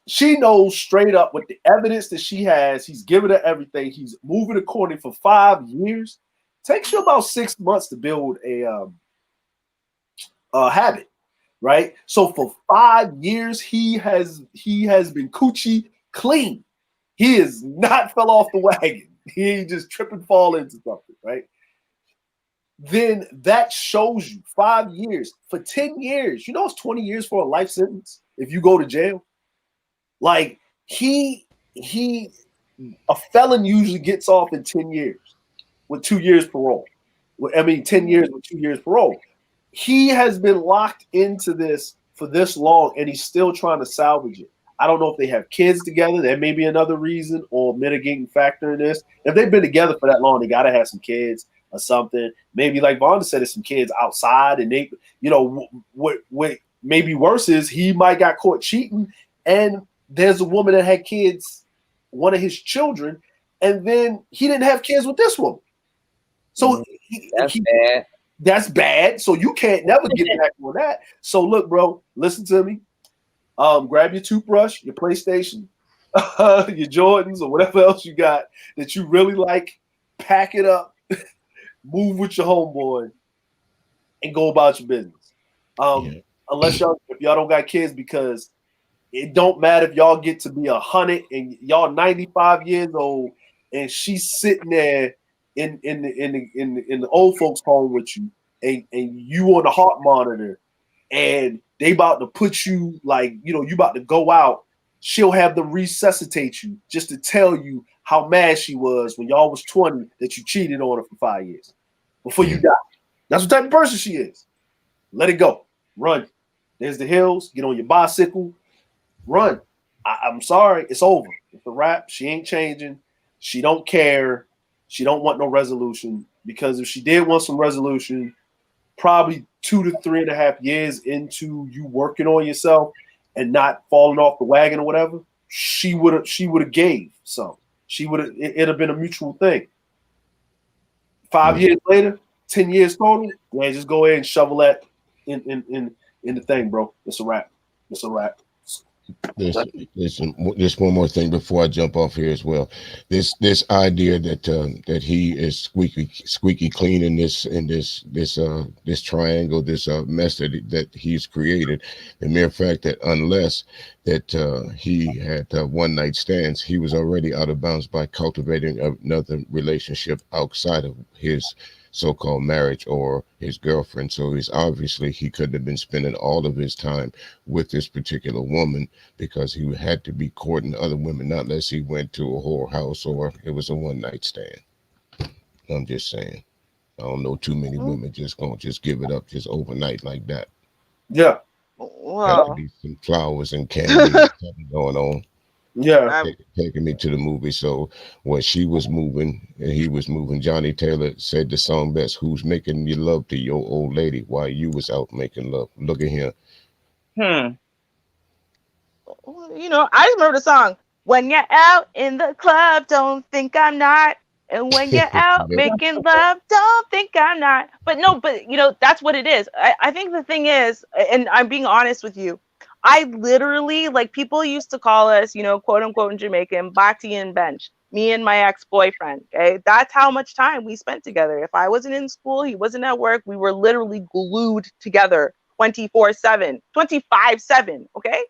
She knows straight up with the evidence that she has, he's giving her everything. He's moving according for 5 years. Takes you about 6 months to build a habit, right? So for 5 years, he has been coochie clean. He has not fell off the wagon. He ain't just trip and fall into something, right? Then that shows you 5 years. For 10 years, you know it's 20 years for a life sentence if you go to jail. Like a felon usually gets off in 10 years with 2 years parole. 10 years with 2 years parole. He has been locked into this for this long, and he's still trying to salvage it. I don't know if they have kids together. That may be another reason or mitigating factor in this. If they've been together for that long, they got to have some kids or something. Maybe like Vonda said, there's some kids outside, and they, what maybe worse is he might got caught cheating, and there's a woman that had kids, one of his children, and then he didn't have kids with this woman. So bad. That's bad. So you can't never get back on that. So look, bro, listen to me. Grab your toothbrush, your PlayStation, your Jordans, or whatever else you got that you really like. Pack it up, move with your homeboy, and go about your business. Unless if y'all don't got kids, because it don't matter if y'all get to be 100 and y'all 95 years old, and she's sitting there in the old folks' home with you, and you on the heart monitor, and they about to put you you about to go out. She'll have to resuscitate you just to tell you how mad she was when y'all was 20 that you cheated on her for 5 years before you died. That's what type of person she is. Let it go. Run. There's the hills. Get on your bicycle. Run. I'm sorry. It's over. It's a wrap. She ain't changing. She don't care. She don't want no resolution, because if she did want some resolution, probably 2 to 3.5 years into you working on yourself and not falling off the wagon or whatever, she would have gave some. It'd have been a mutual thing. 5 years later, 10 years total, man, just go ahead and shovel that in the thing, bro. It's a wrap. It's a wrap. There's one more thing before I jump off here as well. This idea that he is squeaky clean in this triangle, this mess that he's created. The mere fact that unless that he had one night stands, he was already out of bounds by cultivating another relationship outside of his so-called marriage or his girlfriend. So he couldn't have been spending all of his time with this particular woman, because he had to be courting other women, not unless he went to a whorehouse or it was a one-night stand. I'm just saying, I don't know too many women just gonna just give it up just overnight like that. Yeah. Well, Gotta be some flowers and candy something going on. Yeah. Taking me to the movie. So when she was moving and he was moving, Johnny Taylor said the song best, "Who's making you love to your old lady while you was out making love?" Look at him. I just remember the song, "When you're out in the club, don't think I'm not. And when you're out making love, don't think I'm not." But that's what it is. I think the thing is, and I'm being honest with you, I literally, people used to call us, quote unquote in Jamaican, Bati and Bench, me and my ex-boyfriend. Okay. That's how much time we spent together. If I wasn't in school, he wasn't at work, we were literally glued together 24/7, 25/7. Okay.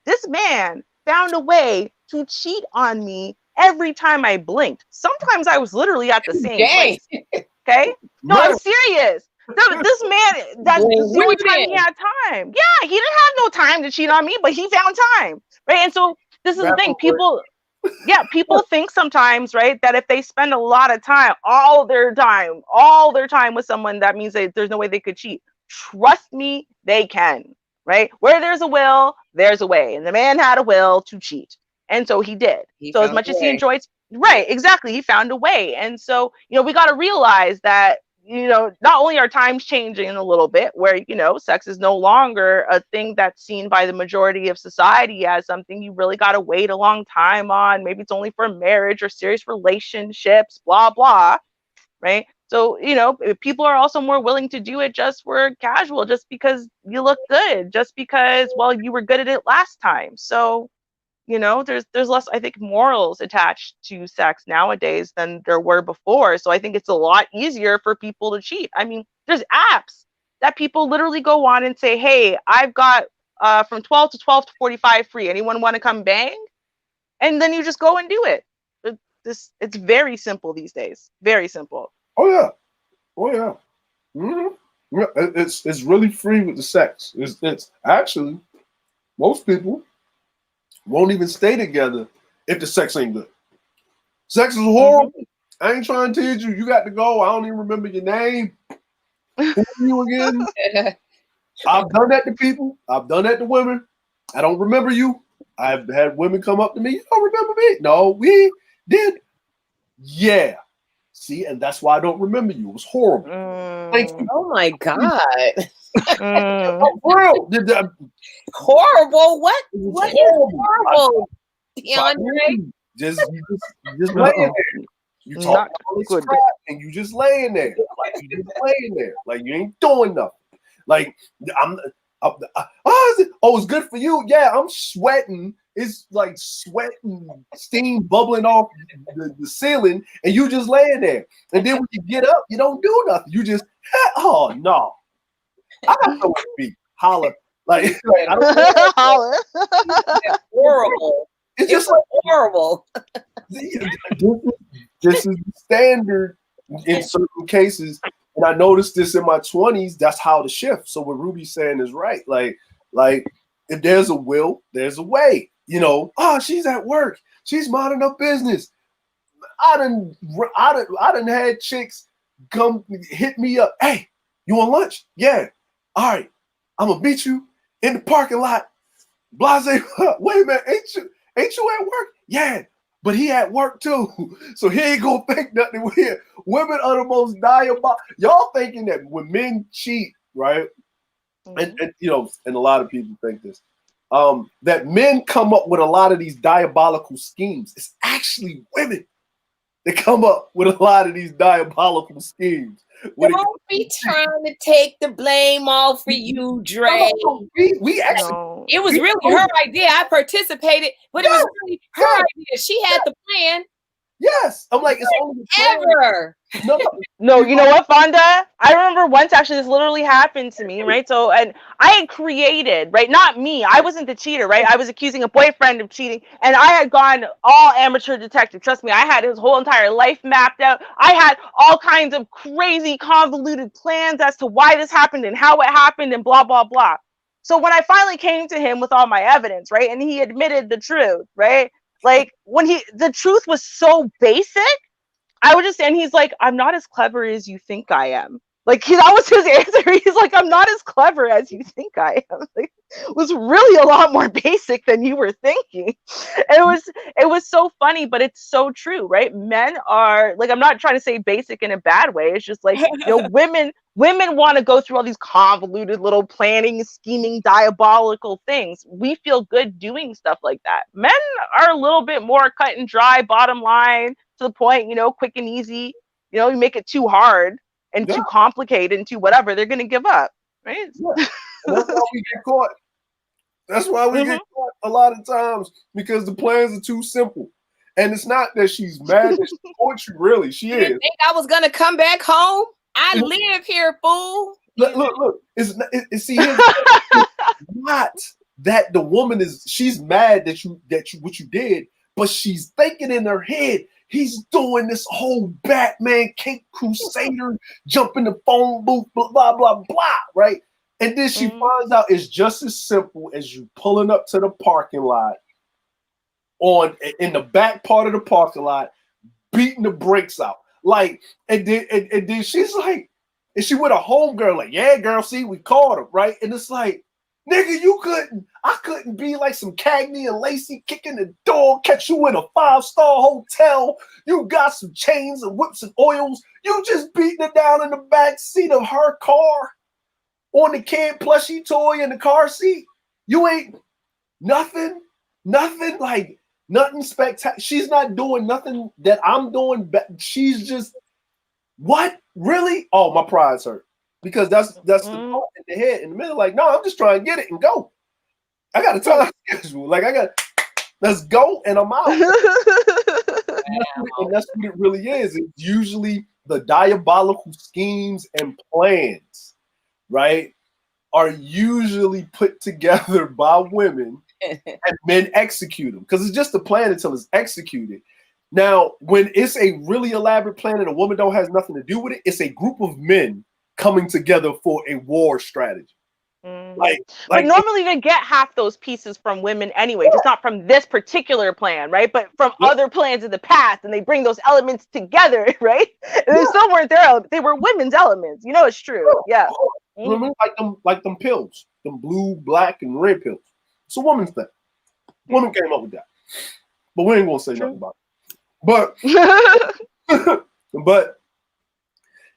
This man found a way to cheat on me every time I blinked. Sometimes I was literally at the same place. Okay. No, I'm serious. This man, that's the only time he had time. Yeah, he didn't have no time to cheat on me, but he found time, right? And so this is the thing. People think sometimes, right, that if they spend a lot of time, all their time with someone, that means that there's no way they could cheat. Trust me, they can, right? Where there's a will, there's a way. And the man had a will to cheat. And so he did. So as much as he enjoyed, right, exactly, he found a way. And so, we got to realize that, not only are times changing a little bit where, sex is no longer a thing that's seen by the majority of society as something you really got to wait a long time on. Maybe it's only for marriage or serious relationships, blah, blah. Right. So, people are also more willing to do it just for casual, just because you look good, just because, well, you were good at it last time. So, there's less, I think, morals attached to sex nowadays than there were before. So I think it's a lot easier for people to cheat. I mean, there's apps that people literally go on and say, hey, I've got from 12 to 12:45 free. Anyone want to come bang? And then you just go and do it. It's very simple these days. Very simple. Oh yeah. Mm-hmm. Yeah, it's really free with the sex. It's actually most people won't even stay together if the sex ain't good. Sex is horrible. Mm-hmm. I ain't trying to teach you. You got to go. I don't even remember your name. Who are you again? I've done that to people. I've done that to women. I don't remember you. I've had women come up to me. You don't remember me? No, we did. Yeah. See, and that's why I don't remember you. It was horrible. Thank you. Oh my God. Horrible. Horrible? What is horrible? DeAndre? Just laying there. You talk all this crap and you just laying there. Like you just laying there. Like you ain't doing nothing. Like it's good for you. Yeah, I'm sweating. It's like sweat and steam bubbling off the ceiling, and you just laying there. And then when you get up, you don't do nothing. You just, oh no, I got nowhere to be. Holla, like I don't holla. Horrible. It's just like horrible. This is the standard in certain cases, and I noticed this in my 20s. That's how to shift. So what Ruby's saying is right. Like if there's a will, there's a way. She's at work. She's minding her business. I done had chicks come hit me up. Hey, you want lunch? Yeah. All right. I'm gonna meet you in the parking lot. Blase. Wait a minute. Ain't you at work? Yeah. But he at work too. So he ain't gonna think nothing weird. Women are the most diabolical. Y'all thinking that when men cheat, right? And and a lot of people think this. That men come up with a lot of these diabolical schemes. It's actually women that come up with a lot of these diabolical schemes. Don't be trying to take the blame off for you, Dre. We actually, it was really her idea. I participated, but it was really her idea. She had the plan. Yes, I'm like, it's only ever. No, you know what, Fonda? I remember once actually this literally happened to me, right? So, and I had created, right? Not me. I wasn't the cheater, right? I was accusing a boyfriend of cheating, and I had gone all amateur detective. Trust me, I had his whole entire life mapped out. I had all kinds of crazy convoluted plans as to why this happened and how it happened and blah, blah, blah. So when I finally came to him with all my evidence, right? And he admitted the truth, right? Like when the truth was so basic, I would just, and he's like, I'm not as clever as you think I am. Like that was his answer. He's like, I'm not as clever as you think I am. Like, it was really a lot more basic than you were thinking. And it was so funny, but it's so true, right? Men are like, I'm not trying to say basic in a bad way. It's just like, women want to go through all these convoluted little planning, scheming, diabolical things. We feel good doing stuff like that. Men are a little bit more cut and dry, bottom line, to the point, quick and easy. You make it too hard and too complicated and too whatever, they're going to give up, right? Yeah. That's why we get caught. That's why we get caught a lot of times, because the plans are too simple. And it's not that she's mad that she wants you, really. She is. Think I was going to come back home? I live here, fool. Look. It's not that the woman she's mad that you what you did, but she's thinking in her head, he's doing this whole Batman Cape Crusader, jumping the phone booth, blah, blah, blah, blah, right? And then she finds out it's just as simple as you pulling up to the parking lot in the back part of the parking lot, beating the brakes out. Like, and then she's like, and she with a homegirl, like, yeah, girl, see, we caught him, right? And it's like, Nigga, I couldn't be like some Cagney and Lacey kicking the door, catch you in a 5-star hotel. You got some chains and whips and oils. You just beating it down in the back seat of her car on the kid plushie toy in the car seat. You ain't nothing like nothing spectacular. She's not doing nothing that I'm doing. She's just, what? Really? Oh, my pride's hurt. Because that's the thought in the head in the middle. Like, no, I'm just trying to get it and go. I got a time schedule. Like, let's go and I'm out. And that's what it really is. It's usually the diabolical schemes and plans, right, are usually put together by women and men execute them. Because it's just a plan until it's executed. Now, when it's a really elaborate plan and a woman has nothing to do with it, it's a group of men coming together for a war strategy. But normally you get half those pieces from women anyway, just not from this particular plan, right? But from other plans in the past, and they bring those elements together, right? And they still weren't their, they were women's elements. You know, it's true. Yeah. Remember, like them pills, them blue, black, and red pills. It's a woman's thing. Women came up with that, but we ain't gonna say nothing about it. But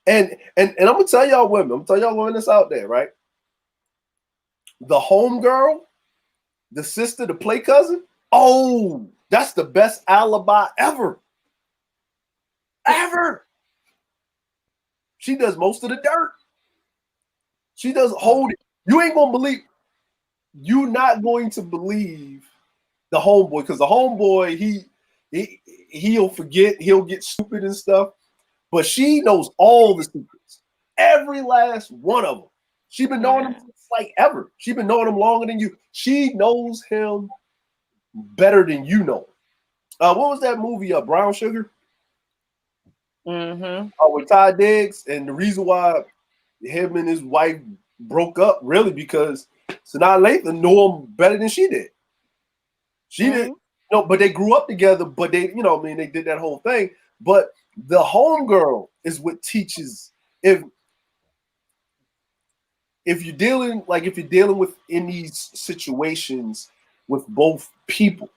and I'm gonna tell y'all women, that's out there, right? The homegirl, the sister, the play cousin. Oh, that's the best alibi ever. Ever. She does most of the dirt. She does hold it. You ain't gonna believe. You're not going to believe the homeboy, because the homeboy, he'll forget, he'll get stupid and stuff. But she knows all the secrets, every last one of them. She's been knowing him since like ever. She's been knowing him longer than you. She knows him better than you know him. What was that movie? Brown Sugar. With Ty Diggs, and the reason why him and his wife broke up really because Sanaa Lathan knew him better than she did. She didn't, but they grew up together. But they, they did that whole thing. But the homegirl is what teaches if you're dealing with in these situations with both people,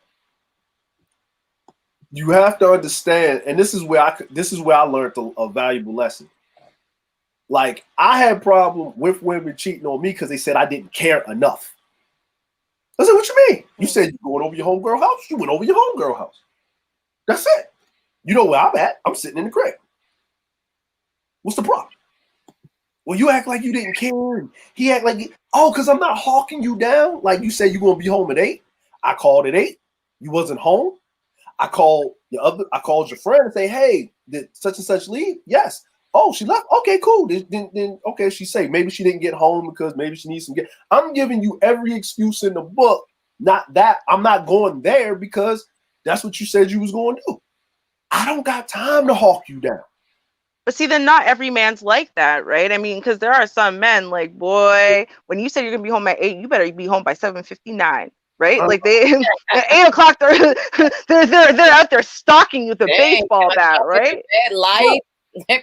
you have to understand, and this is where I learned a valuable lesson. Like, I had problem with women cheating on me because they said I didn't care enough. I said, what you mean? You said you're going over your homegirl house? You went over your homegirl house. That's it. You know where I'm at? I'm sitting in the crib. What's the problem? Well, you act like you didn't care. And he act like, because I'm not hawking you down. Like, you said you're going to be home at 8. I called at 8. You wasn't home. I called your friend and say, hey, did such and such leave? Yes. Oh, she left. Okay, cool. Then okay, she say maybe she didn't get home because maybe she needs some get. I'm giving you every excuse in the book. Not that I'm not going there because that's what you said you was going to do. I don't got time to hawk you down. But see, then not every man's like that, right? I mean, because there are some men like, boy, when you said you're gonna be home at 8, you better be home by 7:59, right? Like they at 8 o'clock, they're out there stalking you with a baseball bat, right? Red light.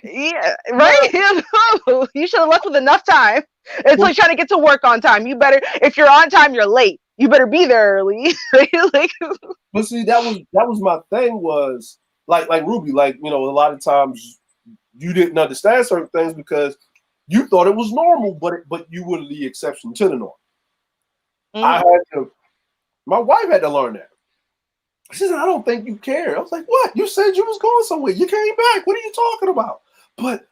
Yeah, right. You should have left with enough time. It's like trying to get to work on time. You better, if you're on time, you're late. You better be there early. Right? Like, but see, that was my thing. Was like Ruby, like a lot of times you didn't understand certain things because you thought it was normal, but you were the exception to the norm. My wife had to learn that. She said, I don't think you care. I was like, what? You said you was going somewhere. You came back. What are you talking about? But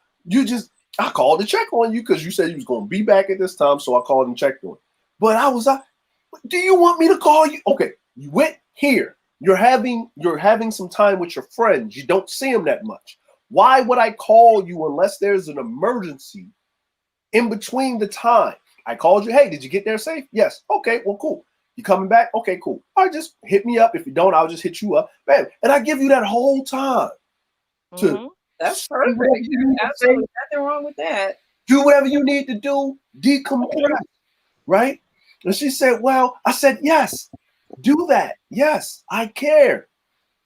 I called to check on you because you said you was going to be back at this time. So I called and checked on you. But I was like, do you want me to call you? Okay, you went here. You're having some time with your friends. You don't see them that much. Why would I call you unless there's an emergency in between the time? I called you. Hey, did you get there safe? Yes. Okay, well, cool. You coming back? Okay, cool. All right, just hit me up. If you don't, I'll just hit you up. Bam. And I give you that whole time to That's perfect. Absolutely nothing wrong with that. Do whatever you need to do, decompress, right? And she said, well, I said, yes, do that. Yes, I care,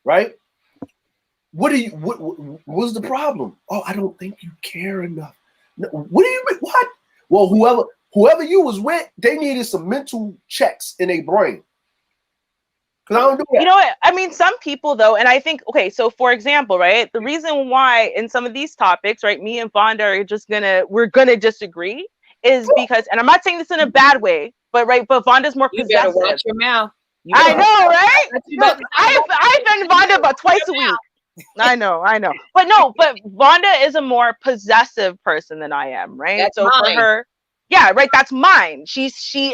right? What's the problem? Oh, I don't think you care enough. No, what do you mean? What? Well, whoever you was with, they needed some mental checks in their brain. Because I don't do that. You know what? I mean, some people though, and I think, okay, so for example, right, the reason why in some of these topics, right, me and Vonda are we're gonna disagree is because, and I'm not saying this in a bad way, but Vonda's more You better possessive. watch your mouth. I know, right? I've been Vonda about twice a week. I know. But Vonda is a more possessive person than I am, right? That's so mine. For her, yeah, right, that's mine.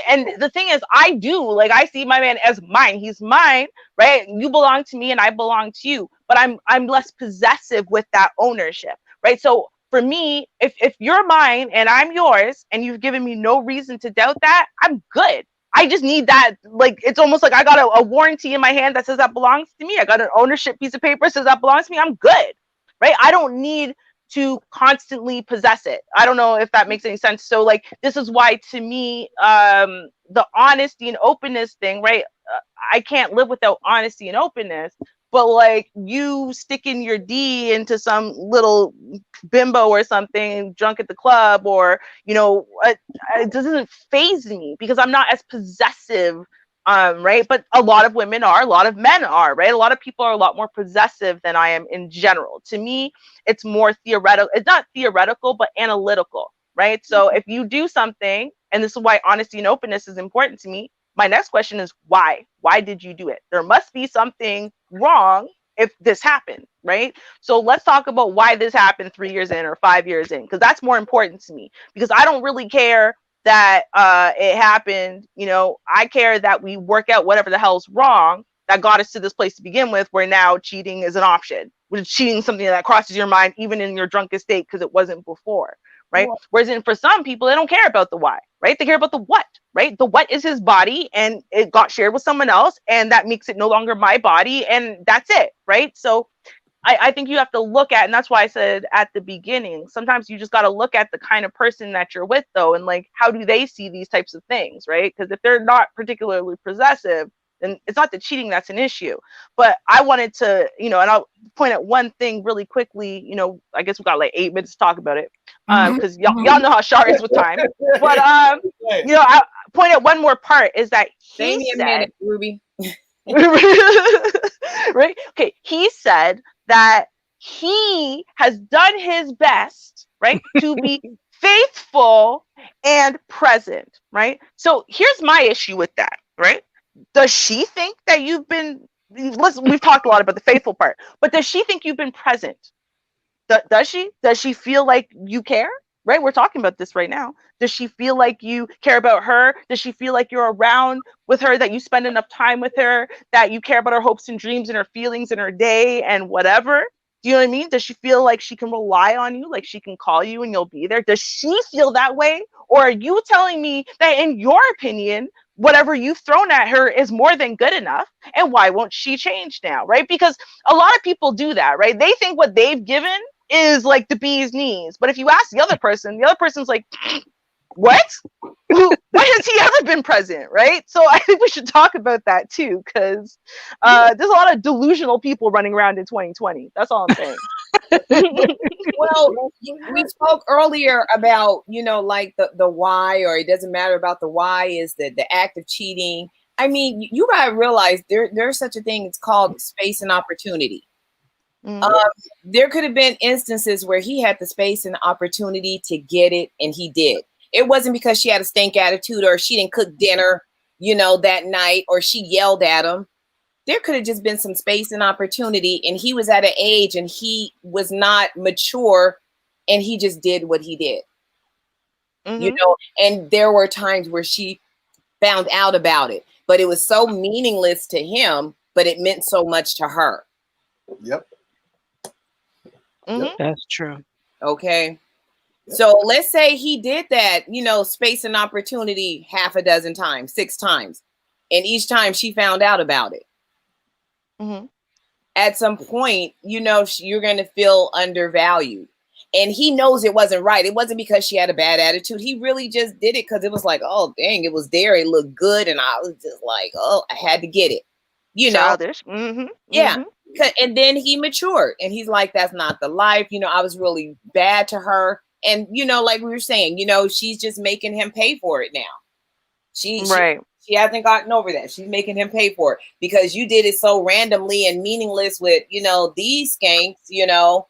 And the thing is, I see my man as mine. He's mine, right? You belong to me and I belong to you, but I'm less possessive with that ownership, right? So for me, if you're mine and I'm yours and you've given me no reason to doubt that, I'm good. I just need that, like, it's almost like I got a warranty in my hand that says that belongs to me. I got an ownership piece of paper that says that belongs to me. I'm good, right? I don't need to constantly possess it. I don't know if that makes any sense. So like, this is why to me, the honesty and openness thing, right? I can't live without honesty and openness. But like, you sticking your D into some little bimbo or something drunk at the club, or it doesn't faze me because I'm not as possessive, right? But a lot of women are, a lot of men are, right? A lot of people are a lot more possessive than I am in general. To me, it's more theoretical. It's not theoretical, but analytical, right? So if you do something, and this is why honesty and openness is important to me, my next question is why? Why did you do it? There must be something wrong if this happened, right? So let's talk about why this happened 3 years in or 5 years in, because that's more important to me, because I don't really care that it happened. I care that we work out whatever the hell's wrong that got us to this place to begin with, where now cheating is an option, which is cheating something that crosses your mind even in your drunkest state because it wasn't before, right? Yeah. Whereas for some people, they don't care about the why, right? They care about the what, right? The what is his body and it got shared with someone else and that makes it no longer my body and that's it, right? So I think you have to look at, and that's why I said at the beginning, sometimes you just got to look at the kind of person that you're with though, and like, how do they see these types of things, right? Because if they're not particularly possessive, then it's not the cheating that's an issue. But I wanted to, and I'll point at one thing really quickly. I guess we got like 8 minutes to talk about it, because y'all know how Char is with time. But I point at one more part is that Save me a minute, Ruby. Right? Okay, he said that he has done his best, right, to be faithful and present, right? So here's my issue with that, right? Does she think that you've been, we've talked a lot about the faithful part, but does she think you've been present? Does she? Does she feel like you care? Right? We're talking about this right now. Does she feel like you care about her? Does she feel like you're around with her, that you spend enough time with her, that you care about her hopes and dreams and her feelings and her day and whatever? Do you know what I mean? Does she feel like she can rely on you, like she can call you and you'll be there? Does she feel that way? Or are you telling me that in your opinion, whatever you've thrown at her is more than good enough? And why won't she change now, right? Because a lot of people do that, right? They think what they've given is like the bee's knees. But if you ask the other person's like, what? When has he ever been present, right? So I think we should talk about that too, because there's a lot of delusional people running around in 2020. That's all I'm saying. Well, we spoke earlier about, like the why, or it doesn't matter about the why, is the act of cheating. I mean, you gotta realize there's such a thing. It's called space and opportunity. Mm-hmm. There could have been instances where he had the space and opportunity to get it, and he did. It wasn't because she had a stink attitude or she didn't cook dinner, that night, or she yelled at him. There could have just been some space and opportunity, and he was at an age and he was not mature, and he just did what he did. Mm-hmm. And there were times where she found out about it, but it was so meaningless to him, but it meant so much to her. Yep. Mm-hmm. That's true. Okay. So let's say he did that, space and opportunity 6 times, 6 times. And each time she found out about it. Mm-hmm. At some point, you're going to feel undervalued. And he knows it wasn't right. It wasn't because she had a bad attitude. He really just did it because it was like, oh, dang, it was there. It looked good. And I was just like, oh, I had to get it. Childish. Mm-hmm. Yeah. Mm-hmm. And then he matured and he's like, that's not the life. I was really bad to her. And like we were saying, she's just making him pay for it now. She hasn't gotten over that. She's making him pay for it because you did it so randomly and meaningless with, these skanks,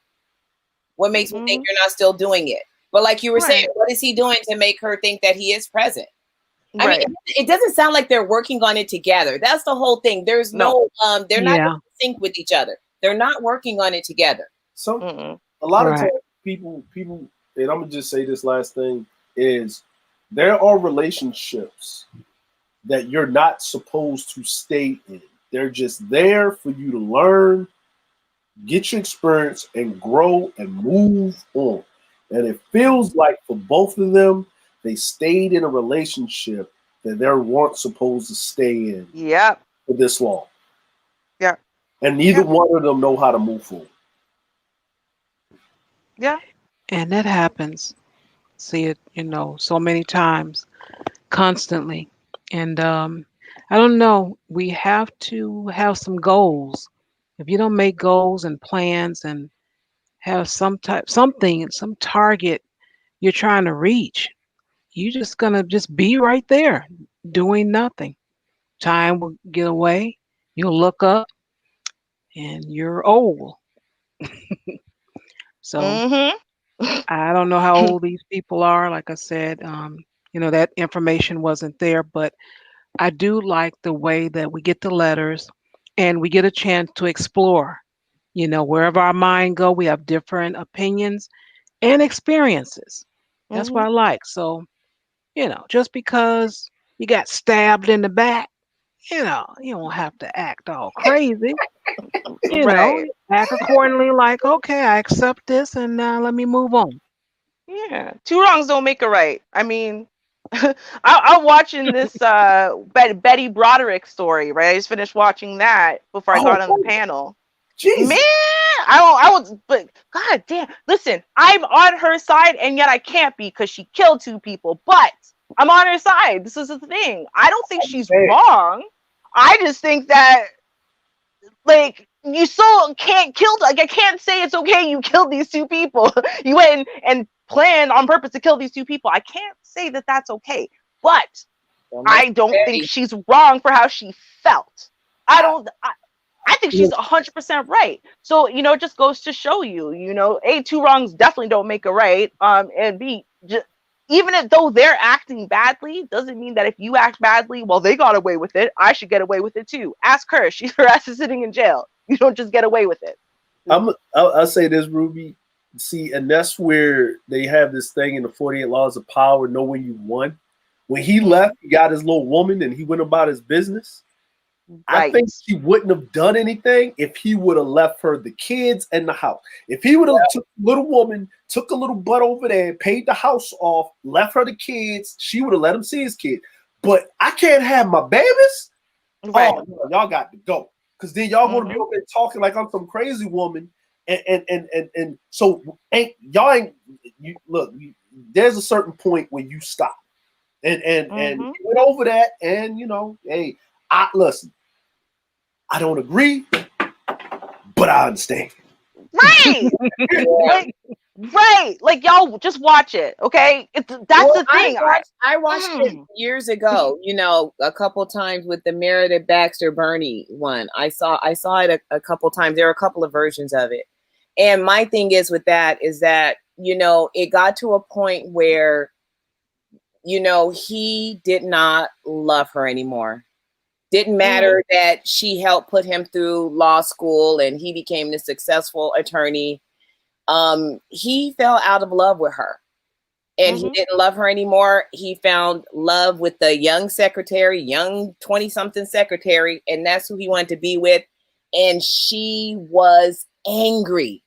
what makes me think you're not still doing it? But like you were saying, what is he doing to make her think that he is present? I mean, it doesn't sound like they're working on it together. That's the whole thing. There's they're not in sync with each other. They're not working on it together. So a lot of times people, and I'm gonna just say this last thing is there are relationships that you're not supposed to stay in. They're just there for you to learn, get your experience, and grow and move on. And it feels like for both of them, they stayed in a relationship that they weren't supposed to stay in for this long. Yeah. And neither one of them know how to move forward. Yeah. And that happens. See it, so many times, constantly. And I don't know. We have to have some goals. If you don't make goals and plans and have some target you're trying to reach, you're just gonna just be right there doing nothing. Time will get away. You'll look up and you're old. So I don't know how old these people are. Like I said, that information wasn't there, but I do like the way that we get the letters and we get a chance to explore. Wherever our mind go, we have different opinions and experiences. That's what I like. So, just because you got stabbed in the back, you don't have to act all crazy. Act accordingly, like, okay, I accept this and now let me move on. Yeah. Two wrongs don't make a right. I mean, I'm watching this Betty Broderick story, right? I just finished watching that before I got on the panel. Jesus. Man, I was, but god damn. Listen, I'm on her side and yet I can't be because she killed 2 people, but I'm on her side. This is the thing. I don't think she's wrong. I just think that, like, you still can't kill, like, I can't say it's okay you killed these 2 people. You went and planned on purpose to kill these 2 people. I can't say that that's okay, but I don't think she's wrong for how she felt. I think she's 100% right. So, it just goes to show you, A, 2 wrongs definitely don't make a right. And B, even though they're acting badly, doesn't mean that if you act badly, well, they got away with it, I should get away with it too. Ask her. Her ass is sitting in jail. You don't just get away with it. I'll say this, Ruby. See, and that's where they have this thing in the 48 Laws of Power, know when you won. When he left, he got his little woman and he went about his business. I think he wouldn't have done anything if he would have left her the kids and the house. If he would have took a little woman, took a little butt over there, paid the house off, left her the kids, she would have let him see his kids. But I can't have my babies. Right. Oh, no, y'all got to go. Because then y'all going to be over there talking like I'm some crazy woman. And so there's a certain point where you stop. And you went over that and hey, listen. I don't agree, but I understand. Right. Right. Like, y'all just watch it, okay? That's the thing. I watched it years ago, a couple times with the Meredith Baxter Bernie one. I saw it a couple times. There are a couple of versions of it. And my thing is with that is that, it got to a point where, he did not love her anymore. Didn't matter that she helped put him through law school and he became the successful attorney. He fell out of love with her and he didn't love her anymore. He found love with the young 20-something secretary, and that's who he wanted to be with. And she was angry.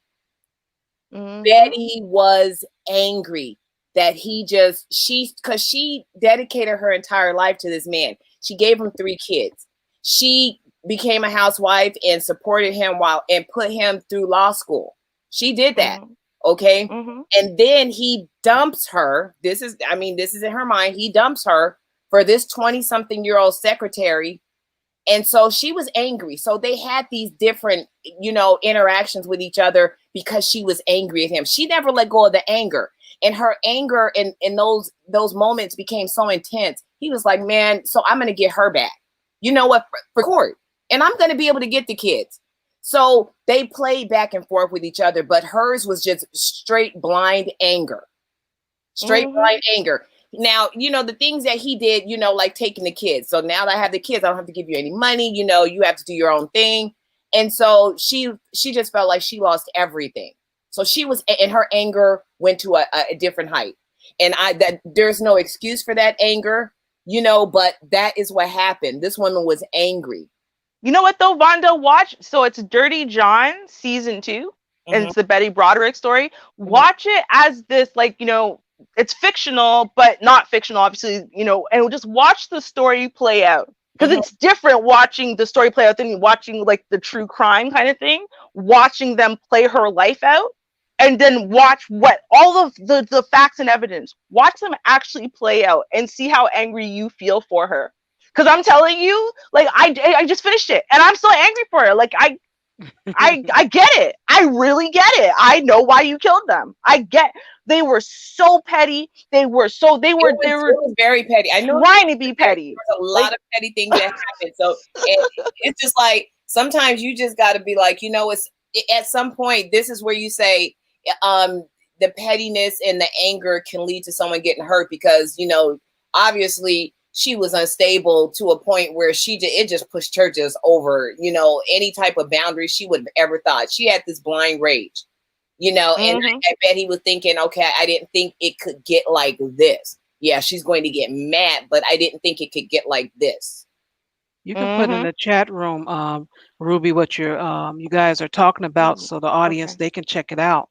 Betty was angry that because she dedicated her entire life to this man. She gave him 3 kids. She became a housewife and supported him and put him through law school. She did that. Okay. And then he dumps her. This is in her mind. He dumps her for this 20-something-year-old secretary. And so she was angry. So they had these different, interactions with each other because she was angry at him. She never let go of the anger. And her anger in those moments became so intense. He was like, man, so I'm going to get her back. You know what? For court. And I'm going to be able to get the kids. So they played back and forth with each other, but hers was just straight blind anger. Blind anger. Now, the things that he did, like taking the kids. So now that I have the kids, I don't have to give you any money. You have to do your own thing. And so she just felt like she lost everything. So she was, and her anger went to a different height. And there's no excuse for that anger, but that is what happened. This woman was angry. You know what though, Vonda? Watch. So it's Dirty John season 2, and it's the Betty Broderick story. Watch it as this, like, it's fictional, but not fictional, obviously, and just watch the story play out. Because it's different watching the story play out than watching like the true crime kind of thing. Watching them play her life out, and then watch what all of the facts and evidence. Watch them actually play out and see how angry you feel for her. Because I'm telling you, like I just finished it, and I'm still angry for her. Like I get it. I really get it. I know why you killed them. They were so petty. They were very petty. I know trying to be petty. There's a lot of petty things that happen. So it's just like sometimes you just got to be like, it's at some point. This is where you say the pettiness and the anger can lead to someone getting hurt because obviously. She was unstable to a point where it just pushed her just over, any type of boundary she would have ever thought. She had this blind rage, and I bet he was thinking, okay, I didn't think it could get like this. Yeah, she's going to get mad, but I didn't think it could get like this. You can put in the chat room, Ruby, what you guys are talking about, so the audience they can check it out.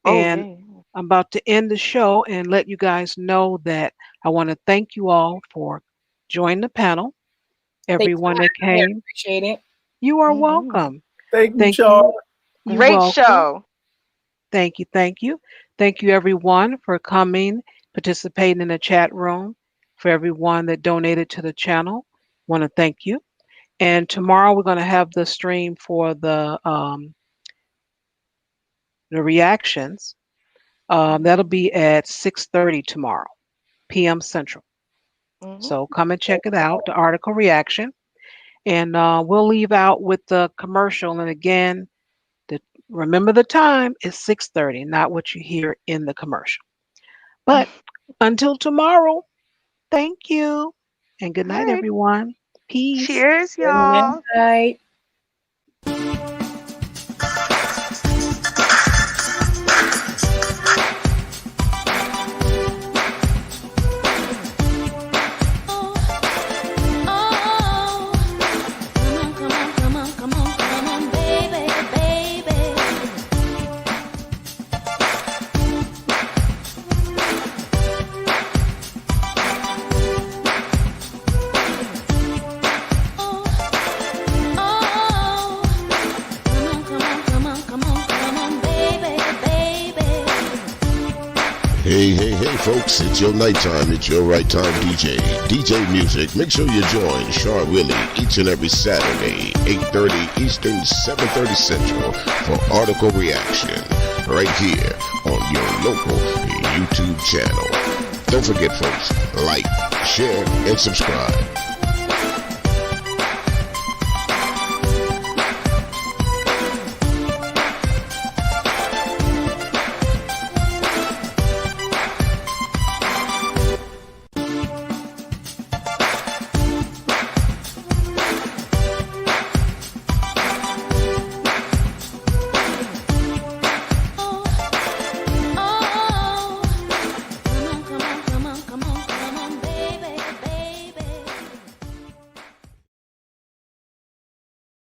And I'm about to end the show and let you guys know that I want to thank you all for joining the panel. Everyone that came. Appreciate it. You are welcome. Thank you, Char. Great show. Thank you. Thank you. Thank you, everyone, for coming, participating in the chat room. For everyone that donated to the channel, want to thank you. And tomorrow we're going to have the stream for the reactions. That'll be at 6:30 tomorrow, p.m. Central. So come and check it out, the article reaction. And we'll leave out with the commercial. And again, remember the time is 6:30, not what you hear in the commercial. But until tomorrow, thank you. And good night, everyone. Peace. Cheers, y'all. Good night. Hey, folks, it's your nighttime. It's your right time DJ Music. Make sure you join Char Willie each and every Saturday, 8:30 Eastern, 7:30 Central for article reaction right here on your local YouTube channel. Don't forget, folks, like, share, and subscribe.